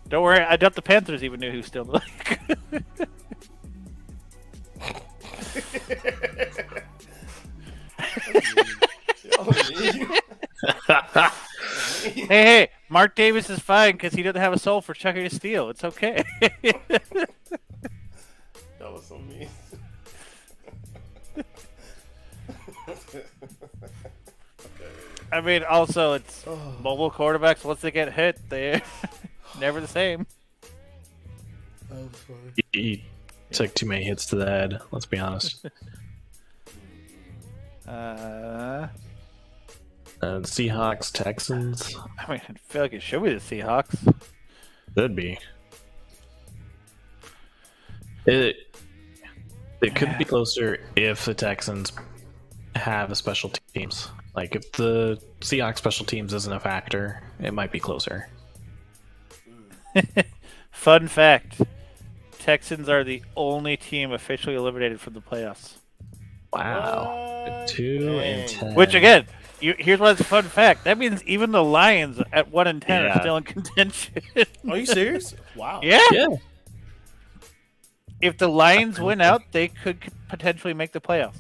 S1: Don't worry. I doubt the Panthers even knew he was still in the league. Hey, Mark Davis is fine because he doesn't have a soul for chucking a steal. It's okay.
S3: That was so mean.
S1: I mean, also, it's mobile quarterbacks. Once they get hit, they're never the same.
S2: He took too many hits to the head. Let's be honest. Seahawks, Texans.
S1: I mean, I feel like it should be the Seahawks.
S2: Could be. It could be closer if the Texans have a special teams. Like, if the Seahawks special teams isn't a factor, it might be closer.
S1: Fun fact. Texans are the only team officially eliminated from the playoffs.
S2: Wow. 2-10.
S1: Which, again, here's what's a fun fact. That means even the Lions at 1-10 are still in contention.
S3: Are you serious? Wow.
S1: Yeah.
S2: Yeah.
S1: If the Lions win out, they could potentially make the playoffs.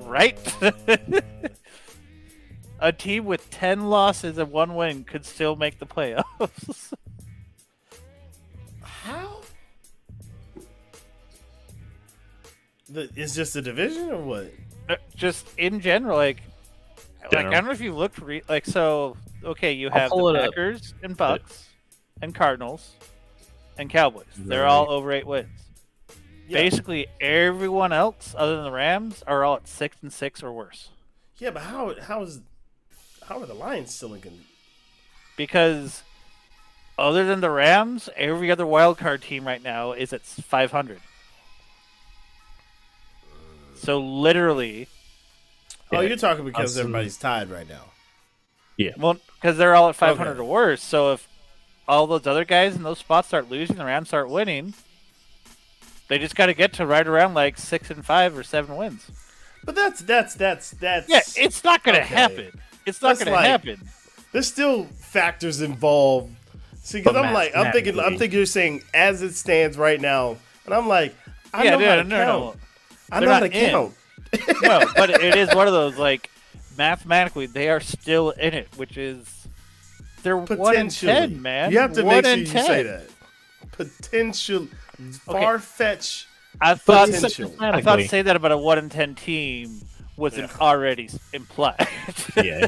S1: Right? A team with 10 losses and 1 win could still make the playoffs.
S3: How? It's just a division or what?
S1: Just in general, like I don't know if you looked okay, you have the Packers and Bucks and Cardinals and Cowboys. They're all over 8 wins. Yeah. Basically, everyone else other than the Rams are all at 6-6 or worse.
S3: Yeah, but how are the Lions still in?
S1: Because other than the Rams, every other wild card team right now is at 500. So literally.
S3: Oh, you're talking because everybody's tied right now.
S2: Yeah.
S1: Well, because they're all at 500 or worse. So if all those other guys in those spots start losing, the Rams start winning. They just got to get to right around like 6-5 or 7 wins.
S3: But that's
S1: yeah. It's not going to happen. It's not going to happen.
S3: There's still factors involved. See, because I'm thinking you're saying as it stands right now, and I'm like, I know how to count. I know how to count.
S1: No, but it is one of those like mathematically they are still in it, which is they're 1-10, man.
S3: You have to make sure you say that. Potential. Far-fetched.
S1: I thought to say that about a 1-10 team wasn't already implied.
S2: Yeah,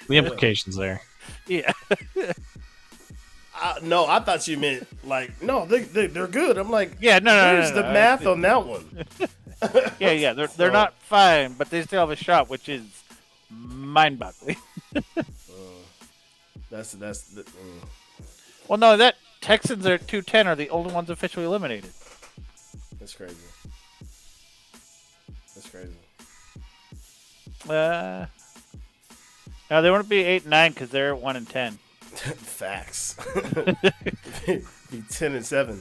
S2: the implications there.
S1: Yeah.
S3: No, I thought you meant like no, they're good. I'm like,
S1: Yeah, no.
S3: Where's the math on that one?
S1: Yeah. They're not fine, but they still have a shot, which is mind-boggling.
S3: That's the.
S1: Well, no, that Texans are 2-10 are the only ones officially eliminated.
S3: That's crazy. That's crazy.
S1: No, they wouldn't be 8-9 because they're 1-10.
S3: Facts. Be 10-7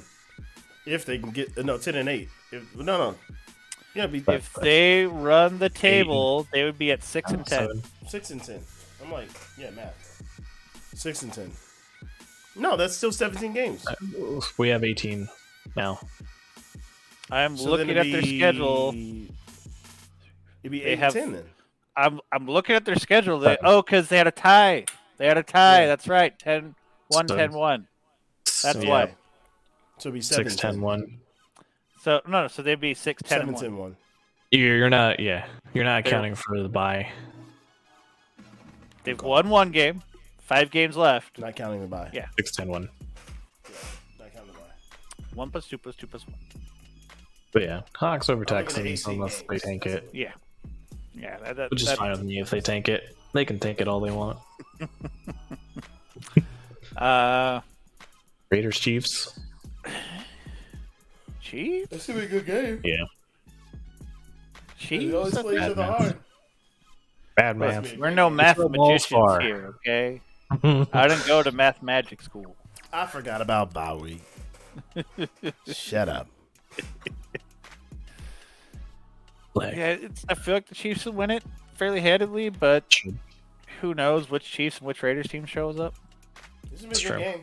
S3: if they can get 10-8. Yeah,
S1: If they run the table, they would be at 6-10.
S3: 6-10. I'm like, yeah, math. 6-10. No, that's still 17 games.
S2: We have 18 now.
S1: I'm looking at their schedule.
S3: It'd be 8-10 then.
S1: I'm looking at their schedule. Because they had a tie. Yeah. That's right. 10-1, 10-1. That's why.
S3: So it'd be
S2: 6-10-1.
S1: So no, so they'd be 6-10-1.
S3: 7-10-1.
S2: You're not. Yeah, you're not accounting for the bye.
S1: They've won one game, 5 games left.
S3: Not counting the bye.
S1: Yeah.
S2: 6-10-1.
S3: Yeah, not counting the bye.
S1: 1 + 2 + 2 + 1.
S2: But yeah, Hawks over
S3: I'm looking at
S2: Texans
S3: 18
S2: unless they
S3: games.
S2: tank it.
S1: Yeah. Yeah.
S2: Which is fine with me if they tank it. They can tank it all they want. Raiders Chiefs.
S1: Chiefs?
S3: That's gonna be a good game.
S2: Yeah.
S1: Chiefs?
S3: They always play each other
S2: math.
S3: hard.
S2: Bad
S3: Must
S2: math.
S3: be.
S1: We're no mathematicians
S2: far.
S1: here, okay? I didn't go to math magic school.
S3: I forgot about bye week. Shut up.
S1: Yeah, I feel like the Chiefs will win it fairly handedly, but who knows which Chiefs and which Raiders team shows up?
S3: This is a
S2: It's
S3: good
S2: true.
S3: game.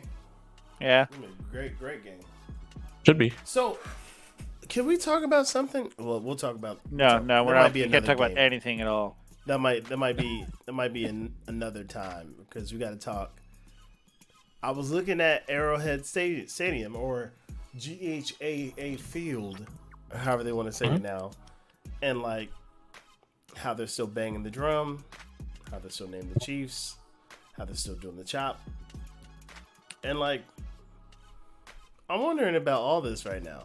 S1: Yeah.
S3: This is a great game.
S2: Should be.
S3: So, can we talk about something? Well, we'll talk about.
S1: No,
S3: there
S1: we're
S3: might
S1: not.
S3: be
S1: We can't
S3: another
S1: talk about
S3: game.
S1: anything at all.
S3: That might be another time because we got to talk. I was looking at Arrowhead Stadium or GHAA Field, however they want to say it now, and like how they're still banging the drum, how they're still naming the Chiefs, how they're still doing the chop, and like I'm wondering about all this right now.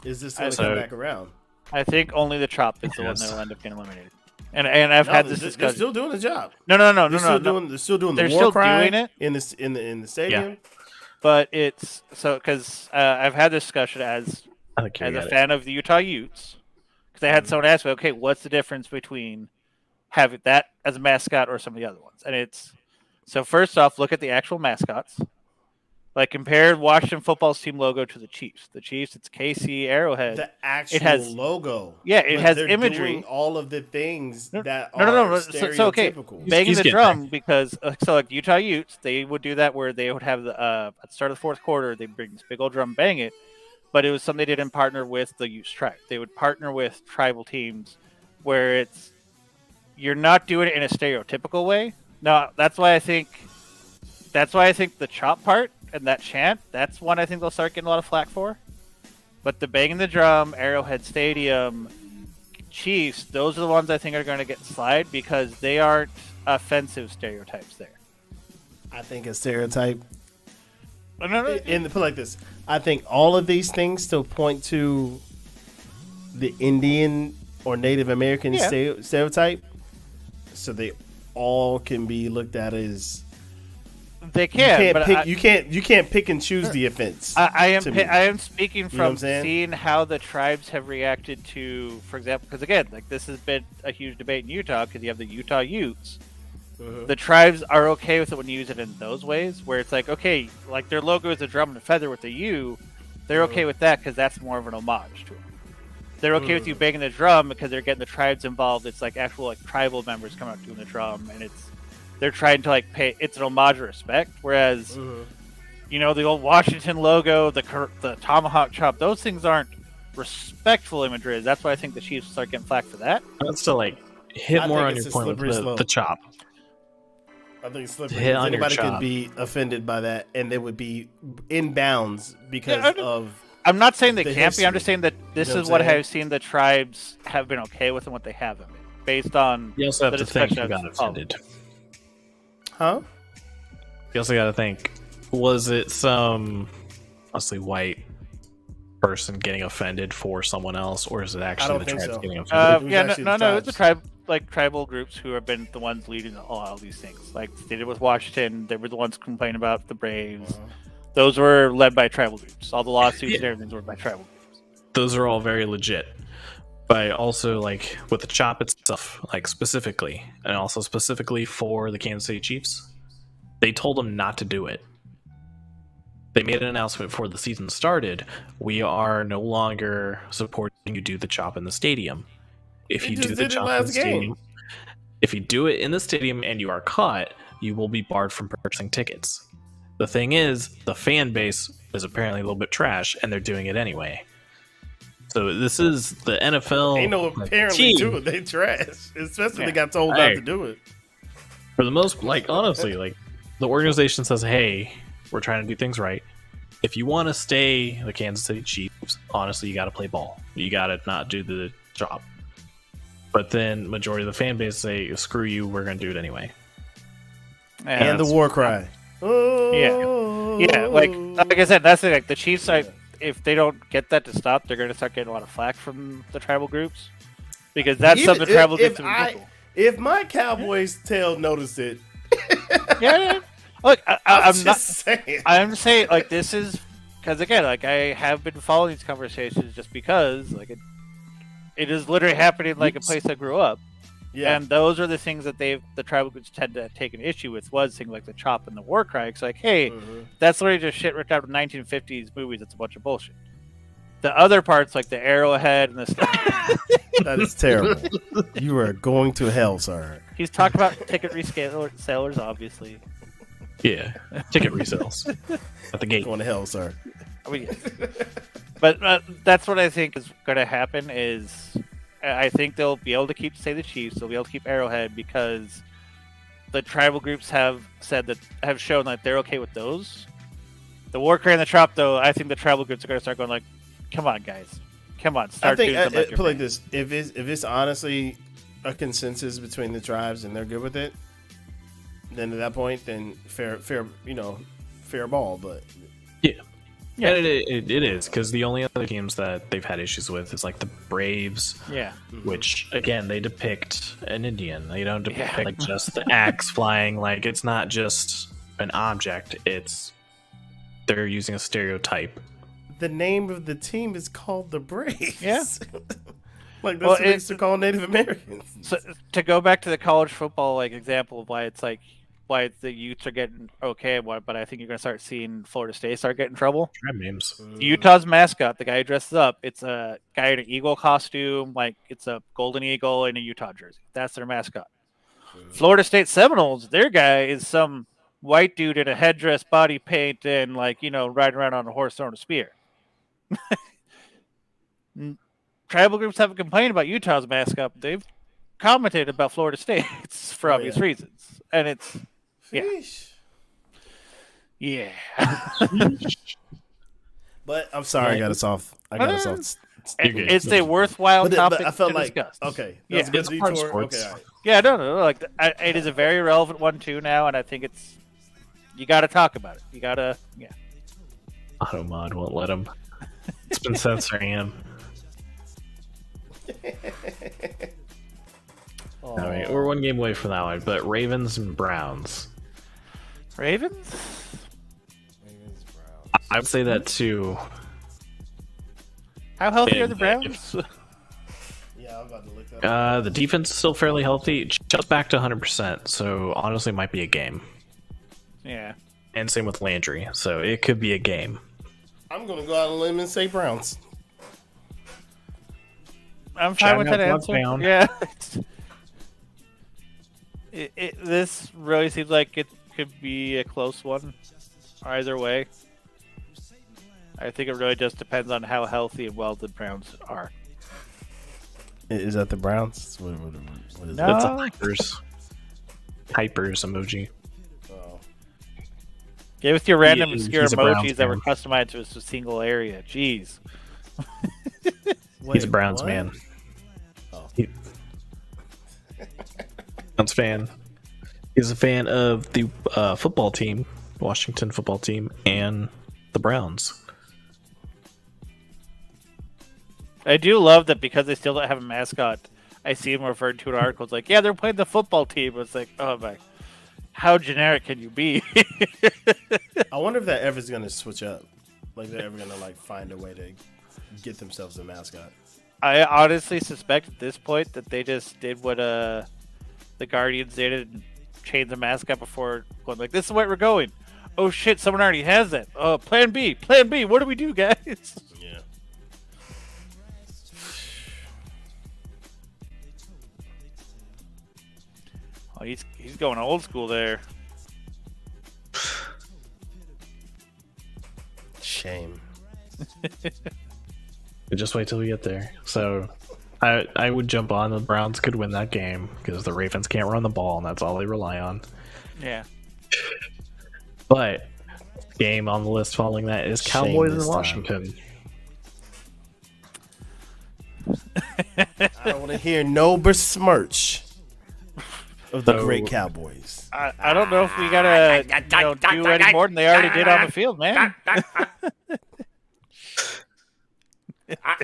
S3: Is this going to come back around?
S1: I think only the chop is the one
S2: Yes.
S1: that will end up getting eliminated. And I've had this
S3: They're
S1: discussion.
S3: still doing the job.
S1: No.
S3: They're still doing the
S1: They're
S3: war
S1: still
S3: cry
S1: doing it.
S3: in the stadium.
S1: But it's so because I've had this discussion as
S2: I think you
S1: a
S2: got it.
S1: fan of the Utah Utes, because I had someone ask me, okay, what's the difference between having that as a mascot or some of the other ones? And it's so first off, look at the actual mascots. Like compare Washington football's team logo to the Chiefs. The Chiefs, it's KC Arrowhead.
S3: The actual
S1: has-
S3: logo.
S1: Yeah, it
S3: But
S1: has
S3: they're
S1: imagery.
S3: doing all of the things that
S1: No.
S3: are
S1: So okay,
S3: stereotypical.
S1: banging
S2: He's
S1: the
S2: getting
S1: drum because so like Utah Utes, they would do that where they would have the at the start of the fourth quarter, they bring this big old drum, bang it. But it was something they did in partner with the Utes tribe. They would partner with tribal teams where you're not doing it in a stereotypical way. No, that's why I think the chop part and that chant, that's one I think they'll start getting a lot of flack for. But the banging the drum, Arrowhead Stadium, Chiefs, those are the ones I think are going to get slide because they aren't offensive stereotypes there.
S3: I think a stereotype.
S1: No.
S3: Put it like this. I think all of these things still point to the Indian or Native American stereotype. So they all can be looked at as
S1: They can, but
S3: you can't pick and choose the offense.
S1: I
S3: I
S1: am speaking
S3: what
S1: from
S3: I'm saying?
S1: seeing how the tribes have reacted to, for example, because again, like this has been a huge debate in Utah because you have the Utah Utes. The tribes are okay with it when you use it in those ways, where it's like, okay, like their logo is a drum and a feather with a U. They're okay with that because that's more of an homage to them. They're okay with you banging the drum because they're getting the tribes involved. It's like actual like tribal members coming out doing the drum, and they're trying to like pay. It's an homage of respect. Whereas, you know, the old Washington logo, the tomahawk chop, those things aren't respectful imagery. That's why I think the Chiefs start getting flack for that.
S2: That's to like hit
S3: I
S2: more
S3: think
S2: on
S3: it's
S2: your
S3: a
S2: point with
S3: slippery slope.
S2: the chop.
S3: I think it's slippery.
S2: Hit on your
S3: Anybody could
S2: chop.
S3: be offended by that, and they would be in bounds because of.
S1: I'm not saying they
S3: the
S1: can't be. I'm just
S3: history.
S1: saying that this
S3: You know
S1: is
S3: what
S1: what
S3: I'm saying?
S1: I've seen the tribes have been okay with and what they haven't been, based on
S2: You also have
S1: the
S2: to think
S1: discussion
S2: who
S1: I've
S2: got
S1: followed.
S2: offended.
S3: Huh?
S2: You also got to think was it some mostly white person getting offended for someone else, or is it actually the tribes getting offended?
S1: It's the tribal groups who have been the ones leading all of these things. Like they did with Washington, they were the ones complaining about the Braves. Those were led by tribal groups. All the lawsuits and everything were by tribal groups.
S2: Those are all very legit. But also, like with the chop itself, like specifically, and also specifically for the Kansas City Chiefs, they told them not to do it. They made an announcement before the season started. We are no longer supporting you do the chop in the stadium. If you do the chop in the stadium, if you do it in the stadium and you are caught, you will be barred from purchasing tickets. The thing is, the fan base is apparently a little bit trash, and they're doing it anyway. So this is the NFL.
S3: Ain't no apparently do it. They trash, especially they got told not to do it.
S2: For the most, like honestly, like the organization says, "Hey, we're trying to do things right. If you want to stay the Kansas City Chiefs, honestly, you got to play ball. You got to not do the job." But then majority of the fan base say, "Screw you, we're going to do it anyway."
S3: And the war cry.
S1: Yeah. Like I said, that's the thing. Like the Chiefs, if they don't get that to stop, they're going to start getting a lot of flack from the tribal groups because that's something the tribal groups have.
S3: If my Cowboys tail noticed it,
S1: yeah. Look, I'm not
S3: saying.
S1: I'm saying like this is because again, like I have been following these conversations just because like it is literally happening like a place I grew up. Yeah. And those are the things that the tribal groups tend to take an issue with was things like the chop and the war cry. It's like, hey, that's literally just shit ripped out of 1950s movies. It's a bunch of bullshit. The other parts like the arrowhead and the stuff.
S3: That is terrible. You are going to hell, sir.
S1: He's talking about ticket resellers, obviously.
S2: Yeah, ticket resales at the gate.
S3: Going to hell, sir.
S1: I mean, but that's what I think is going to happen. Is I think they'll be able to keep the Chiefs. They'll be able to keep Arrowhead because the tribal groups have shown that they're okay with those. The war cry and the chop, though, I think the tribal groups are going to start going like, "Come on, guys, come on, start doing something."
S3: Put like this: if it's honestly a consensus between the tribes and they're good with it, then at that point, then fair ball. But
S2: yeah, and it is because the only other games that they've had issues with is like the Braves, which again they depict an Indian. They don't depict like just the axe flying. Like it's not just an object. They're using a stereotype.
S3: The name of the team is called the Braves.
S1: Yeah.
S3: Like that's what they used to call Native Americans.
S1: So to go back to the college football like example of why the youths are getting okay, but I think you're gonna start seeing Florida State start getting in trouble.
S2: Names.
S1: Utah's mascot, the guy who dresses up, it's a guy in an eagle costume, like it's a golden eagle in a Utah jersey. That's their mascot. Florida State Seminoles, their guy is some white dude in a headdress, body paint, and riding around on a horse throwing a spear. Tribal groups haven't complained about Utah's mascot. But they've commented about Florida State's for obvious reasons, and it's yeah.
S3: But I'm sorry, I got us off.
S1: It's a worthwhile topic
S3: I felt
S1: to
S3: like
S1: discuss.
S3: Okay, that's a good detour. Okay, all right.
S1: Yeah, no. Like it is a very relevant one too now, and I think you got to talk about it. You got to,
S2: Automod won't let him. It's been censoring him. All right, we're one game away from that one, but Ravens and Browns.
S1: Ravens,
S2: I would say that too.
S1: How healthy are the Browns?
S3: Yeah, I'm about to look up.
S2: The defense is still fairly healthy, just back to 100%. So honestly, might be a game.
S1: Yeah,
S2: and same with Landry, so it could be a game.
S3: I'm gonna go out on a limb and say Browns.
S1: I'm fine with that answer. Yeah. This really seems like it could be a close one, either way. I think it really just depends on how healthy and well the Browns are.
S3: Is that the Browns? What is
S1: no.
S2: That's a hypers emoji.
S1: Get with your random obscure emojis that were customized to a single area. Jeez.
S2: He's a Browns man. Browns fan. He's a fan of the football team, Washington football team and the Browns.
S1: I do love that because they still don't have a mascot. I see them referred to in articles like, yeah, they're playing the football team. It's like, oh my, how generic can you be?
S3: I wonder if that ever's gonna switch up. Like they're ever gonna like find a way to get themselves a mascot.
S1: I honestly suspect at this point that they just did what the Guardians did and changed the mascot before going like, this is where we're going. Oh shit, someone already has it. Plan B. What do we do, guys?
S3: Yeah.
S1: Oh, he's going old school there.
S3: Shame.
S2: Just wait till we get there. So I would jump on the Browns could win that game because the Ravens can't run the ball and that's all they rely on.
S1: Yeah.
S2: But game on the list following that is Cowboys in Washington.
S3: I don't want to hear no besmirch of the great Cowboys.
S1: I don't know if we gotta do any more than they already did on the field, man.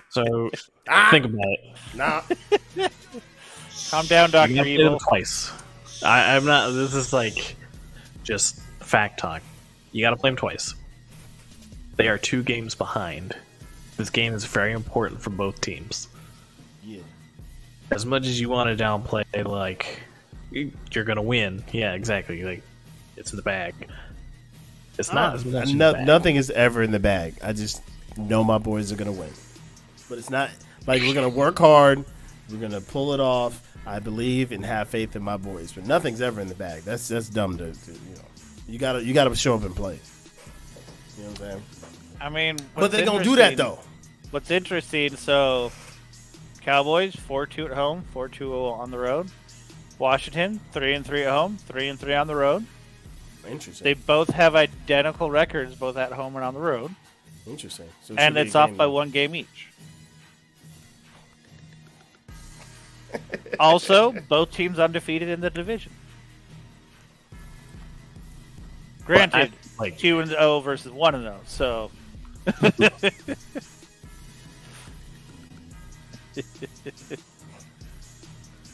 S2: So think about it.
S3: Nah.
S1: Calm down,
S2: You
S1: Dr.
S2: have to do
S1: Evil.
S2: it twice. I'm not. This is like just fact talk. You got to play them twice. They are 2 games behind. This game is very important for both teams.
S3: Yeah.
S2: As much as you want to downplay, like you're gonna win. Yeah, exactly. Like it's in the bag. It's not as much.
S3: Nothing is ever in the bag. I just know my boys are gonna win. But it's not like we're gonna work hard. We're gonna pull it off. I believe and have faith in my boys. But nothing's ever in the bag. That's dumb to you gotta show up and play. You know what I'm saying?
S1: I mean,
S3: But they're gonna do that though.
S1: What's interesting? So, Cowboys 4-2 at home, 4-2 on the road. Washington 3-3 at home, 3-3 on the road.
S3: Interesting.
S1: They both have identical records, both at home and on the road.
S3: Interesting. So
S1: And it's off by 1 game each. Also, both teams undefeated in the division. Granted, 2-0 versus 1-0. So,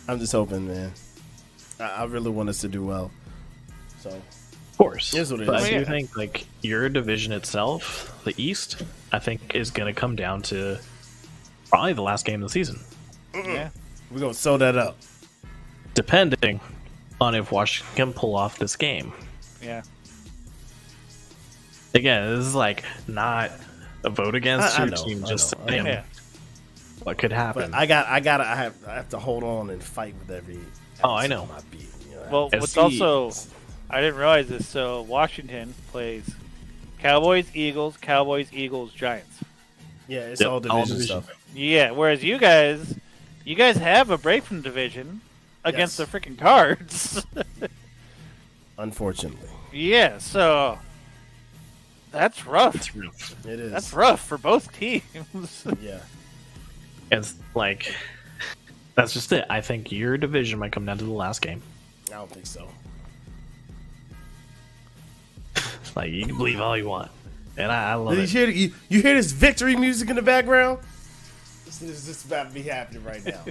S3: I'm just hoping, man. I really want us to do well. So,
S2: Of course.
S3: Here's what it
S2: but
S3: is.
S2: I do think like your division itself, the East, I think is going to come down to probably the last game of the season.
S1: yeah.
S3: We're gonna sew that up.
S2: Depending on if Washington can pull off this game.
S1: Yeah.
S2: Again, this is like not a vote against your team, just saying
S1: Yeah.
S2: what could happen.
S3: But I have to hold on and fight with every.
S2: Oh, I know.
S3: My beat, you know?
S1: Well, what's also, I didn't realize this. So Washington plays Cowboys, Eagles, Giants.
S3: Yeah, it's all division stuff.
S1: Yeah. Whereas you guys have a break from the division against the freaking Cards.
S3: Unfortunately,
S1: yeah. So that's rough.
S3: it is.
S1: That's rough for both teams.
S3: Yeah.
S2: It's like that's just it. I think your division might come down to the last game.
S3: I don't think so.
S2: Like you can believe all you want, and I love
S3: Did
S2: it.
S3: you hear this victory music in the background? This is just about to be happening right now.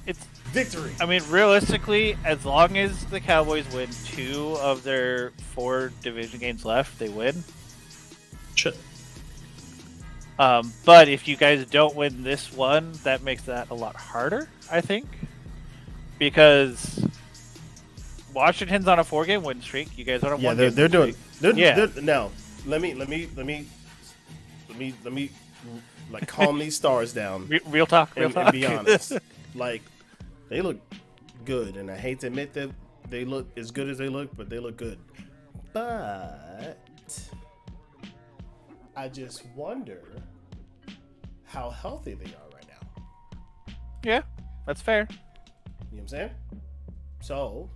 S1: It's
S3: Victory.
S1: I mean, realistically, as long as the Cowboys win 2 of their 4 division games left, they win.
S2: Shit.
S1: But if you guys don't win this one, that makes that a lot harder, I think, because Washington's on a 4-game win streak. You guys are on a 1-game.
S3: Yeah, they're doing.
S1: Yeah.
S3: Now, let me like calm these stars down
S1: Real talk.
S3: and be honest. Like they look good, and I hate to admit that they look as good as they look, but they look good. But I just wonder how healthy they are right now.
S1: Yeah, that's fair.
S3: You know what I'm saying? So,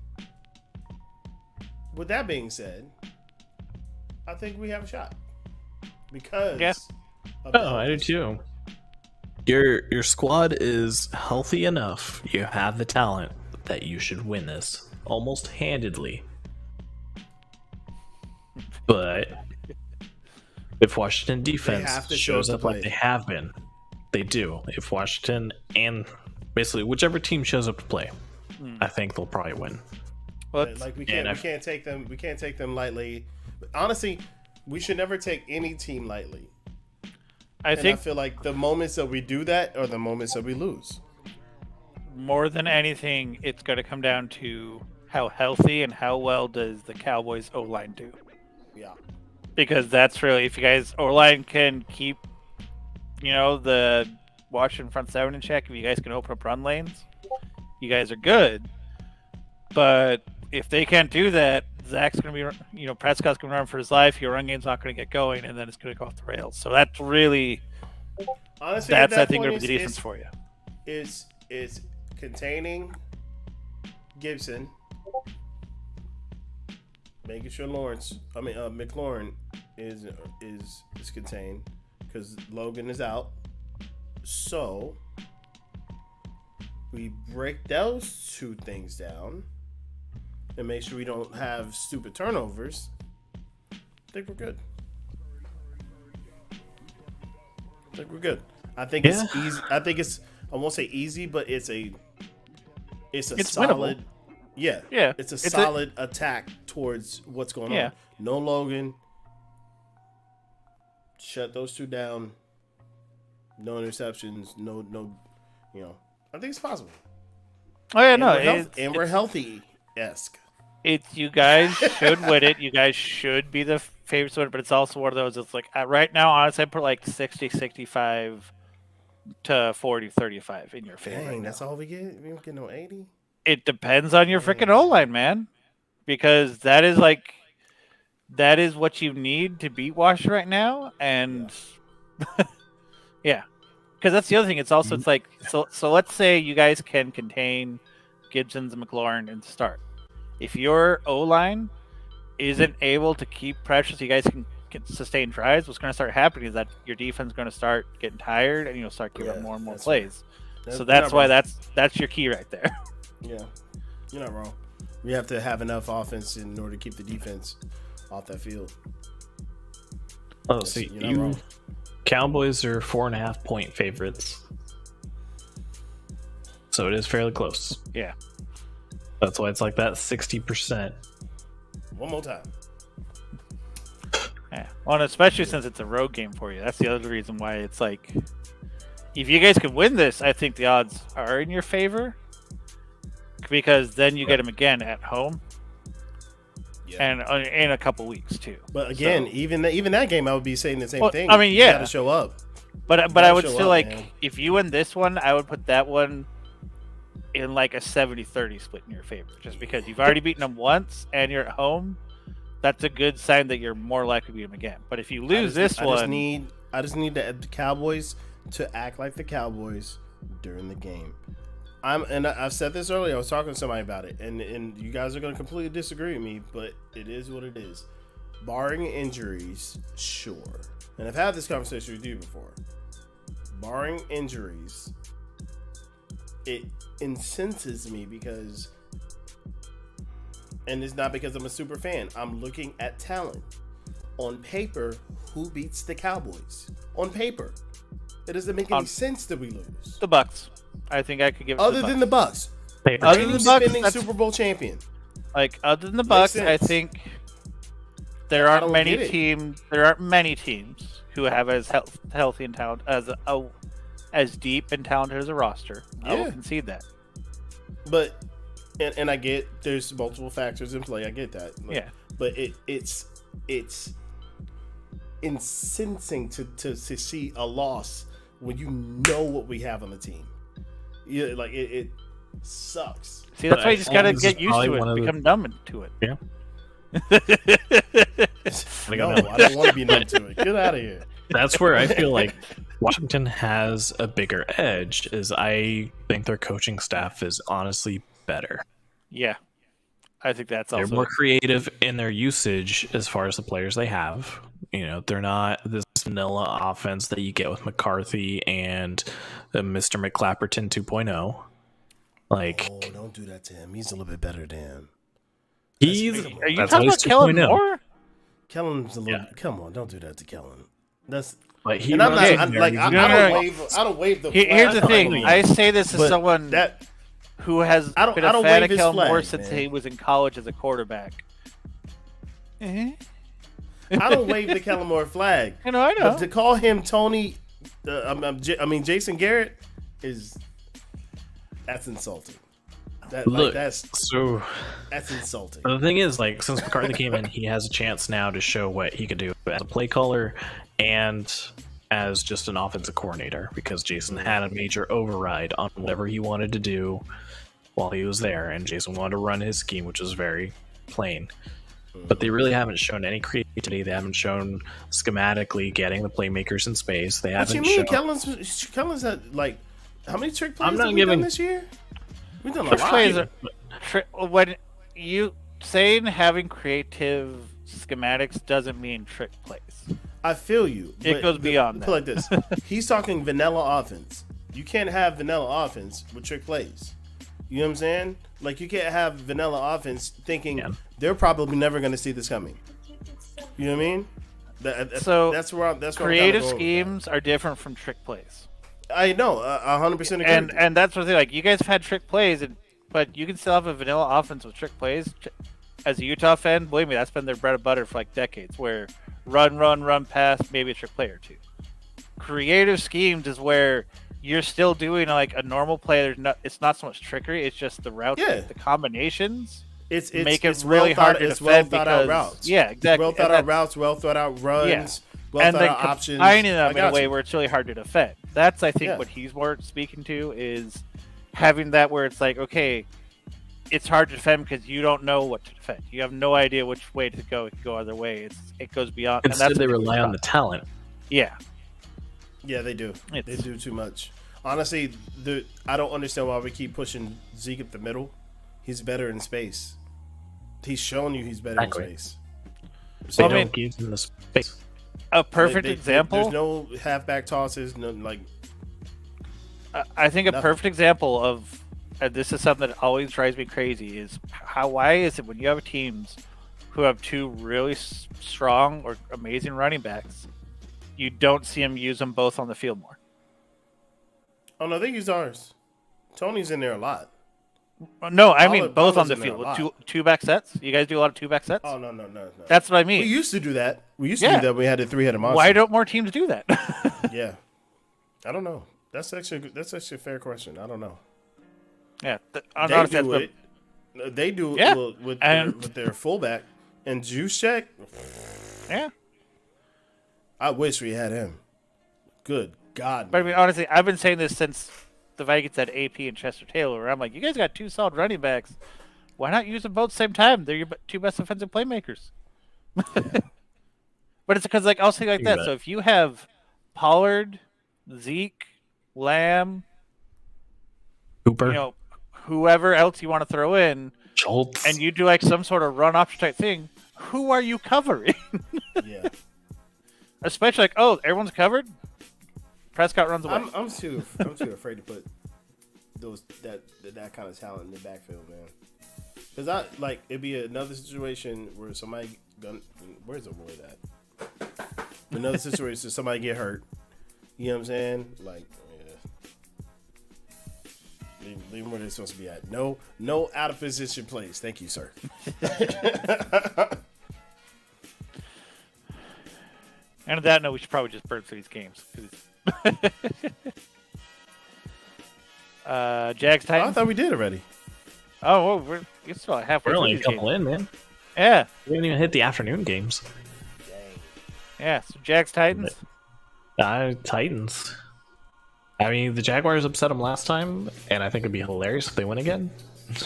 S3: with that being said, I think we have a shot because.
S1: Yeah.
S3: of the
S2: Oh, I do
S3: Elvis.
S2: too. Your squad is healthy enough. You have the talent that you should win this almost handedly. But if Washington defense
S3: have to
S2: shows
S3: show up
S2: up
S3: to
S2: like
S3: play.
S2: they have been, they do. If Washington and basically whichever team shows up to play, I think they'll probably win.
S1: Well,
S3: Like we can't take them lightly. Honestly, we should never take any team lightly.
S1: I
S3: And I
S1: think
S3: feel like the moments that we do that are the moments that we lose.
S1: more than anything, it's going to come down to how healthy and how well does the Cowboys O-line do.
S3: Yeah.
S1: Because that's really, if you guys O-line can keep, the Washington front seven in check, if you guys can open up run lanes, you guys are good. But if they can't do that, Zach's going to be, Prescott's going to run for his life. Your run game's not going to get going, and then it's going to go off the rails. So that's really,
S3: honestly,
S1: I think,
S3: point
S1: going to be the defense for you.
S3: Is containing Gibson, making sure McLaurin is contained because Logan is out. So we break those two things down and make sure we don't have stupid turnovers. I think we're good. I think it's easy. I think it's, I won't say easy, but it's solid.
S1: Winnable.
S3: Yeah. It's a solid attack towards what's going on. No Logan. Shut those two down. No interceptions. No. I think it's possible.
S1: Oh yeah,
S3: And we're healthy-esque.
S1: It's you guys should win it. You guys should be the favorites to win it, but it's also one of those. It's like right now, honestly, I put like 60-65 to 40-35 in your favor.
S3: Dang, that's all we get. We don't get no 80.
S1: It depends on your freaking O-line, man, because that is what you need to beat Washington right now, and yeah, because that's the other thing. It's also it's like so. Let's say you guys can contain Gibson's and McLaurin and start. If your O-line isn't able to keep pressure so you guys can sustain drives, what's going to start happening is that your defense is going to start getting tired and you'll start giving up more and more plays.
S3: Right.
S1: So that's why that's your key right there.
S3: Yeah, you're not wrong. We have to have enough offense in order to keep the defense off that field.
S2: Oh, so you Cowboys are 4.5 point favorites. So it is fairly close.
S1: Yeah.
S2: That's why it's like that 60%.
S3: One more time.
S1: Yeah. Well, and especially since it's a road game for you. That's the other reason why it's like, if you guys could win this, I think the odds are in your favor. Because then you get them again at home. Yeah. And in a couple weeks too.
S3: But again, even that game, I would be saying the same thing.
S1: I mean, yeah,
S3: you gotta show up.
S1: But I would still if you win this one, I would put that one in like a 70-30 split in your favor, just because you've already beaten them once and you're at home. That's a good sign that you're more likely to beat them again. But if you lose I just need
S3: the Cowboys to act like the Cowboys during the game. I've said this earlier. I was talking to somebody about it, and you guys are going to completely disagree with me, but it is what it is. Barring injuries, sure. And I've had this conversation with you before. Barring injuries, it incenses me because, and it's not because I'm a super fan, I'm looking at talent. On paper, who beats the Cowboys? On paper. It doesn't make any sense that we lose.
S1: The Bucks. I think I could give it
S3: other than the Bucks.
S1: Other than the Bucks,
S3: defending Super Bowl champion.
S1: Like other than the Bucks, I think there aren't many teams. There aren't many teams who have as healthy and talented as deep and talented as a roster. I will concede that.
S3: But and I get there's multiple factors in play. I get that. But it's incensing to see a loss when you know what we have on the team. Yeah, like it sucks.
S1: See, that's why you just gotta get used to it, become numb to it.
S2: Yeah.
S3: No, I don't want to be numb to it. Get out of here.
S2: That's where I feel like Washington has a bigger edge. Is I think their coaching staff is honestly better.
S1: Yeah, I think that's also
S2: they're more creative in their usage as far as the players they have. You know, they're not this vanilla offense that you get with McCarthy and Mr. McClapperton 2.0. Like,
S3: don't do that to him. He's a little bit better than him.
S1: Are you talking about Kellen Moore?
S3: Kellen's a little. Come on, don't do that to Kellen. That's.
S2: But he
S3: And I'm
S2: runs
S3: not
S2: in there,
S3: like
S2: he's
S3: I don't wave the.
S1: Here's the
S3: flag
S1: thing.
S3: on
S1: I
S3: him,
S1: say this as
S3: but
S1: someone
S3: that
S1: who has
S3: I don't-
S1: been
S3: I
S1: a
S3: don't
S1: fan
S3: wave
S1: of
S3: his
S1: Kellen Moore
S3: flag,
S1: since
S3: man.
S1: he was in college as a quarterback.
S3: I don't wave the Kellen Moore flag.
S1: I know.
S3: But to call him Tony, Jason Garrett that's insulting.
S2: Look,
S3: that's insulting.
S2: The thing is, like, since McCarthy came in, he has a chance now to show what he could do as a play caller and as just an offensive coordinator, because Jason had a major override on whatever he wanted to do while he was there, and Jason wanted to run his scheme, which is very plain. But they really haven't shown any creativity. They haven't shown schematically getting the playmakers in space. They
S3: What
S2: haven't
S3: you mean?
S2: shown...
S3: Kellen's had like how many trick plays
S2: I'm not
S3: have we
S2: giving-
S3: done this year? We've done a
S1: Trick
S3: lot.
S1: plays when you saying having creative schematics doesn't mean trick plays.
S3: I feel you.
S1: It
S3: but
S1: goes beyond
S3: Put
S1: that.
S3: it like this: he's talking vanilla offense. You can't have vanilla offense with trick plays. You know what I'm saying? Like you can't have vanilla offense thinking they're probably never going to see this coming. You know what I mean?
S1: So
S3: that's where I'm
S1: creative
S3: kinda going with
S1: schemes are different from trick plays.
S3: that. I know, 100% agree.
S1: And that's what they like. You guys have had trick plays, but you can still have a vanilla offense with trick plays. As a Utah fan, believe me, that's been their bread and butter for like decades. Where run, pass, maybe a trick play or two. Creative schemes is where you're still doing like a normal play. It's not so much trickery. It's just the routes, the combinations.
S3: It's
S1: make it
S3: it's
S1: really
S3: well
S1: hard
S3: thought,
S1: to
S3: it's
S1: defend
S3: well thought out
S1: because
S3: routes.
S1: yeah, exactly.
S3: Well thought out routes, well thought out runs, well
S1: and
S3: thought
S1: then
S3: out options.
S1: combining them
S3: I
S1: in a
S3: got
S1: way
S3: you.
S1: where it's really hard to defend. That's I think what he's more speaking to is having that where it's like, okay, it's hard to defend because you don't know what to defend. You have no idea which way to go. It can go other way. It goes beyond.
S2: Instead,
S1: and that's
S2: they rely on the talent.
S1: Yeah.
S3: Yeah, they do. They do too much. Honestly, I don't understand why we keep pushing Zeke up the middle. He's better in space. He's shown you he's better in space.
S2: So I mean, give him the space.
S1: A perfect example.
S3: There's no halfback tosses. No, like.
S1: I think a perfect example of, and this is something that always drives me crazy, is why is it when you have teams who have two really strong or amazing running backs, you don't see them use them both on the field more?
S3: Oh no, they use ours. Tony's in there a lot.
S1: No, I mean both on the field. Two back sets. You guys do a lot of two back sets.
S3: Oh no.
S1: That's what I mean.
S3: We used to do that. We used to do that. When we had a 3-headed monster.
S1: Why don't more teams do that?
S3: Yeah, I don't know. That's actually a fair question. I don't know.
S1: Yeah,
S3: they do it with their fullback and Juszczyk.
S1: Yeah,
S3: I wish we had him. Good God!
S1: But I mean, honestly, I've been saying this since the Vikings had AP and Chester Taylor. Where I'm like, you guys got two solid running backs. Why not use them both at the same time? They're your two best offensive playmakers. But it's because, like, I'll say like that. So if you have Pollard, Zeke, Lamb,
S2: Cooper,
S1: whoever else you want to throw in,
S2: Schultz,
S1: and you do like some sort of run option type thing, who are you covering?
S3: Yeah.
S1: Especially like, oh, everyone's covered. Prescott runs away.
S3: I'm too afraid to put that kind of talent in the backfield, man. Because it'd be another situation where somebody where's the word at? Another situation, somebody get hurt. You know what I'm saying? Like, leave them where they're supposed to be at. No out of position plays. Thank you, sir.
S1: And on that note, we should probably just burn through these games. Jags Titans.
S3: I thought we did already.
S1: Oh, well, we're still halfway.
S2: We're only
S1: through
S2: a couple in, man.
S1: Yeah.
S2: We haven't even hit the afternoon games.
S1: Yeah, so Jags Titans.
S2: Titans. I mean, the Jaguars upset them last time, and I think it'd be hilarious if they win again.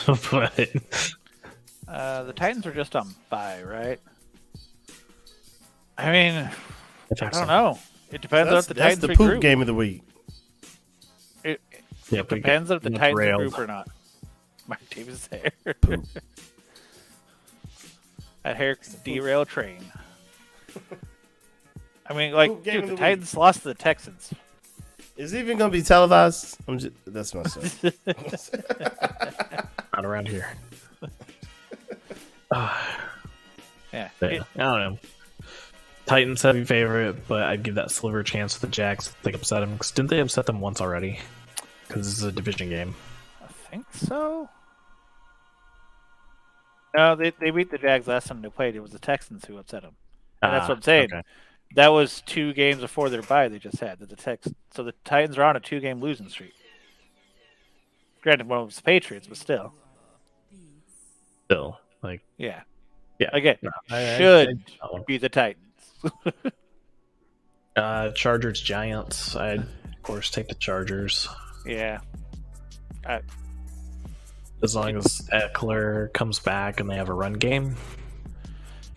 S2: But
S1: the Titans are just on bye, right? I mean, I don't know. It depends on if the Titans
S3: That's the
S1: regroup.
S3: poop game of the week.
S1: It depends if the Titans regroup or not. Mark Davis' hair. That hair can derail a train. I mean, like, dude, the Titans lost to the Texans.
S3: Is it even going to be televised? That's myself.
S2: Not around here.
S1: Yeah.
S2: I don't know. Titans heavy favorite, but I'd give that sliver a chance to the Jags if they upset them. Because didn't they upset them once already? Because this is a division game.
S1: I think so. No, they beat the Jags last time they played. It was the Texans who upset them. And that's what I'm saying. Okay. That was 2 games before their bye they just had. So the Titans are on a 2-game losing streak. Granted, one was the Patriots, but still. Yeah. Again, should be the Titans.
S2: Chargers, Giants. I'd, of course, take the Chargers.
S1: Yeah.
S2: As long as Eckler comes back and they have a run game.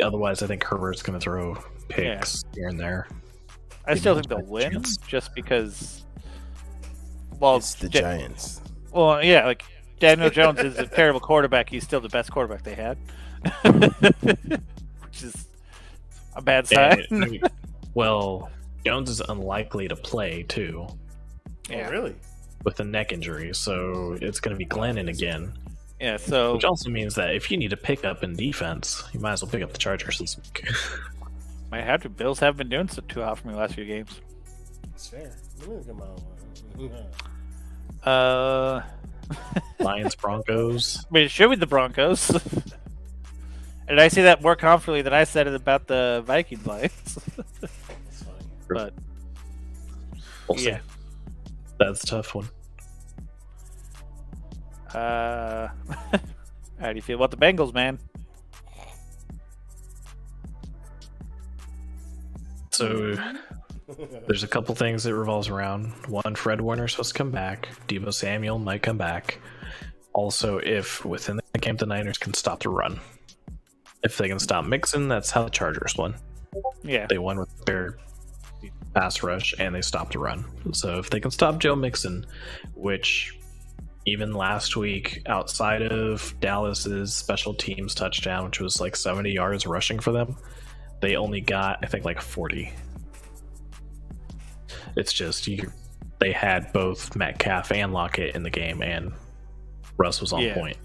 S2: Otherwise, I think Herbert's going to throw picks here and there.
S1: I still think they'll win just because. Well,
S3: it's the Giants.
S1: Well, yeah, like Daniel Jones is a terrible quarterback. He's still the best quarterback they had, which is a bad sign.
S2: Well, Jones is unlikely to play too.
S3: Yeah, really.
S2: With a neck injury, so it's going to be Glennon again.
S1: Yeah, so
S2: which also means that if you need a pickup in defense, you might as well pick up the Chargers this week.
S1: Might have to. Bills have been doing so too hot for me the last few games.
S3: That's fair.
S2: Lions, Broncos.
S1: I mean, it should be the Broncos. And I say that more confidently than I said it about the Vikings Lions.
S3: That's fine.
S1: But
S2: we'll see. That's a tough one.
S1: How do you feel about the Bengals, man?
S2: So there's a couple things that revolves around. One, Fred Warner's supposed to come back. Deebo Samuel might come back. Also, if within the game the Niners can stop the run. If they can stop Mixon, that's how the Chargers won.
S1: Yeah.
S2: They won with their pass rush and they stopped the run. So if they can stop Joe Mixon, which even last week, outside of Dallas's special teams touchdown, which was like 70 yards rushing for them, they only got, I think, like 40. It's just they had both Metcalf and Lockett in the game, and Russ was on point.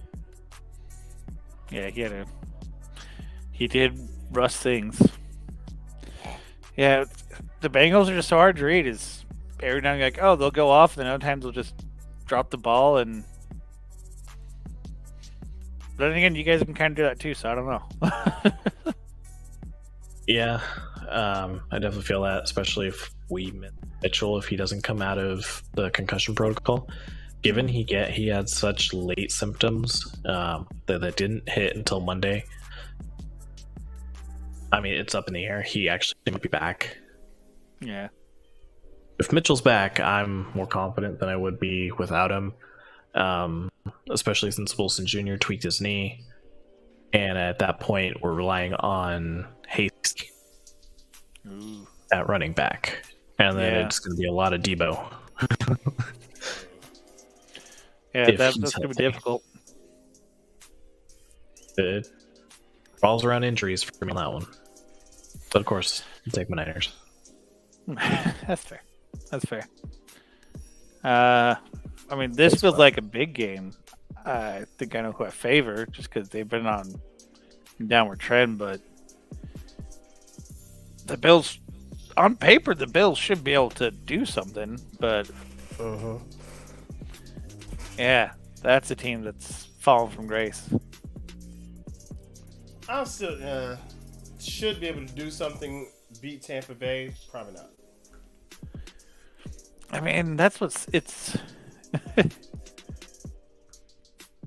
S1: Yeah, he did Russ things. Yeah, the Bengals are just so hard to read. Is every now and then, like, oh, they'll go off, and then other times they'll just drop the ball. And but then again, you guys can kind of do that too, so I don't know.
S2: Yeah, I definitely feel that, especially if Mitchell, if he doesn't come out of the concussion protocol. Given he had such late symptoms that didn't hit until Monday. I mean, it's up in the air. He actually might be back.
S1: Yeah.
S2: If Mitchell's back, I'm more confident than I would be without him. Especially since Wilson Jr. tweaked his knee. And at that point, we're relying on Hasty at running back. And then it's going to be a lot of Debo.
S1: Yeah, that's going to be difficult.
S2: It falls around injuries for me on that one. But of course, I'll take my Niners.
S1: That's fair. I mean, this feels like a big game. I think I know who I favor just because they've been on a downward trend, but the Bills, on paper, the Bills should be able to do something, but yeah, that's a team that's fallen from grace.
S3: I'll still should be able to do something. Beat Tampa Bay, probably not.
S1: I mean, that's it's.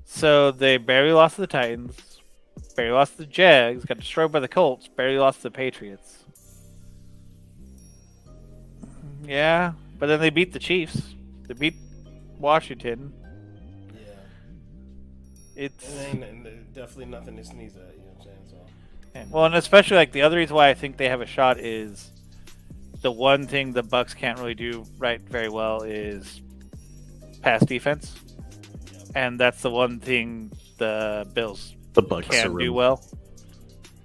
S1: So they barely lost to the Titans, barely lost to the Jags, got destroyed by the Colts, barely lost to the Patriots. Yeah, but then they beat the Chiefs. They beat Washington.
S3: Yeah. It ain't definitely nothing to sneeze at, you know what I'm saying? So.
S1: Yeah. Well, and especially like the other reason why I think they have a shot is the one thing the Bucks can't really do very well is pass defense. And that's the one thing the
S2: Bucks
S1: can't do well.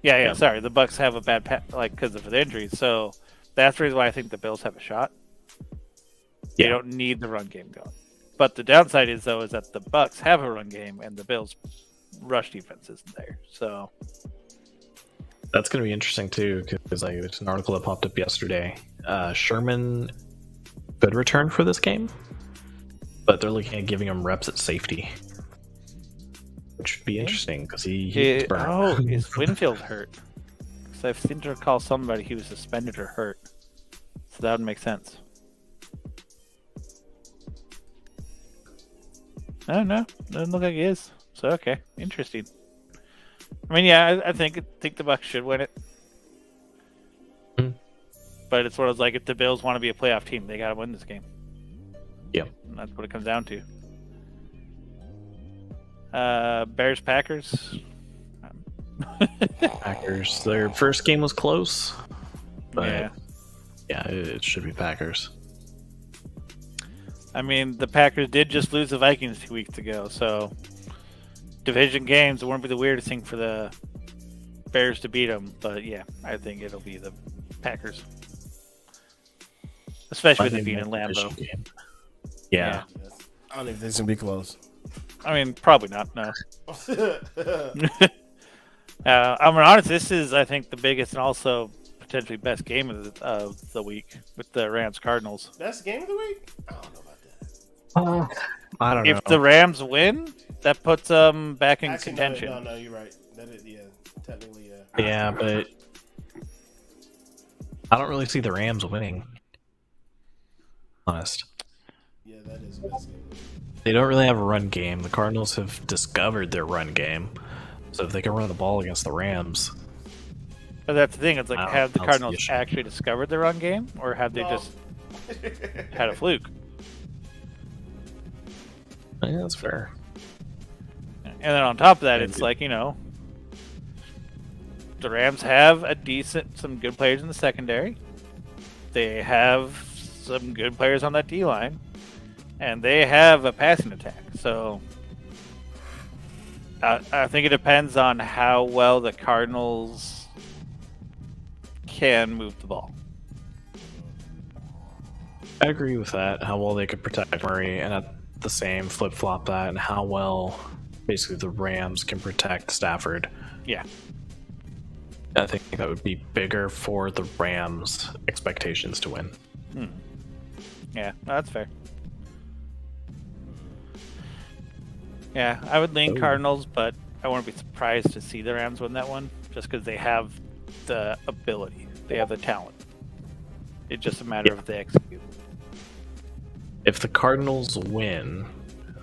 S1: Yeah. Sorry, the Bucks have a bad because of the injuries. So that's the reason why I think the Bills have a shot. They don't need the run game going. But the downside is that the Bucks have a run game and the Bills' rush defense isn't there. So
S2: That's going to be interesting too, because like there's an article that popped up yesterday. Sherman could return for this game, but they're looking at giving him reps at safety, which would be interesting because he
S1: is Winfield hurt? Because I've seemed to recall somebody he was suspended or hurt, so that would make sense. Oh no, doesn't look like he is. So okay, interesting. I mean, yeah, I think the Bucks should win it. But it's one of those, like, if the Bills want to be a playoff team, they got to win this game.
S2: Yeah.
S1: And that's what it comes down to. Bears, Packers.
S2: Packers. Their first game was close. But yeah, it should be Packers.
S1: I mean, the Packers did just lose the Vikings 2 weeks ago, so division games, it wouldn't be the weirdest thing for the Bears to beat them. But yeah, I think it'll be the Packers. Especially with it being in Lambeau.
S2: Yeah.
S3: I don't even think it's going to be close.
S1: I mean, probably not, no. I'm honest, this is, I think, the biggest and also potentially best game of the week with the Rams-Cardinals.
S3: Best game of the week? I don't know about that.
S2: I don't know.
S1: If the Rams win, that puts them back in contention.
S3: No, you're right. That is, technically,
S2: yeah, but I don't really see the Rams winning. Honest.
S3: Yeah, that is the best game.
S2: They don't really have a run game. The Cardinals have discovered their run game. So if they can run the ball against the Rams.
S1: But that's the thing. It's like, have the Cardinals actually discovered the run game? Or have they just had a fluke?
S2: Yeah, that's fair.
S1: And then on top of that, it's like, the Rams have some good players in the secondary. They have some good players on that D-line. And they have a passing attack. So I think it depends on how well the Cardinals can move the ball.
S2: I agree with that, how well they could protect Murray, and at the same flip-flop that, and how well basically the Rams can protect Stafford.
S1: Yeah.
S2: I think that would be bigger for the Rams' expectations to win.
S1: Yeah, that's fair. Yeah, I would lean Cardinals, but I wouldn't be surprised to see the Rams win that one, just because they have the ability. They have the talent. It's just a matter of if they execute.
S2: If the Cardinals win,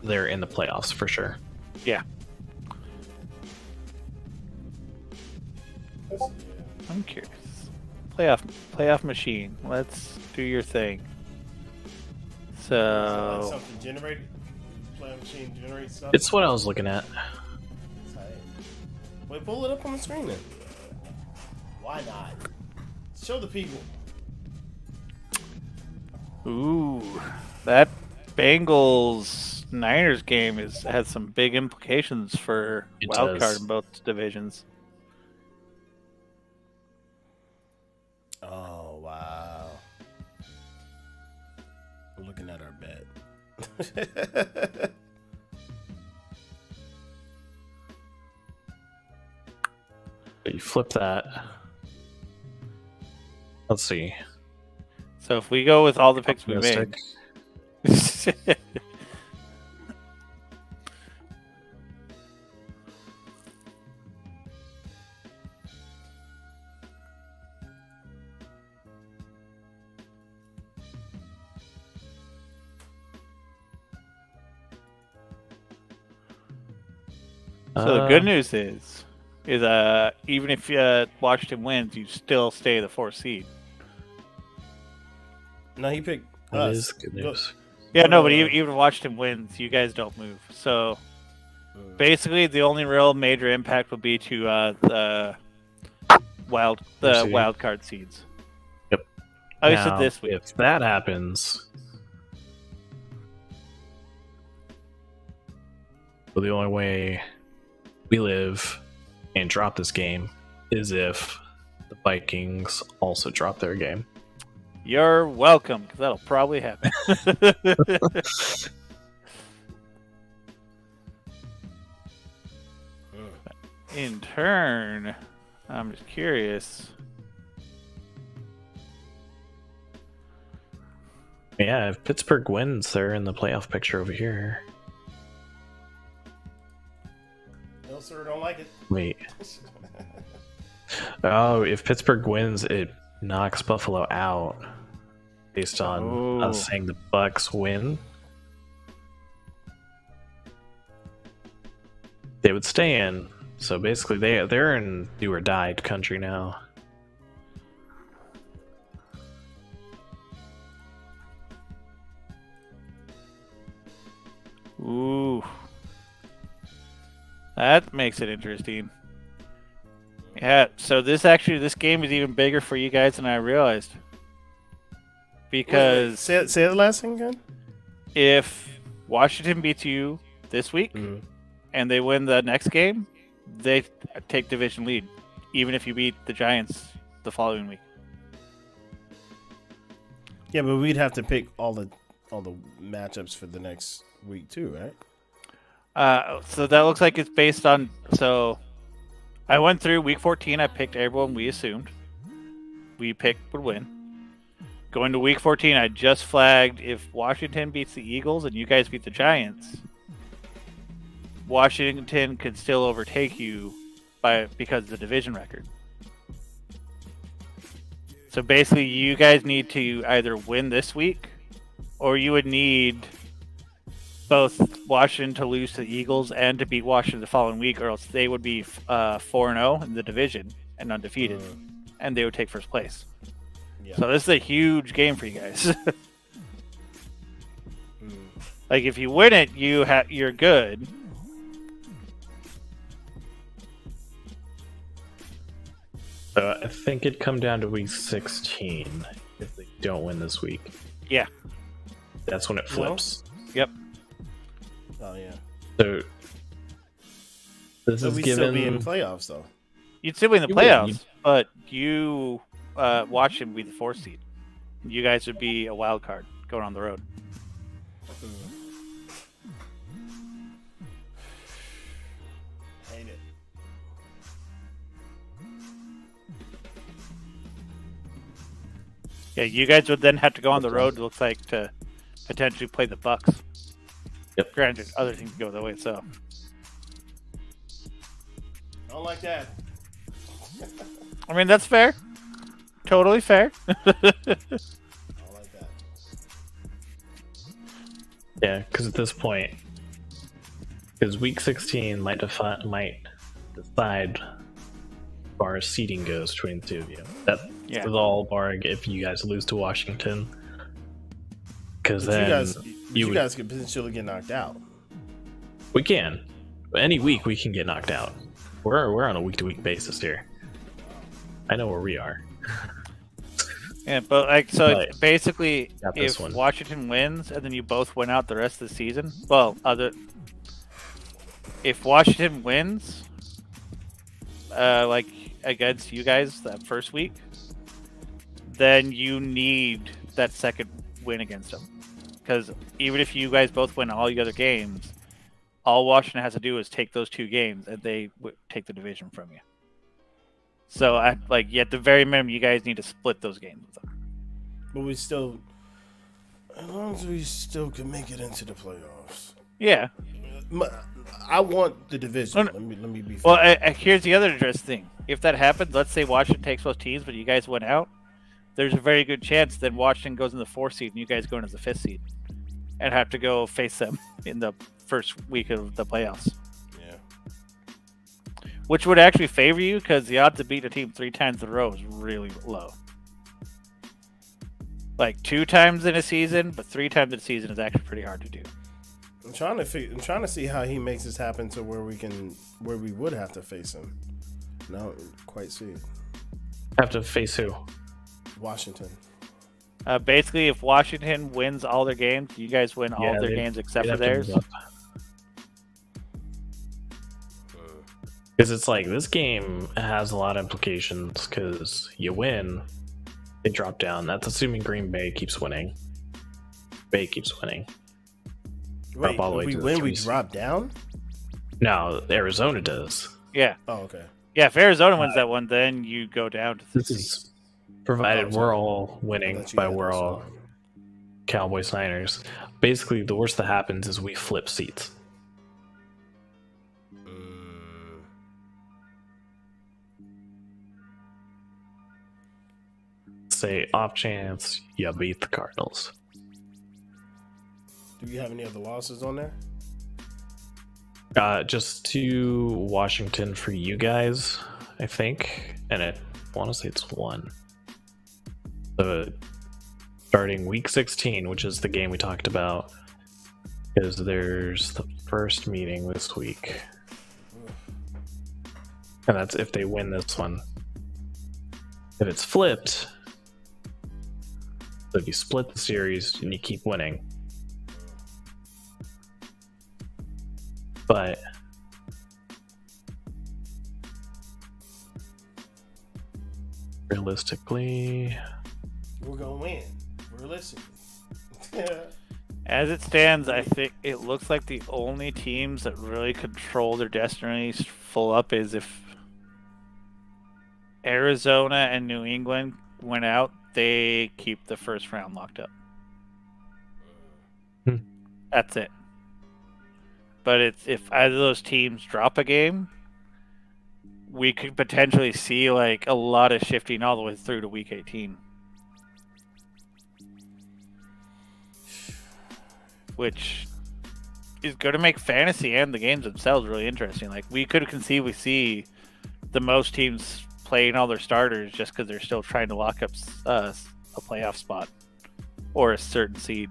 S2: they're in the playoffs for sure.
S1: Yeah. I'm curious. Playoff machine. Let's do your thing. So
S3: something generated. Playoff machine generates stuff.
S2: It's what I was looking at.
S3: Wait, pull it up on the screen then. Why not? Show the people.
S1: Ooh, that Bengals Niners game has some big implications for wild card in both divisions.
S3: Oh wow! We're looking at our bet.
S2: You flip that. Let's see.
S1: So if we go with all the picks we made. So the good news is even if Washington wins, you still stay the 4th seed.
S3: No, he picked
S2: that
S3: us.
S2: is good news.
S1: Yeah, no, but even if Washington wins, you guys don't move. So basically, the only real major impact will be to the wild card seeds.
S2: Yep.
S1: I said this week.
S2: If that happens, well, the only way we live and drop this game is if the Vikings also drop their game.
S1: You're welcome, because that'll probably happen. In turn, I'm just curious.
S2: Yeah, if Pittsburgh wins, they're in the playoff picture over here.
S3: No, sir, don't like it.
S2: Wait. Oh, if Pittsburgh wins, it knocks Buffalo out based on us saying the Bucks win. They would stay in. So basically, they're in do or die country now.
S1: Ooh. That makes it interesting. Yeah, so this game is even bigger for you guys than I realized. Because
S3: say the last thing again.
S1: If Washington beats you this week and they win the next game, they take division lead, even if you beat the Giants the following week.
S3: Yeah, but we'd have to pick all the matchups for the next week too, right?
S1: So that looks like it's based on. So I went through week 14. I picked everyone we assumed we picked would win. Going to week 14, I just flagged if Washington beats the Eagles and you guys beat the Giants, Washington could still overtake you because of the division record. So basically, you guys need to either win this week, or you would need both Washington to lose to the Eagles and to beat Washington the following week, or else they would be 4-0 in the division and undefeated, and they would take first place. Yeah. So this is a huge game for you guys. Like if you win it, you're good.
S2: So I think it'd come down to week 16 if they don't win this week.
S1: Yeah.
S2: That's when it flips.
S1: Yep.
S3: Oh yeah.
S2: So this is given.
S3: Still be in playoffs though.
S1: You'd still be in the playoffs, but you Washington would be the 4th seed. You guys would be a wild card going on the road.
S3: Hate it.
S1: Yeah, you guys would then have to go on the road. It looks like to potentially play the Bucks.
S2: Yep.
S1: Granted, other things go the way. So.
S3: I don't like that.
S1: I mean, that's fair. Totally fair.
S3: I don't like that.
S2: Yeah, because at this point, because week 16 might decide as far as seeding goes between the two of you. That is all barring if you guys lose to Washington. Because then
S3: you guys could potentially get knocked out.
S2: We can. Any week we can get knocked out. We're on a week-to-week basis here. I know where we are.
S1: Yeah, but it's basically if Washington wins and then you both win out the rest of the season. Well, if Washington wins, against you guys that first week, then you need that second win against them. Because even if you guys both win all the other games, all Washington has to do is take those 2 games, and they take the division from you. So, at the very minimum, you guys need to split those games with them.
S3: But we still, as long as we still can make it into the playoffs.
S1: Yeah.
S3: I want the division. Let me be fair.
S1: Well, here's the other interesting thing. If that happens, let's say Washington takes both teams, but you guys went out, there's a very good chance that Washington goes in the 4th seed and you guys go into the 5th seed and have to go face them in the first week of the playoffs.
S3: Yeah.
S1: Which would actually favor you because the odds to beat a team 3 times in a row is really low. 2 times in a season, but 3 times in a season is actually pretty hard to do.
S3: I'm trying to see how he makes this happen to where we would have to face him. No, don't quite see it.
S2: Have to face who?
S3: Washington.
S1: Basically, if Washington wins all their games, you guys win all their games except for theirs.
S2: Because it's this game has a lot of implications. Because you win, they drop down. That's assuming Green Bay keeps winning. Bay keeps winning.
S3: Wait, if we win, we drop down?
S2: No, Arizona does.
S1: Yeah.
S3: Oh, okay.
S1: Yeah, if Arizona wins that one, then you go down to 6
S2: This is provided we're all winning
S3: Let you
S2: by
S3: have
S2: we're
S3: this
S2: all Cowboys Niners. Basically, the worst that happens is we flip seats. Say off chance you beat the Cardinals.
S3: Do you have any other losses on there?
S2: Just to Washington for you guys, I think, and I want to say it's 1. Starting week 16, which is the game we talked about, because there's the first meeting this week, and that's if they win this one. If it's flipped, so if you split the series and you keep winning, but realistically,
S3: we're gonna win. Realistically.
S1: As it stands, I think it looks like the only teams that really control their destinies full up is if Arizona and New England went out, they keep the first round locked up. That's it. But if either of those teams drop a game, we could potentially see like a lot of shifting all the way through to week 18. Which is going to make fantasy and the games themselves really interesting. Like, we could conceivably see the most teams playing all their starters just because they're still trying to lock up a playoff spot or a certain seed.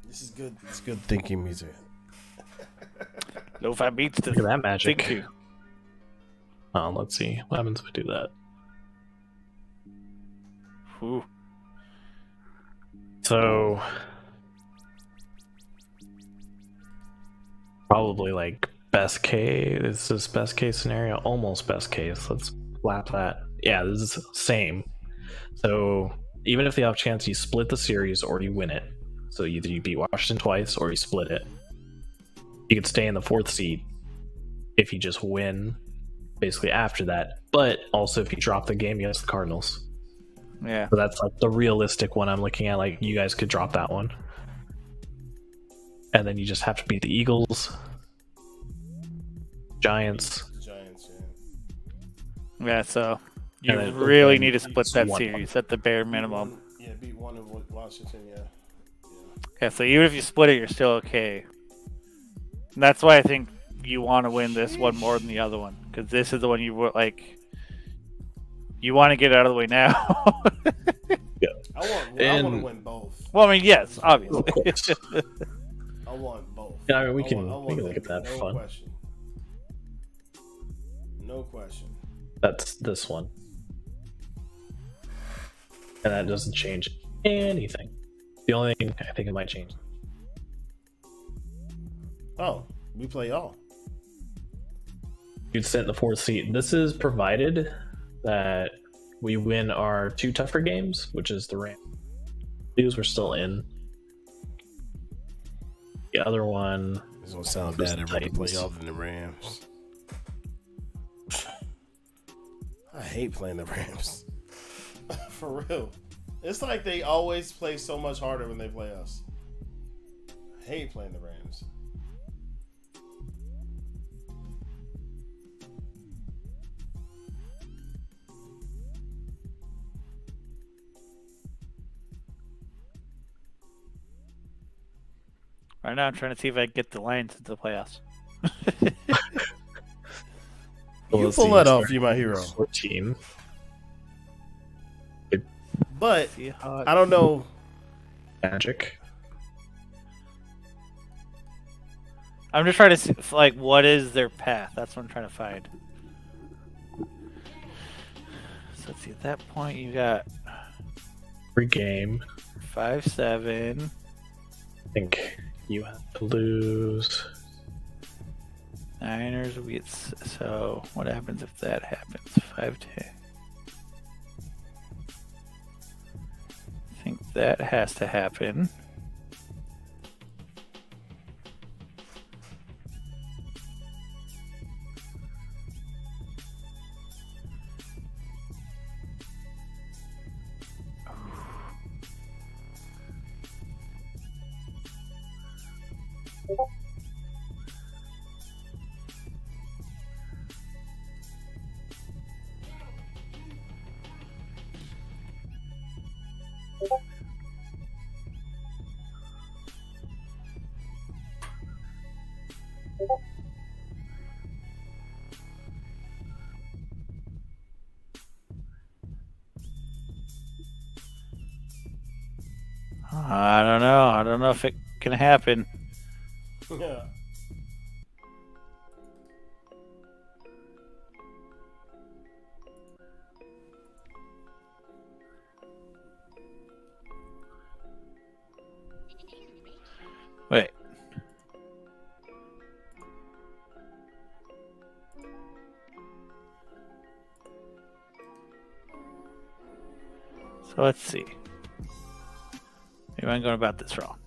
S3: This is good. It's good thinking music.
S1: Lo-fi beats to
S2: look at that magic.
S1: think to.
S2: Let's see what happens if we do that.
S1: Ooh.
S2: So probably like best case. This is best case scenario, almost best case. Let's flap that. Yeah, this is same. So even if the off chance you split the series or you win it, so either you beat Washington twice or you split it, you could stay in the 4th seed if you just win basically after that. But also if you drop the game against the Cardinals.
S1: Yeah.
S2: So that's like the realistic one I'm looking at. Like, you guys could drop that one. And then you just have to beat the Eagles, Giants.
S3: Giants,
S1: Yeah, so you
S2: And then-
S1: really need to split
S2: it's
S1: that
S2: one.
S1: series at the bare minimum.
S3: Yeah, beat one of Washington, yeah.
S1: Yeah, so even if you split it, you're still okay. And that's why I think you want to win this one more than the other one, because this is the one you like. You want to get out of the way now.
S3: I want to win both.
S1: Well, I mean, yes, obviously.
S3: I want both.
S2: Yeah, I mean, we
S3: I
S2: can
S3: want
S2: look at that.
S3: no
S2: Fun.
S3: question. No question.
S2: That's this one, and that doesn't change anything. The only thing I think it might change.
S3: Oh, we play y'all.
S2: You'd sit in the 4th seat. This is provided that we win our 2 tougher games, which is the Rams. These we're still in. The other one.
S3: It's gonna sound bad if we play y'all than the Rams. I hate playing the Rams. For real. It's like they always play so much harder when they play us. I hate playing the Rams.
S1: Right now, I'm trying to see if I can get the Lions into the playoffs.
S3: You pull that off, you my hero.
S2: 14.
S3: But
S1: See how
S3: I don't know.
S2: Magic.
S1: I'm just trying to see, like, what is their path? That's what I'm trying to find. So let's see. At that point, you got
S2: Free game.
S1: 5-7.
S2: I think you have to lose.
S1: Niners, we get so. What happens if that happens? 5-10. I think that has to happen. I don't know. I don't know if it can happen.
S3: Yeah.
S1: Wait. So let's see. Maybe I'm going about this wrong.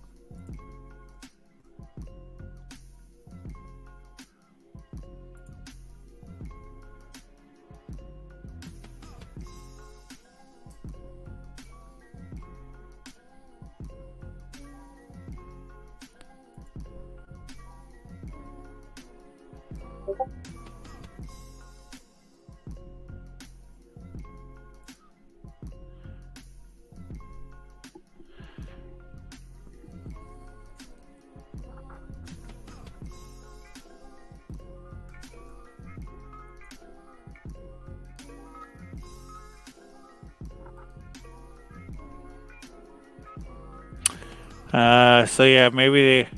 S1: So yeah, maybe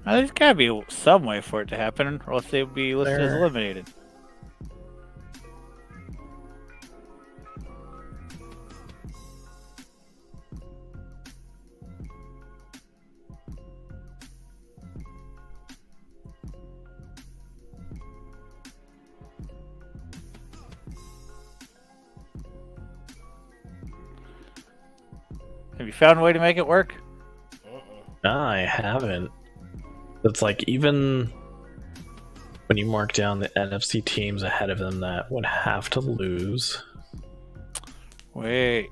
S1: there's gotta be some way for it to happen, or else they'd be listed as eliminated. Have you found a way to make it work?
S2: I haven't. It's like even when you mark down the NFC teams ahead of them that would have to lose.
S1: Wait.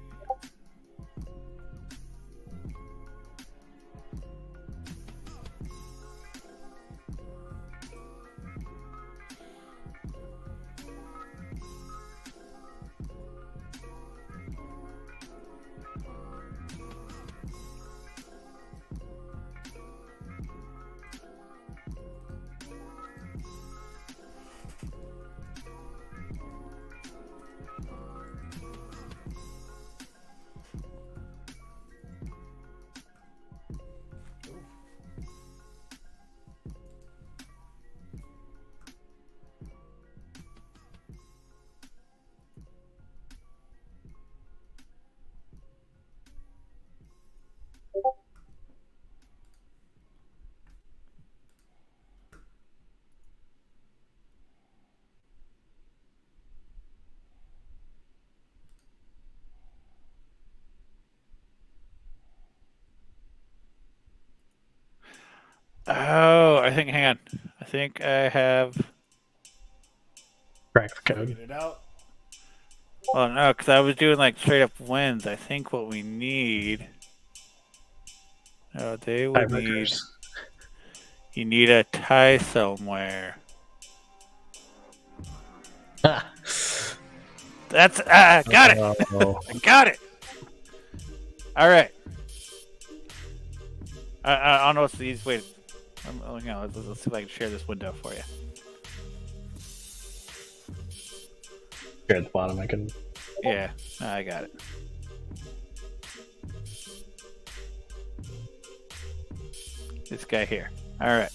S1: Oh, hang on. I think I have.
S2: Crack the code.
S3: Get it out.
S1: Well, no, because I was doing like straight up wins. I think what we need. Oh, they would need. You need a tie somewhere. That's got it. I got it. All right. I don't know what's the easiest way. Let's see if I can share this window for you.
S2: Here at the bottom, I can.
S1: Yeah, I got it. This guy here. All right.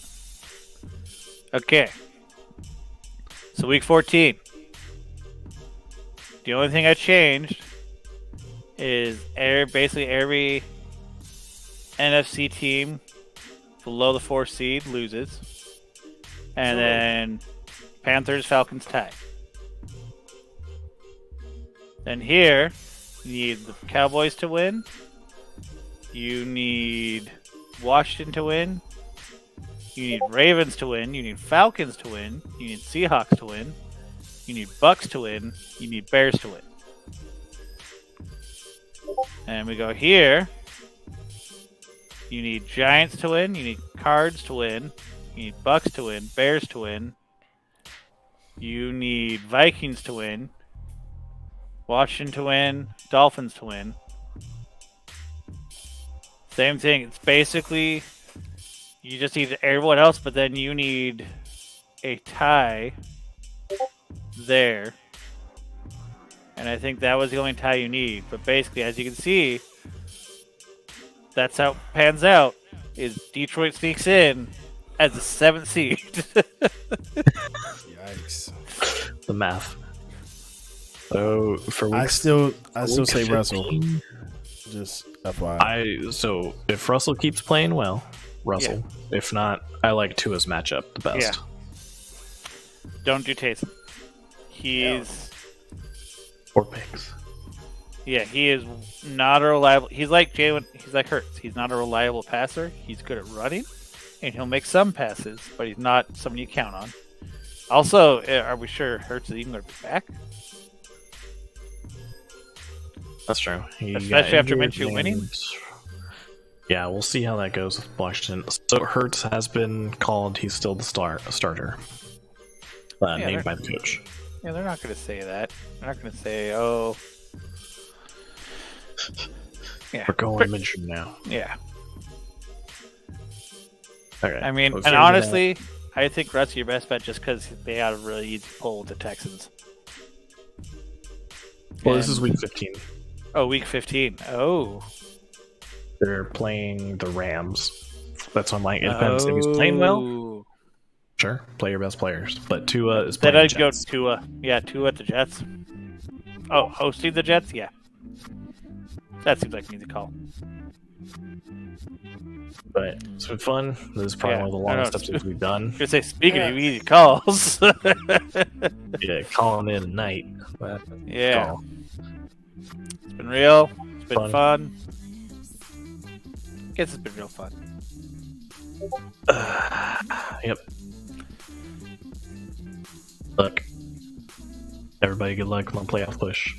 S1: Okay. So week 14. The only thing I changed is basically every NFC team below the 4th seed loses. And then Panthers, Falcons tie. Then here, you need the Cowboys to win. You need Washington to win. You need Ravens to win. You need Falcons to win. You need Seahawks to win. You need Bucks to win. You need Bears to win. And we go here. You need Giants to win. You need Cards to win. You need Bucks to win. Bears to win. You need Vikings to win. Washington to win. Dolphins to win. Same thing. It's basically you just need everyone else, but then you need a tie there. And I think that was the only tie you need. But basically, as you can see, that's how it pans out. Is Detroit sneaks in as the 7th seed.
S3: Yikes.
S2: The math. So for
S3: I
S2: weeks,
S3: still say
S2: 15,
S3: Russell. Just FYI.
S2: So if Russell keeps playing well, Russell. Yeah. If not, I like Tua's matchup the best.
S1: Yeah. Don't do Taysom. He's
S2: or picks.
S1: Yeah, he is not a reliable. He's like Jalen. He's like Hurts. He's not a reliable passer. He's good at running, and he'll make some passes, but he's not someone you count on. Also, are we sure Hurts is even going to be back?
S2: That's true.
S1: Especially after Minshew winning.
S2: Yeah, we'll see how that goes with Washington. So Hurts has been called. He's still the starter. Named by the coach.
S1: Yeah, they're not going to say that. They're not going to say, "Oh, yeah,
S2: we're going Minshew now."
S1: Yeah.
S2: Okay.
S1: I mean, and honestly, I think Russ your best bet just because they had a really easy pull with the Texans.
S2: Well, this is week 15.
S1: Oh, week 15. Oh.
S2: They're playing the Rams. That's on it depends if he's playing well. Sure, play your best players. But Tua is playing
S1: Then
S2: the
S1: I'd go
S2: Jets.
S1: Tua. Yeah, Tua at the Jets. Oh, hosting the Jets? Yeah. That seems like an easy call.
S2: But it's been fun. This is probably one of the longest episodes we've done.
S1: I was going to say, speaking of easy calls.
S2: Yeah, calling in at night.
S1: Yeah.
S2: Call.
S1: It's been real. It's been fun. I guess it's been real fun.
S2: Yep. Look. Everybody, good luck on the playoff push.